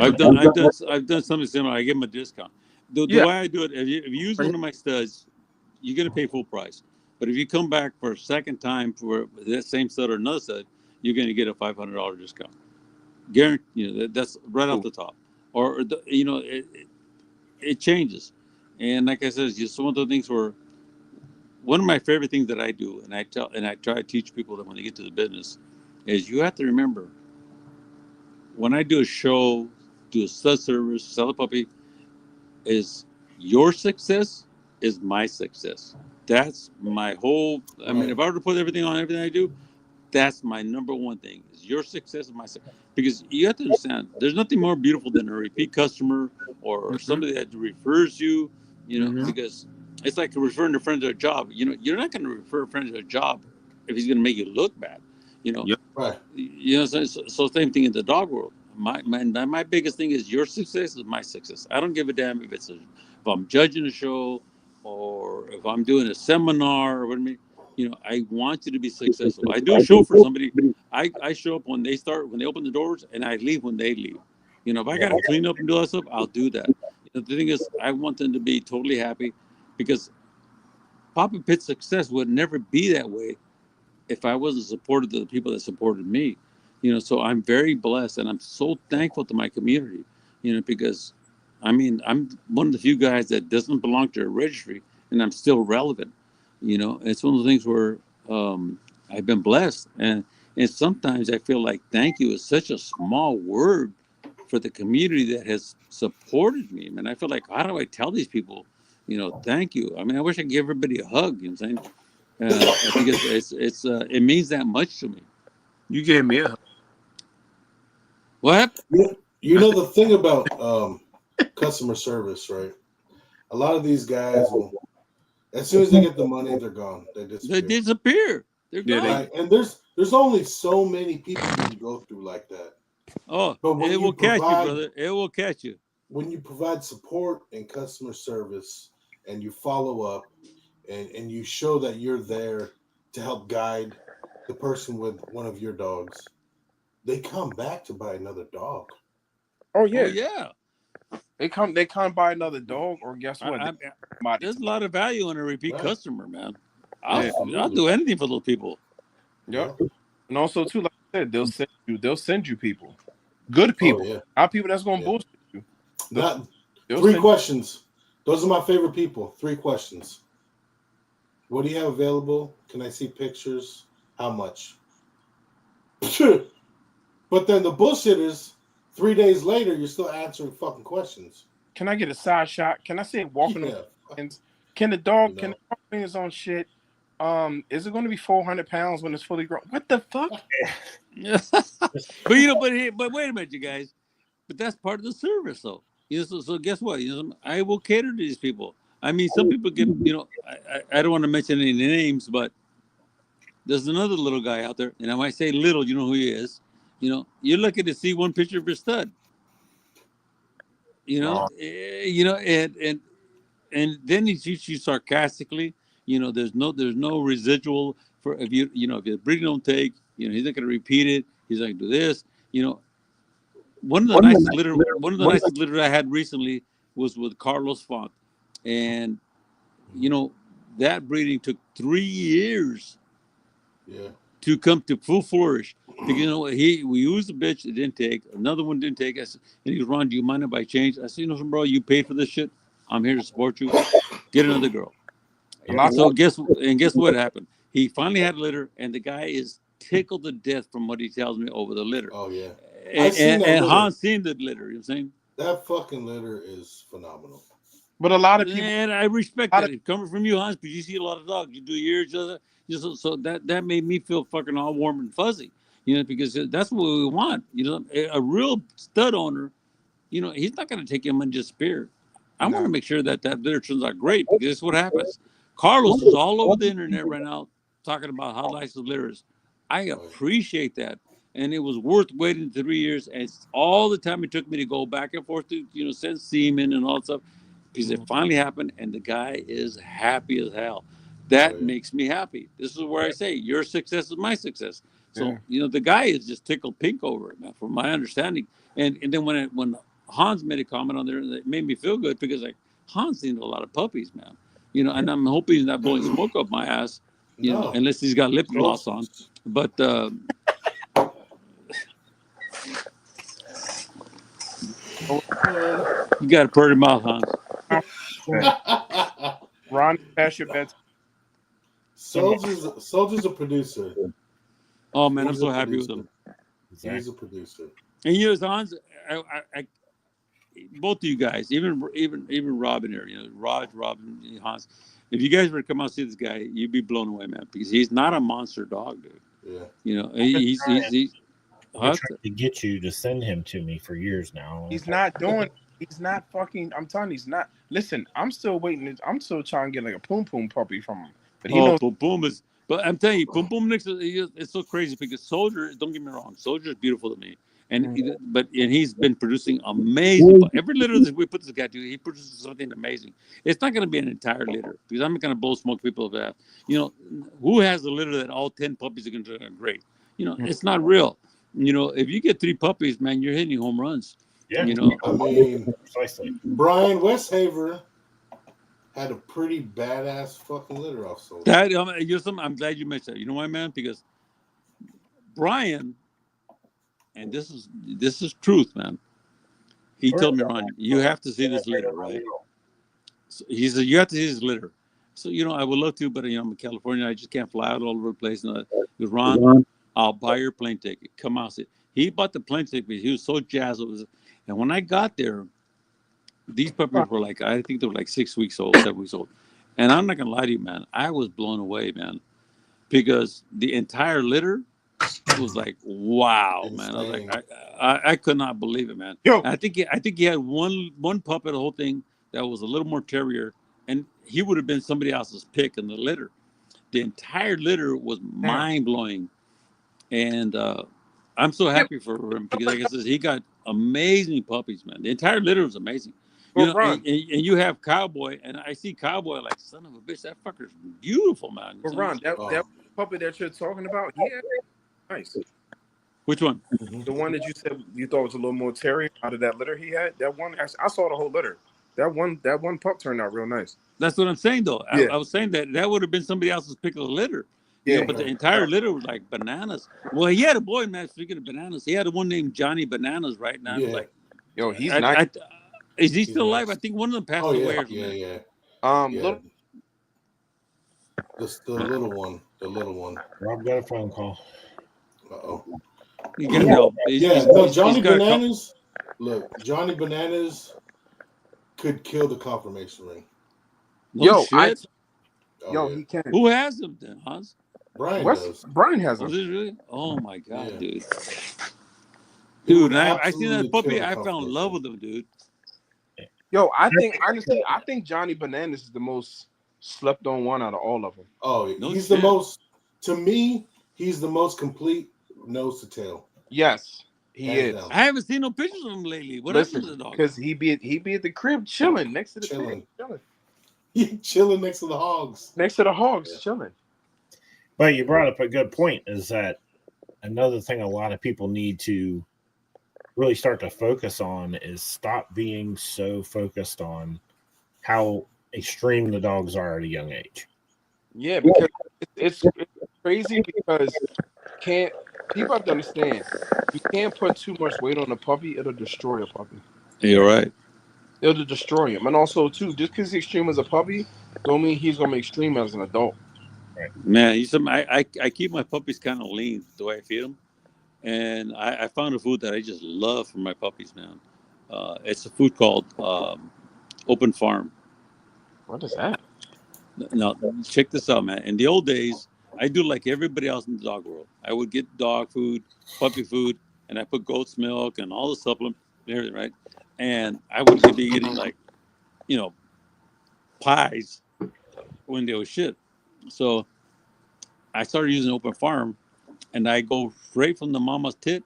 F: I've done something similar. I give them a discount. The way I do it, if you use one of my studs, you're gonna pay full price. But if you come back for a second time for that same stud or another stud, you're gonna get a $500 discount. Guarantee. That's right off the top. Or it changes. And like I said, it's just one of the things where one of my favorite things that I do, and I try to teach people that when they get to the business, is you have to remember when I do a show, do a stud service, sell a puppy, is your success is my success. That's my whole. I mean, if I were to put everything on everything I do, that's my number one thing. Is your success is my success. Because you have to understand, there's nothing more beautiful than a repeat customer or somebody that refers you. Because it's like referring a friend to a job. You're not going to refer a friend to a job if he's going to make you look bad.
E: Right.
F: So same thing in the dog world. My biggest thing is your success is my success. I don't give a damn if I'm judging a show or if I'm doing a seminar or what I mean. I want you to be successful. I do a show for somebody. I show up when they open the doors, and I leave when they leave. If I got to clean up and do that stuff, I'll do that. The thing is, I want them to be totally happy because Papa Pitt's success would never be that way if I wasn't supported to the people that supported me. So I'm very blessed, and I'm so thankful to my community. Because I'm one of the few guys that doesn't belong to a registry, and I'm still relevant. It's one of the things where I've been blessed, and sometimes I feel like thank you is such a small word for the community that has supported me. And I feel like, how do I tell these people, thank you? I mean, I wish I could give everybody a hug. You know what I'm saying? I think it means that much to me.
A: You gave me a hug.
F: What?
E: The thing about customer service, right? A lot of these guys will. As soon as they get the money, they're gone. They
F: disappear. They're gone.
E: Right? And there's only so many people you can go through like that.
F: Oh, but it will catch you, brother. It will catch you.
E: When you provide support and customer service and you follow up and you show that you're there to help guide the person with one of your dogs, they come back to buy another dog.
A: Oh, yeah.
F: Oh, yeah.
A: They come buy another dog, or guess what?
F: There's a lot of value in a repeat customer, man. I'll do anything for those people.
A: Yep. And also too, like I said, they'll send you people. Good people. Oh, yeah. Not people that's gonna bullshit you.
E: Three questions. Those are my favorite people. 3 questions. What do you have available? Can I see pictures? How much? But then the bullshitters, 3 days later, you're still answering fucking questions.
A: Can I get a side shot? Can I see it walking on hands? Can the dog clean his own shit? Is it going to be 400 pounds when it's fully grown? What the fuck?
F: but wait a minute, you guys. But that's part of the service, though. So guess what? I will cater to these people. I mean, some people get, I don't want to mention any names, but there's another little guy out there, and I might say little, you know who he is. You're lucky to see one picture of your stud. And then he shoots you sarcastically. There's no residual for if if the breeding don't take. He's not going to repeat it. He's not going to do this. One of the nicest litter I had recently was with Carlos Font, and that breeding took 3 years.
E: Yeah.
F: To come to full flourish. Because we used a bitch, it didn't take. Another one didn't take. And he goes, Ron, do you mind if I change? I said, bro, you paid for this shit. I'm here to support you. Get another girl. So guess what happened? He finally had a litter, and the guy is tickled to death from what he tells me over the litter.
E: Oh yeah.
F: And Hans seen the litter. You know what I'm saying?
E: That fucking litter is phenomenal.
A: But a lot of people,
F: and I respect that. Coming from you, Hans, because you see a lot of dogs. You do yours, so that made me feel fucking all warm and fuzzy, because that's what we want. A real stud owner, he's not going to take him and just spear. I want to make sure that litter turns out great, because this is what happens. Carlos is all over the internet right now talking about how nice the litter is. I appreciate that, and it was worth waiting 3 years. And it's all the time it took me to go back and forth to send semen and all that stuff. Because it finally happened, and the guy is happy as hell. That makes me happy. This is where I say your success is my success. So the guy is just tickled pink over it, man, from my understanding. And then when Hans made a comment on there, it made me feel good because Hans seen a lot of puppies, man. And I'm hoping he's not blowing smoke up my ass, unless he's got lip gloss on. But you got a pretty mouth, Hans.
A: Ron, pass your bets.
E: Soldier's a producer.
F: Oh man, I'm so happy with him.
E: He's a producer.
F: And Hans, I both of you guys, even Robin here, Robin, Hans. If you guys were to come out and see this guy, you'd be blown away, man, because he's not a monster dog, dude.
E: Yeah.
F: He's
D: trying to get you to send him to me for years now.
A: He's not doing. He's not fucking. I'm telling you, he's not. Listen, I'm still waiting. I'm still trying to get a Poom Poom puppy from him. But he knows.
F: Poom Poom is. But I'm telling you, Poom Poom it's so crazy because Soldier. Don't get me wrong, Soldier is beautiful to me, and he's been producing amazing. Every litter that we put this guy to, he produces something amazing. It's not going to be an entire litter because I'm not going to blow smoke people that. Who has a litter that all 10 puppies are going to do great? It's not real. If you get 3 puppies, man, you're hitting home runs.
D: Yeah,
E: I mean, Brian Westhaver had a pretty badass fucking litter off Soldier.
F: I'm glad you mentioned that. You know why, man? Because Brian, and this is truth, man. He told me, Ron, you have to see this litter, right? So he said, you have to see this litter. So, I would love to, but, I'm in California. I just can't fly out all over the place. And Ron, I'll buy your plane ticket. Come out. See. He bought the plane ticket. He was so jazzed. And when I got there, these puppies were I think they were 6 weeks old, 7 weeks old. And I'm not going to lie to you, man. I was blown away, man. Because the entire litter was wow, man. I was I could not believe it, man.
A: Yo.
F: I think he had one pup at the whole thing that was a little more terrier. And he would have been somebody else's pick in the litter. The entire litter was mind-blowing. And I'm so happy for him because, like I said, he got amazing puppies, man. The entire litter was amazing. And you have Cowboy, and I see Cowboy son of a bitch. That fucker's beautiful, man.
A: But Ron, that puppy that you're talking about, nice.
F: Which one?
A: The one that you said you thought was a little more terrier out of that litter he had. That one, I saw the whole litter. That one pup turned out real nice.
F: That's what I'm saying, though. I was saying that would have been somebody else's pick of the litter. Yeah, but the entire litter was bananas. Well, he had a boy, man. Speaking of bananas, he had one named Johnny Bananas right now.
A: Yo, he's nice.
F: Is he still alive? I think one of them passed away.
E: Yeah.
A: Little.
E: The little one. The little one.
D: Rob got a phone call.
E: Uh-oh.
F: You got help.
E: Johnny Bananas. Look, Johnny Bananas could kill the confirmation ring.
A: Yo,
E: Oh,
A: Yo,
E: yeah.
A: he can.
F: Who has them then, Hans?
E: Brian does.
A: Brian has
F: Oh,
A: him.
F: is it really? Oh my God,
E: Yeah.
F: dude.
E: He
F: Dude,
E: would
F: I seen that
E: absolutely
F: puppy.
E: kill a
F: I fell in love
E: combination.
F: with him, dude.
A: Yo, I think honestly, I think Johnny Bananas is the most slept on one out of all of them.
E: Oh,
F: No
E: he's
F: shit.
E: the most. To me, he's the most complete nose to tail.
A: Yes, he
E: Hands
A: is.
E: down.
F: I haven't seen no pictures of him lately. What happened to the dog?
A: Because he be at the crib chilling next to the
E: Chilling.
A: pig, chilling
E: He chilling next to the hogs.
A: next to the hogs,
E: Yeah.
A: chilling.
D: But you brought up a good point, is that another thing a lot of people need to really start to focus on is stop being so focused on how extreme the dogs are at a young age.
A: Yeah, because it's crazy because people have to understand you can't put too much weight on a puppy, it'll destroy a puppy.
F: You're right.
A: It'll destroy him. And also too, just because he's extreme as a puppy, don't mean he's gonna be extreme as an adult.
F: Man, I keep my puppies kind of lean the way I feed them. And I found a food that I just love for my puppies, man. It's a food called Open Farm.
A: What is that?
F: Now, check this out, man. In the old days, I do like everybody else in the dog world. I would get dog food, puppy food, and I put goat's milk and all the supplements and everything, right? And I would be eating like, pies when they were shit. So I started using Open Farm, and I go straight from the mama's tit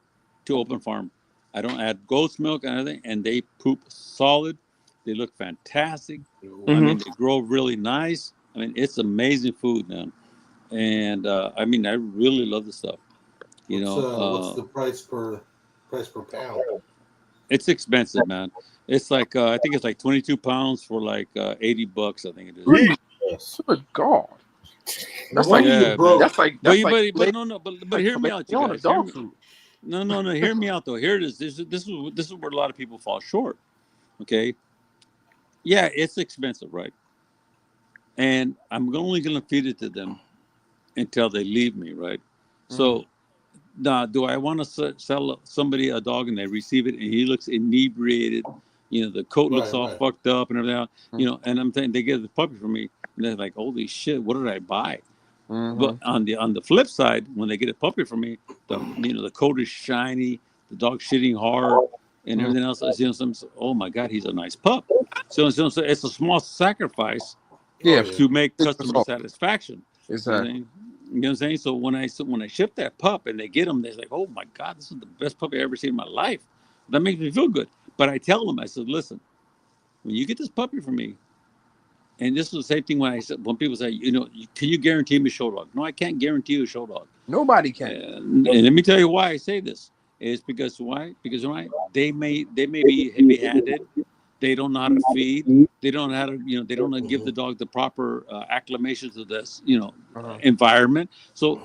F: to Open Farm. I don't add goat's milk and everything, and they poop solid. They look fantastic. I mean, they grow really nice. I mean, it's amazing food, man. And I mean, I really love the stuff.
E: What's the price per pound?
F: It's expensive, man. It's like I think it's like 22 pounds for like $80. I think it is.
D: Yes.
A: Good God.
E: That's like
F: man.
A: That's like
F: But
A: like
F: hear me out, you
A: on
F: guys.
A: dog food.
F: No. Hear me out though. Here it is. This is where a lot of people fall short. Okay. Yeah, it's expensive, right? And I'm only going to feed it to them until they leave me, right? So now, do I want to sell somebody a dog and they receive it and he looks inebriated? The coat looks all fucked up and everything else, and I'm saying they get the puppy from me and they're like, holy shit, what did I buy? But on the flip side, when they get a puppy from me, the coat is shiny, the dog's shitting hard and everything else. I see them, oh my God, he's a nice pup. So it's a small sacrifice to make customer satisfaction.
A: Exactly.
F: You know what I'm saying? So when I ship that pup and they get him, they're like, oh my God, this is the best puppy I've ever seen in my life. That makes me feel good. But I tell them, I said, listen, when you get this puppy from me, and this was the same thing when people say, can you guarantee me a show dog? No, I can't guarantee you a show dog.
A: Nobody can.
F: And let me tell you why I say this. Is because why? Because they may be heavy-handed. They don't know how to feed. They don't know how to, they don't know how to give the dog the proper acclimation to this, environment. So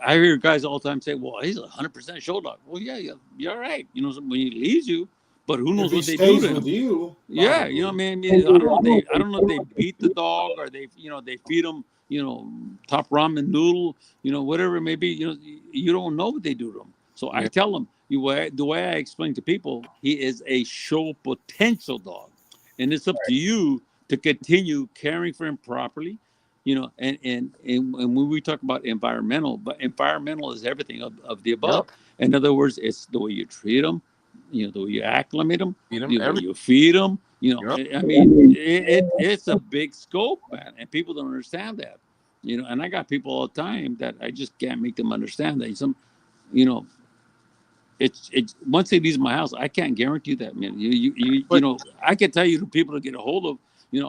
F: I hear guys all the time say, well, he's 100% show dog. Well, yeah, you're right. When he leaves you, but who knows what they do to him?
E: With you,
F: yeah, you know what I mean? I don't know if they beat the dog or they feed him, top ramen noodle, whatever it may be. You don't know what they do to them. So I tell them, the way I explain to people, he is a show potential dog, and it's up to you to continue caring for him properly. And when we talk about environmental, but environmental is everything of the above. Yep. In other words, it's the way you treat them, the way you acclimate them, the way you feed them. I mean, it's a big scope, man, and people don't understand that. And I got people all the time that I just can't make them understand that. It's once they leave my house, I can't guarantee that, man. I can tell you the people to get a hold of.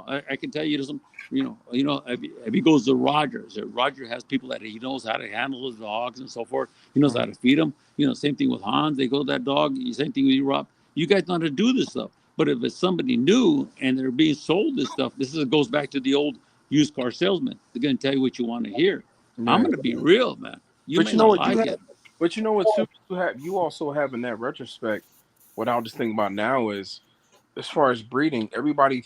F: I can tell you to some. If he goes to Rogers, Roger has people that he knows how to handle his dogs and so forth. He knows how to feed them. Same thing with Hans. They go to that dog. Same thing with you, Rob. You guys know how to do this stuff. But if it's somebody new and they're being sold this stuff, goes back to the old used car salesman. They're going to tell you what you want to hear. Yeah. I'm going to be real, man.
A: But you know what? But you know what? Too, you also have in that retrospect. What I'll just think about now is, as far as breeding, everybody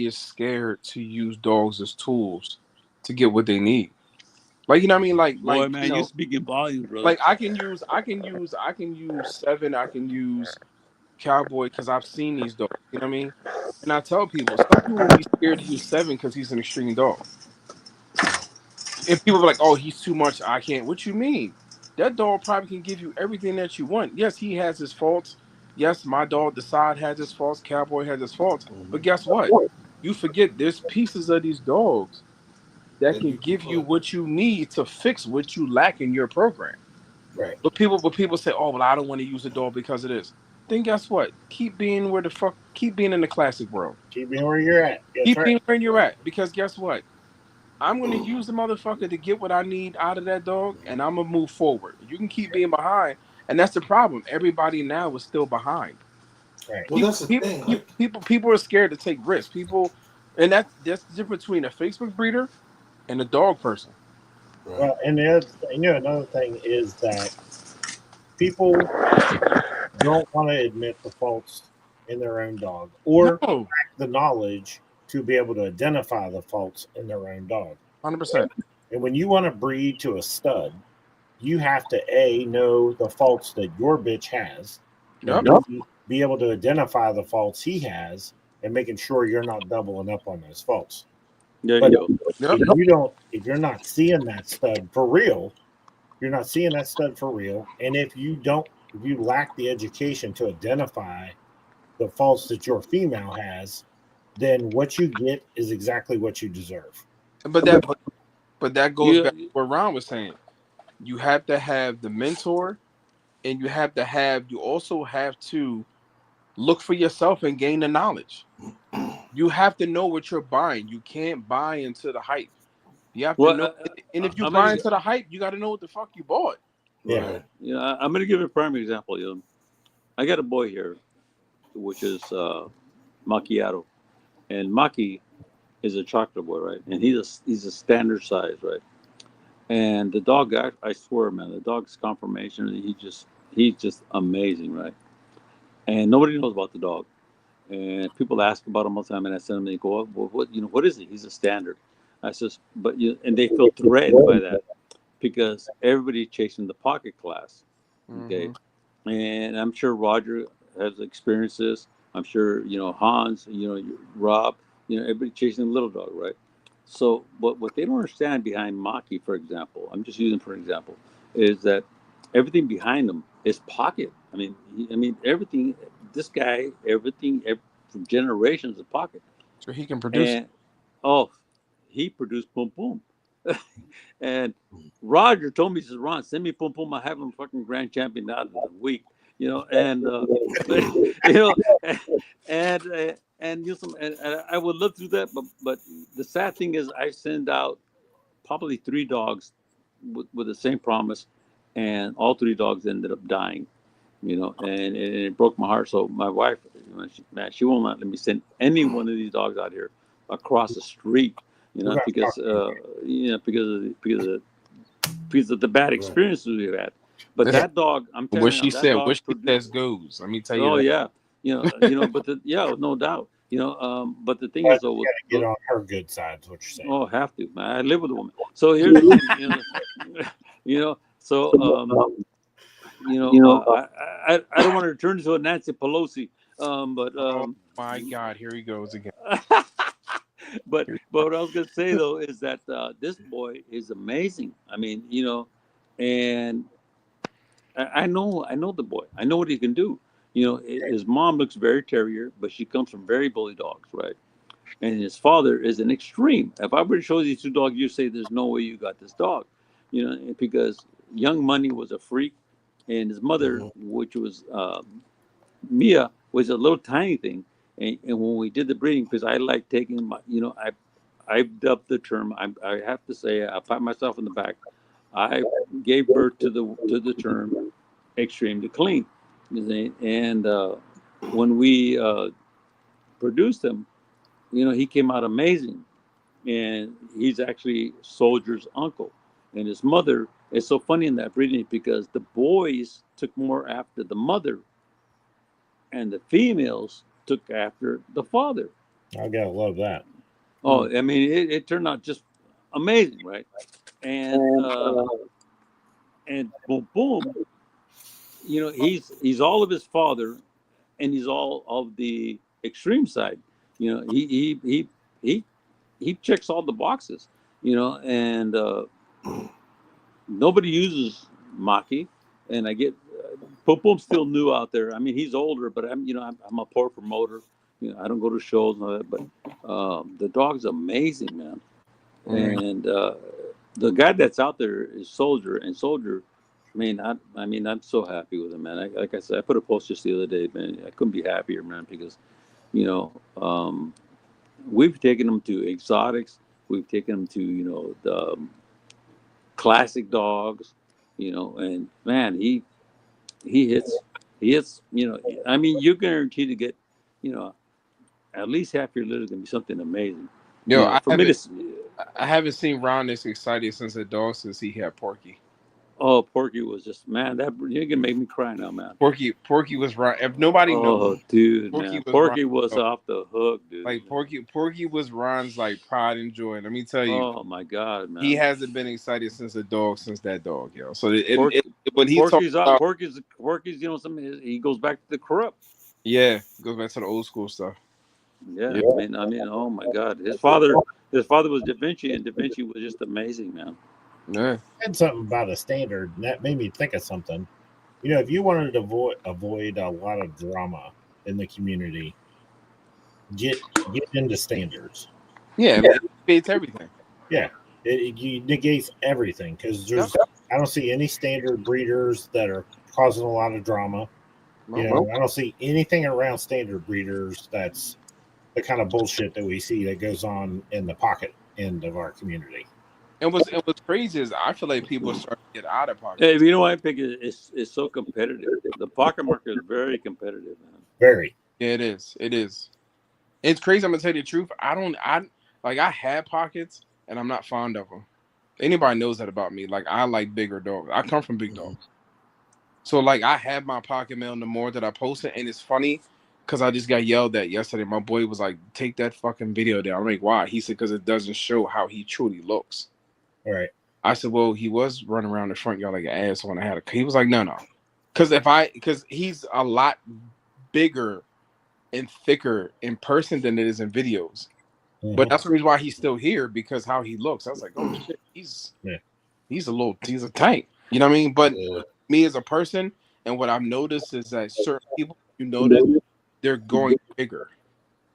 A: is scared to use dogs as tools to get what they need. Like, you know what I mean? Like,
F: man, you're speaking volumes, brother.
A: Like I can use 7. I can use Cowboy, because I've seen these dogs. You know what I mean? And I tell people, some people will be scared to use 7 because he's an extreme dog. And people are like, "Oh, he's too much. I can't." What you mean? That dog probably can give you everything that you want. Yes, he has his faults. Yes, my dog, the side, has his faults. Cowboy has his faults. But guess what? You forget there's pieces of these dogs that
E: That
A: can
E: you can
A: give you
E: put.
A: what you need to fix what you lack in your program.
D: Right.
A: But people say, "Oh, well, I don't want to use a dog because of this." Then guess what? Keep being in the classic world.
D: Keep being where you're at. That's
A: Keep
D: right.
A: being where you're at. Because guess what? I'm gonna use the motherfucker to get what I need out of that dog, and I'm gonna move forward. You can keep being behind, and that's the problem. Everybody now is still behind.
D: Right.
E: Well, that's the thing. Like,
A: People are scared to take risks. People, and that's the difference between a Facebook breeder and a dog person.
E: right.
D: Well, and the other thing, another thing is that people don't want to admit the faults in their own dog or
A: No,
D: the knowledge to be able to identify the faults in their own dog.
A: 100%.
D: And when you want to breed to a stud, you have to know the faults that your bitch has,
A: Yep.
D: and be able to identify the faults he has, and making sure you're not doubling up on those faults.
F: There
D: But
F: you go.
D: if you're not seeing that stud for real, you're not seeing that stud for real. And if you lack the education to identify the faults that your female has, then what you get is exactly what you deserve.
A: But that goes back to
F: You,
A: what Ron was saying. You have to have the mentor, and you also have to look for yourself and gain the knowledge. You have to know what you're buying. You can't buy into the hype. You have to
F: well,
A: know, and if you
F: I'm
A: buy
F: gonna,
A: into the hype, you got to know what the fuck you bought.
D: Yeah.
E: Right.
F: I'm gonna give you a prime example. I got a boy here, which is Macchiato, and Maki is a chocolate boy, right? And he's a standard size, right? And the dog, I swear, man, the dog's conformation, he's just amazing, right? And nobody knows about the dog. And people ask about him all the time, and I send them, they go, well, what is he? He's a standard. I says, and they feel threatened by that because everybody's chasing the pocket class. Okay. And I'm sure Roger has experienced this. I'm sure, Hans, Rob, everybody chasing the little dog, right? So what they don't understand behind Maki, for example, I'm just using for example, is that everything behind them is pocket. I mean everything. This guy, everything from generations of pocket,
A: So he can produce.
F: and oh, he produced Boom Boom, and Roger told me, he says, Ron, send me Boom Boom. I have him fucking grand champion out of the week, and and I would look through that, but the sad thing is, I send out probably 3 dogs with the same promise, and all 3 dogs ended up dying, and it broke my heart. So my wife, she won't let me send any one of these dogs out here across the street, because because of the bad experiences we've had. But that dog, I'm telling you, that dog
A: What she says goes. Let me tell you
F: oh
A: that.
F: yeah, but no doubt, but the thing is though,
D: You got to get on her good side, is what you're saying.
F: oh, have to, man. I live with a woman. So here's the thing, so I don't want to turn into a Nancy Pelosi, but
A: Oh my God, here he goes again.
F: but what I was gonna say though is that this boy is amazing. I mean, and I know the boy. I know what he can do. His mom looks very terrier, but she comes from very bully dogs, right? And his father is an extreme. If I were to show these 2 dogs, you say there's no way you got this dog, because Young Money was a freak, and his mother, which was Mia, was a little tiny thing. And when we did the breeding, because I like taking my, I've dubbed the term. I have to say, I pat myself in the back. I gave birth to the term extreme to clean, and when we produced him, he came out amazing, and he's actually Soldier's uncle, and his mother. It's so funny in that breeding because the boys took more after the mother, and the females took after the father.
D: I gotta love that.
F: Oh, I mean, it turned out just amazing, right? And Boom Boom, he's all of his father, and he's all of the extreme side. You know, he checks all the boxes. You know, and nobody uses Maki, and I get Pum Pum's still new out there. I mean, he's older, but I'm a poor promoter. You know, I don't go to shows and all that, but the dog's amazing, man. And the guy that's out there is Soldier, and Soldier, I'm so happy with him, man. Like I said, I put a post just the other day, man. I couldn't be happier, man, because we've taken him to exotics, we've taken him to the classic dogs, and man, he hits. You're guaranteed to get, at least half your litter is gonna be something amazing.
A: Yo,
F: I
A: haven't seen Ron this excited since since he had Porky.
F: Oh, Porky was just, man, you're gonna make me cry now, man.
A: Porky was Ron. If nobody knows,
F: dude, Porky was off the hook, dude.
A: Like Porky was Ron's like pride and joy. Let me tell you.
F: Oh my God, man.
A: He hasn't been excited since that dog, yo. So
F: when he talks about Porky's, he goes back to the corrupt.
A: Yeah, goes back to the old school stuff.
F: Yeah. Oh my God, his father was Da Vinci, and Da Vinci was just amazing, man.
A: Yeah.
D: I had something about a standard, and that made me think of something. If you wanted to avoid a lot of drama in the community, get into standards.
A: Yeah, it negates everything.
D: Yeah, it negates everything, because I don't see any standard breeders that are causing a lot of drama. I don't see anything around standard breeders that's the kind of bullshit that we see that goes on in the pocket end of our community.
A: And what's crazy is I feel like people are starting to get out of pocket.
F: Hey, you know what I think it's so competitive. The pocket market is very competitive, man.
D: Very.
A: Yeah, it is. It is. It's crazy. I'm gonna tell you the truth. I had pockets, and I'm not fond of them. Anybody knows that about me. Like, I like bigger dogs. I come from big dogs. So like, I had my pocket mail the more that I posted, and it's funny because I just got yelled at yesterday. My boy was like, "Take that fucking video down." I'm like, "Why?" He said, "Because it doesn't show how he truly looks."
D: All right.
A: I said, "Well, he was running around the front yard like an asshole when I had a." He was like, "No," because he's a lot bigger and thicker in person than it is in videos. Mm-hmm. But that's the reason why he's still here, because how he looks. I was like, "Oh shit, he's a tank." You know what I mean? But me as a person, and what I've noticed is that certain people, they're going bigger.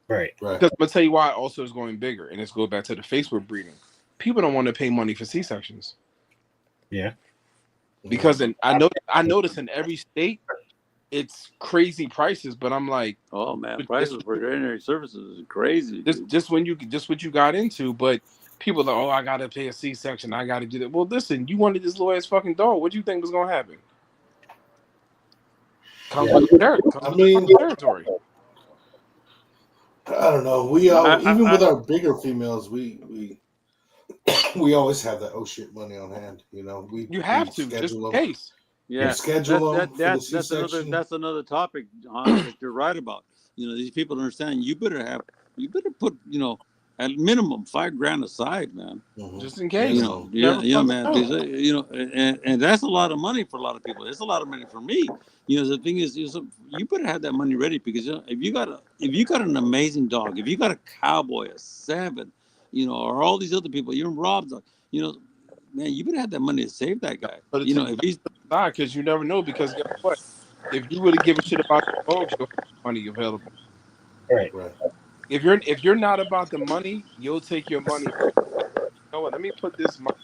D: Right.
A: Because I'm gonna tell you why also is going bigger, and this goes back to the Facebook breeding. People don't want to pay money for C-sections.
D: Yeah.
A: Because I notice in every state it's crazy prices, but I'm like,
F: oh man, prices for veterinary services is crazy.
A: Just what you got into, but people are like, oh, I gotta pay a C-section, I gotta do that. Well, listen, you wanted this little ass fucking dog. What do you think was gonna happen? Comes with the territory.
E: I don't know. We even with our bigger females, we always have that shit money on hand.
A: You have to just in case.
F: Yeah,
E: schedule them.
F: That's another topic that you're right about. These people don't understand. You better put at minimum $5,000 aside, man.
A: Just in case.
F: Man. And that's a lot of money for a lot of people. It's a lot of money for me. The thing is, you better have that money ready, because if you got an amazing dog, if you got a cowboy, a 7, or all these other people, you're Rob's dog, man, you better have that money to save that guy.
A: But if he's not, because you never know. Because guess what? If you really give a shit about the dogs, you'll have money available.
D: Right.
A: If you're not about the money, you'll take your money. You know what? Let me put this money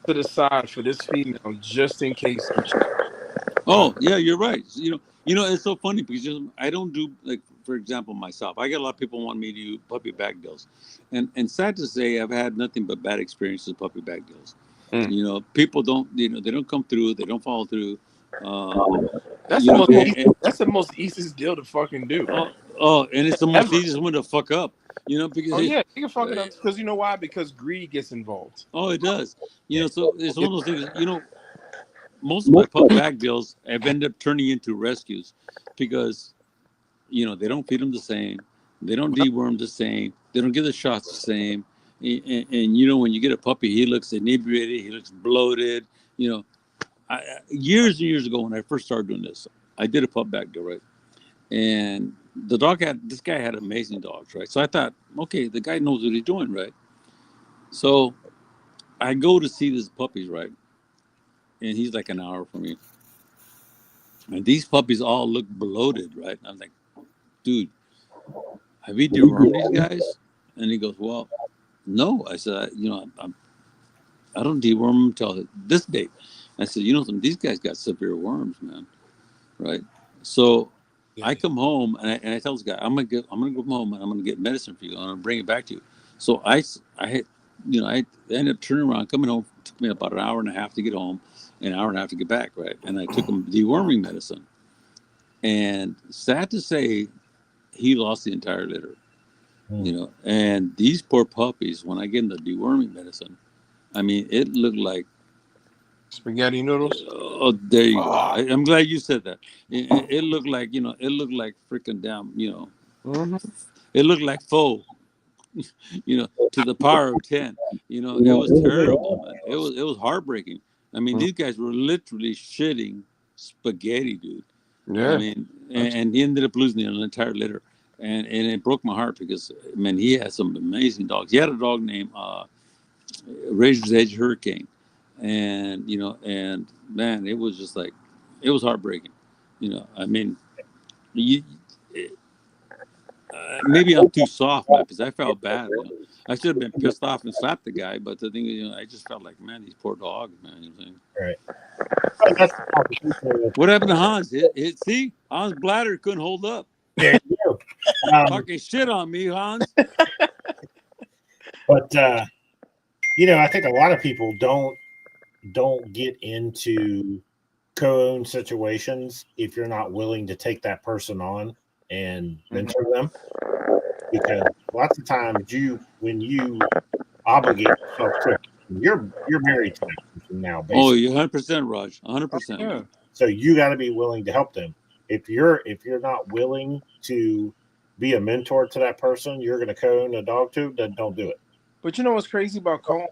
A: to the side for this female just in case.
F: Oh yeah, you're right. It's so funny because I don't do, like, for example, myself. I get a lot of people want me to do puppy bag deals, and sad to say, I've had nothing but bad experiences with puppy bag deals. People don't, they don't come through, they don't follow through.
A: That's the most easiest deal to fucking do.
F: And it's the most easiest one to fuck up. Because
A: you can fuck it up because you know why? Because greed gets involved.
F: Oh, it does. So it's one of those things. Most of my pup bag deals have ended up turning into rescues because, they don't feed them the same, they don't deworm the same, they don't give the shots the same, and when you get a puppy, he looks inebriated, he looks bloated. Years and years ago when I first started doing this, I did a pup bag deal, right? And this guy had amazing dogs, right? So I thought, okay, the guy knows what he's doing, right? So I go to see these puppies, right? And he's like an hour from me. And these puppies all look bloated, right? I'm like, dude, have you dewormed these guys? And he goes, well, no. I said, I don't deworm them until this date. I said, these guys got severe worms, man, right? So I come home and I tell this guy, I'm gonna go home and I'm gonna get medicine for you. I'm gonna bring it back to you. So I ended up turning around, coming home. It took me about an hour and a half to get home, an hour and a half to get back, right? And I took him deworming medicine. And sad to say, he lost the entire litter. And these poor puppies, when I get them the deworming medicine, I mean, it looked like
A: spaghetti noodles.
F: Oh, there you go. I'm glad you said that. It looked like, it looked like freaking damn, it looked like faux, to the power of 10. It was terrible, man. It was heartbreaking. I mean, these guys were literally shitting spaghetti, dude.
A: Yeah.
F: I mean, and he ended up losing an entire litter. And it broke my heart because, man, he had some amazing dogs. He had a dog named Razor's Edge Hurricane. And, and man, it was just like, it was heartbreaking. I mean, maybe I'm too soft, man, because I felt bad. I should have been pissed off and slapped the guy. But the thing is, I just felt like, man, these poor dogs, man.
D: Right.
F: What happened to Hans? See, Hans' bladder couldn't hold up.
D: There you go.
F: Fucking shit on me, Hans.
D: But I think a lot of people don't get into co-owned situations if you're not willing to take that person on and mentor them, because lots of times when you obligate yourself to, you're married to that person now, basically.
F: Oh, you're 100%, Raj. 100%.
A: Yeah.
D: So you got to be willing to help them. If you're not willing to be a mentor to that person you're going to co-own a dog to, then don't do it.
A: But you know what's crazy about co-own?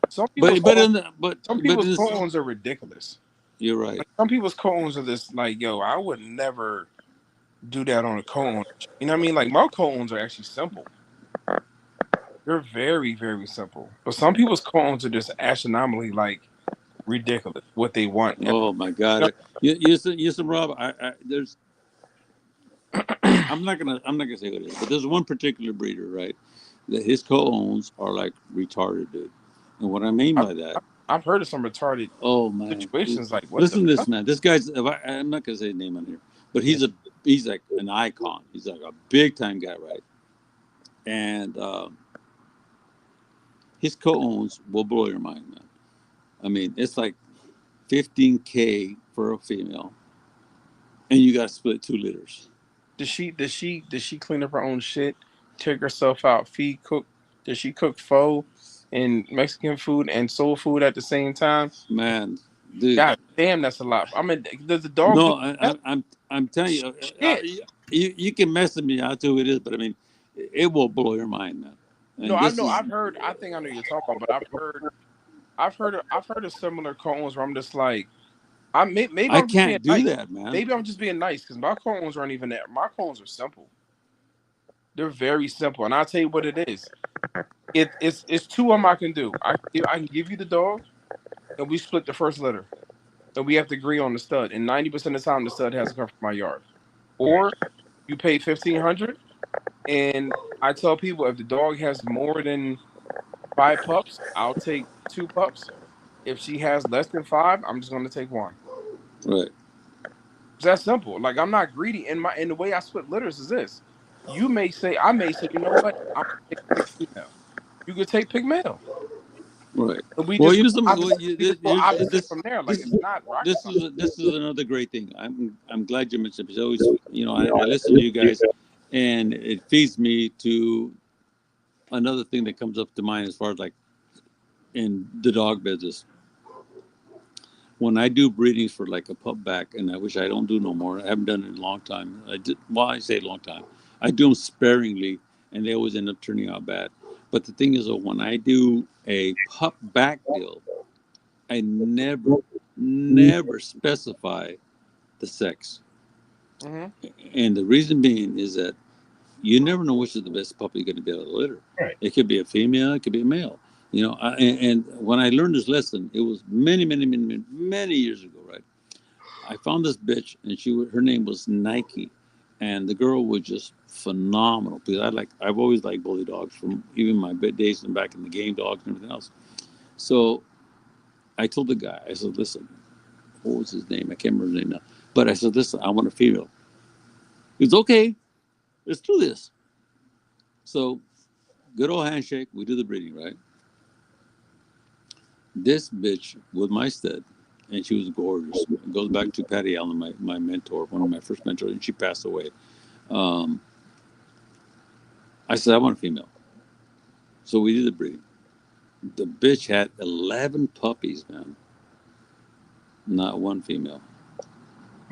A: Some people's co-owns are ridiculous.
F: You're right.
A: Like, some people's co-owns are this like, yo, I would never do that on a co-own. You know what I mean? Like, my co-owns are actually simple. They're very, very simple. But some people's co-owns are just astronomically like ridiculous what they want.
F: Oh my God! Listen, Rob. There's. I'm not gonna say what it is, but there's one particular breeder, right? That his co-owns are like retarded, dude. And what I mean by that,
A: I've heard of some retarded situations. Like,
F: listen to this, man. This guy's. I'm not gonna say his name on here, but he's like an icon. He's like a big time guy, right? And his co-owns will blow your mind, man. I mean, it's like $15K for a female, and you got to split 2 litters.
A: Does she clean up her own shit, take herself out, feed, cook? Does she cook pho and Mexican food and soul food at the same time?
F: Man, dude,
A: God damn, that's a lot. I mean, does the dog?
F: No, I'm telling you, you can mess with me. I'll tell you who it is, but I mean, it will blow your mind, man. And
A: no, I know. I've heard. I think I know you're talking about, but I've heard of similar co-owns where I'm just like, maybe
F: I can't do that, man.
A: Maybe I'm just being nice because my co-owns aren't even that. My co-owns are simple. They're very simple, and I'll tell you what it is. It's 2 of them I can do. I can give you the dog, and we split the first litter, and we have to agree on the stud. And 90% of the time, the stud has to come from my yard, or you pay $1,500, and I tell people if the dog has more than 5 pups, I'll take 2 pups. If she has less than 5, I'm just going to take 1.
F: Right.
A: It's that simple. Like, I'm not greedy. And the way I split litters is this. I may say, you know what? I'm going to take female. You could take pygmalion.
F: Right.
A: Well, from there. Like, it's not rocket science.
F: This is another great thing. I'm glad you mentioned it. Because always, I listen to you guys, and it feeds me to another thing that comes up to mind as far as like in the dog business. When I do breedings for like a pup back, and I wish I don't do no more. I haven't done it in a long time. I say a long time. I do them sparingly, and they always end up turning out bad. But the thing is, when I do a pup back deal, I never specify the sex. And the reason being is that you never know which is the best puppy you're going to be able to litter.
D: Right.
F: It could be a female, it could be a male. You know, and when I learned this lesson, it was many years ago, right? I found this bitch, and her name was Nike, and the girl was just phenomenal. Because I've always liked bully dogs from even my days and back in the game dogs and everything else. So I told the guy, I said, listen, what was his name? I can't remember his name now. But I said, listen, I want a female. He's okay. Let's do this. So, good old handshake. We do the breeding, right? This bitch was my stud, and she was gorgeous. It goes back to Patty Allen, my mentor, one of my first mentors, and she passed away. I said, I want a female. So we did the breeding. The bitch had 11 puppies, man. Not one female.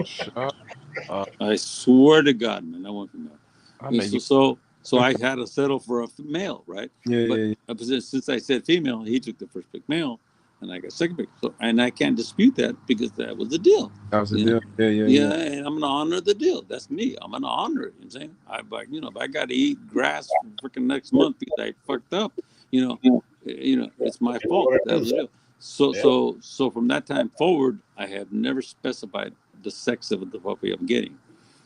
A: Shut up.
F: I swear to God, man, not one female.
A: I know you.
F: So I had to settle for a male, right? But since I said female, he took the first pick male, and I got second pick. So, and I can't dispute that because that was the deal.
A: That was the deal.
F: Yeah, and I'm gonna honor the deal. That's me. I'm gonna honor it. You know what I'm saying? If I got to eat grass freaking next month because I fucked up, it's my fault. That was the deal. So from that time forward, I have never specified the sex of the puppy I'm getting.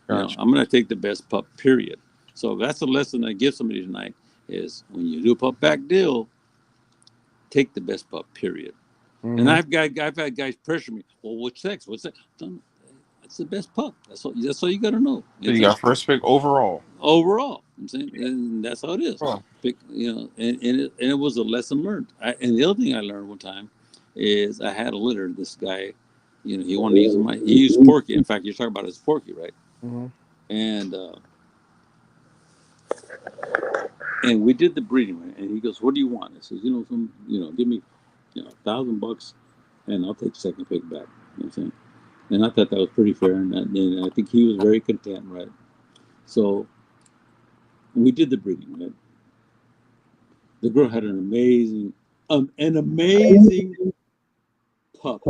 A: Gotcha.
F: I'm gonna take the best pup. Period. So that's a lesson I give somebody tonight: is when you do a pup back deal, take the best pup. Period. And I've had guys pressure me. Well, which sex? What's that? It's the best pup. That's all you got to know.
A: So you got first pick overall.
F: Overall, I'm saying, and that's how it is.
A: Oh.
F: And it was a lesson learned. And the other thing I learned one time is I had a litter. This guy, he wanted to use he used Porky. In fact, you're talking about his Porky, right? And we did the breeding, right? And he goes, "What do you want?" I says, give me, $1,000, and I'll take second pick back. You know what I'm saying? And I thought that was pretty fair, and I think he was very content, right? So we did the breeding, right? The girl had an amazing pup.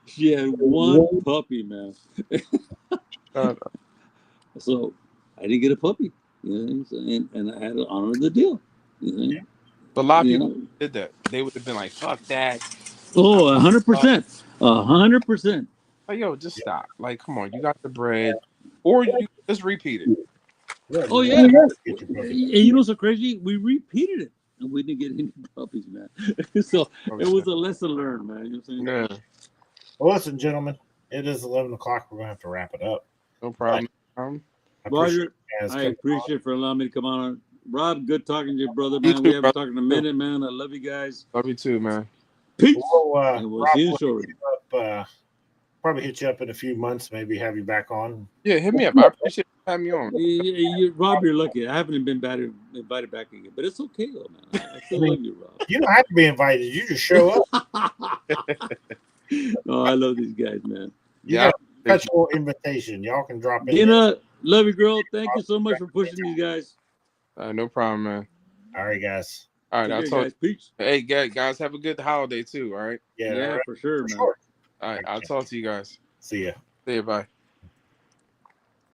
F: She had one puppy, man. So I didn't get a puppy, and I had to honor the deal.
A: But a lot of people did that. They would have been like, "Fuck that."
F: Oh, 100%, 100%.
A: Like, yo, just stop. Like, come on, you got the bread, or you just repeat it.
F: Oh yeah. And you know what's so crazy? We repeated it, and we didn't get any puppies, man. So it was a lesson learned, man. You know what I'm saying?
A: Yeah.
D: Well, listen, gentlemen, it is 11 o'clock. We're gonna have to wrap it up.
A: No problem.
F: Roger, I appreciate for allowing me to come on. Rob, good talking to you, brother, man. We haven't talked in a minute, man. I love you guys.
A: Love you too, man.
F: Peace.
D: We'll see you shortly. Probably hit you up in a few months, maybe have you back on.
A: Yeah, hit me up. I appreciate you having me on.
F: Rob, you're lucky. I haven't been invited back again, but it's okay though, man. I still love you, Rob.
D: You don't have to be invited. You just show up.
F: Oh, I love these guys, man.
D: Yeah, special invitation. Y'all can drop in.
F: Love you, girl. Thank you so much for pushing these guys.
A: No problem, man.
D: All right, guys.
A: All right, I'll talk.
F: Guys. Peace.
A: Hey, guys, have a good holiday too. All right.
D: Yeah,
F: for sure, man.
A: All right, I'll talk to you guys.
D: See ya.
A: See you. Bye.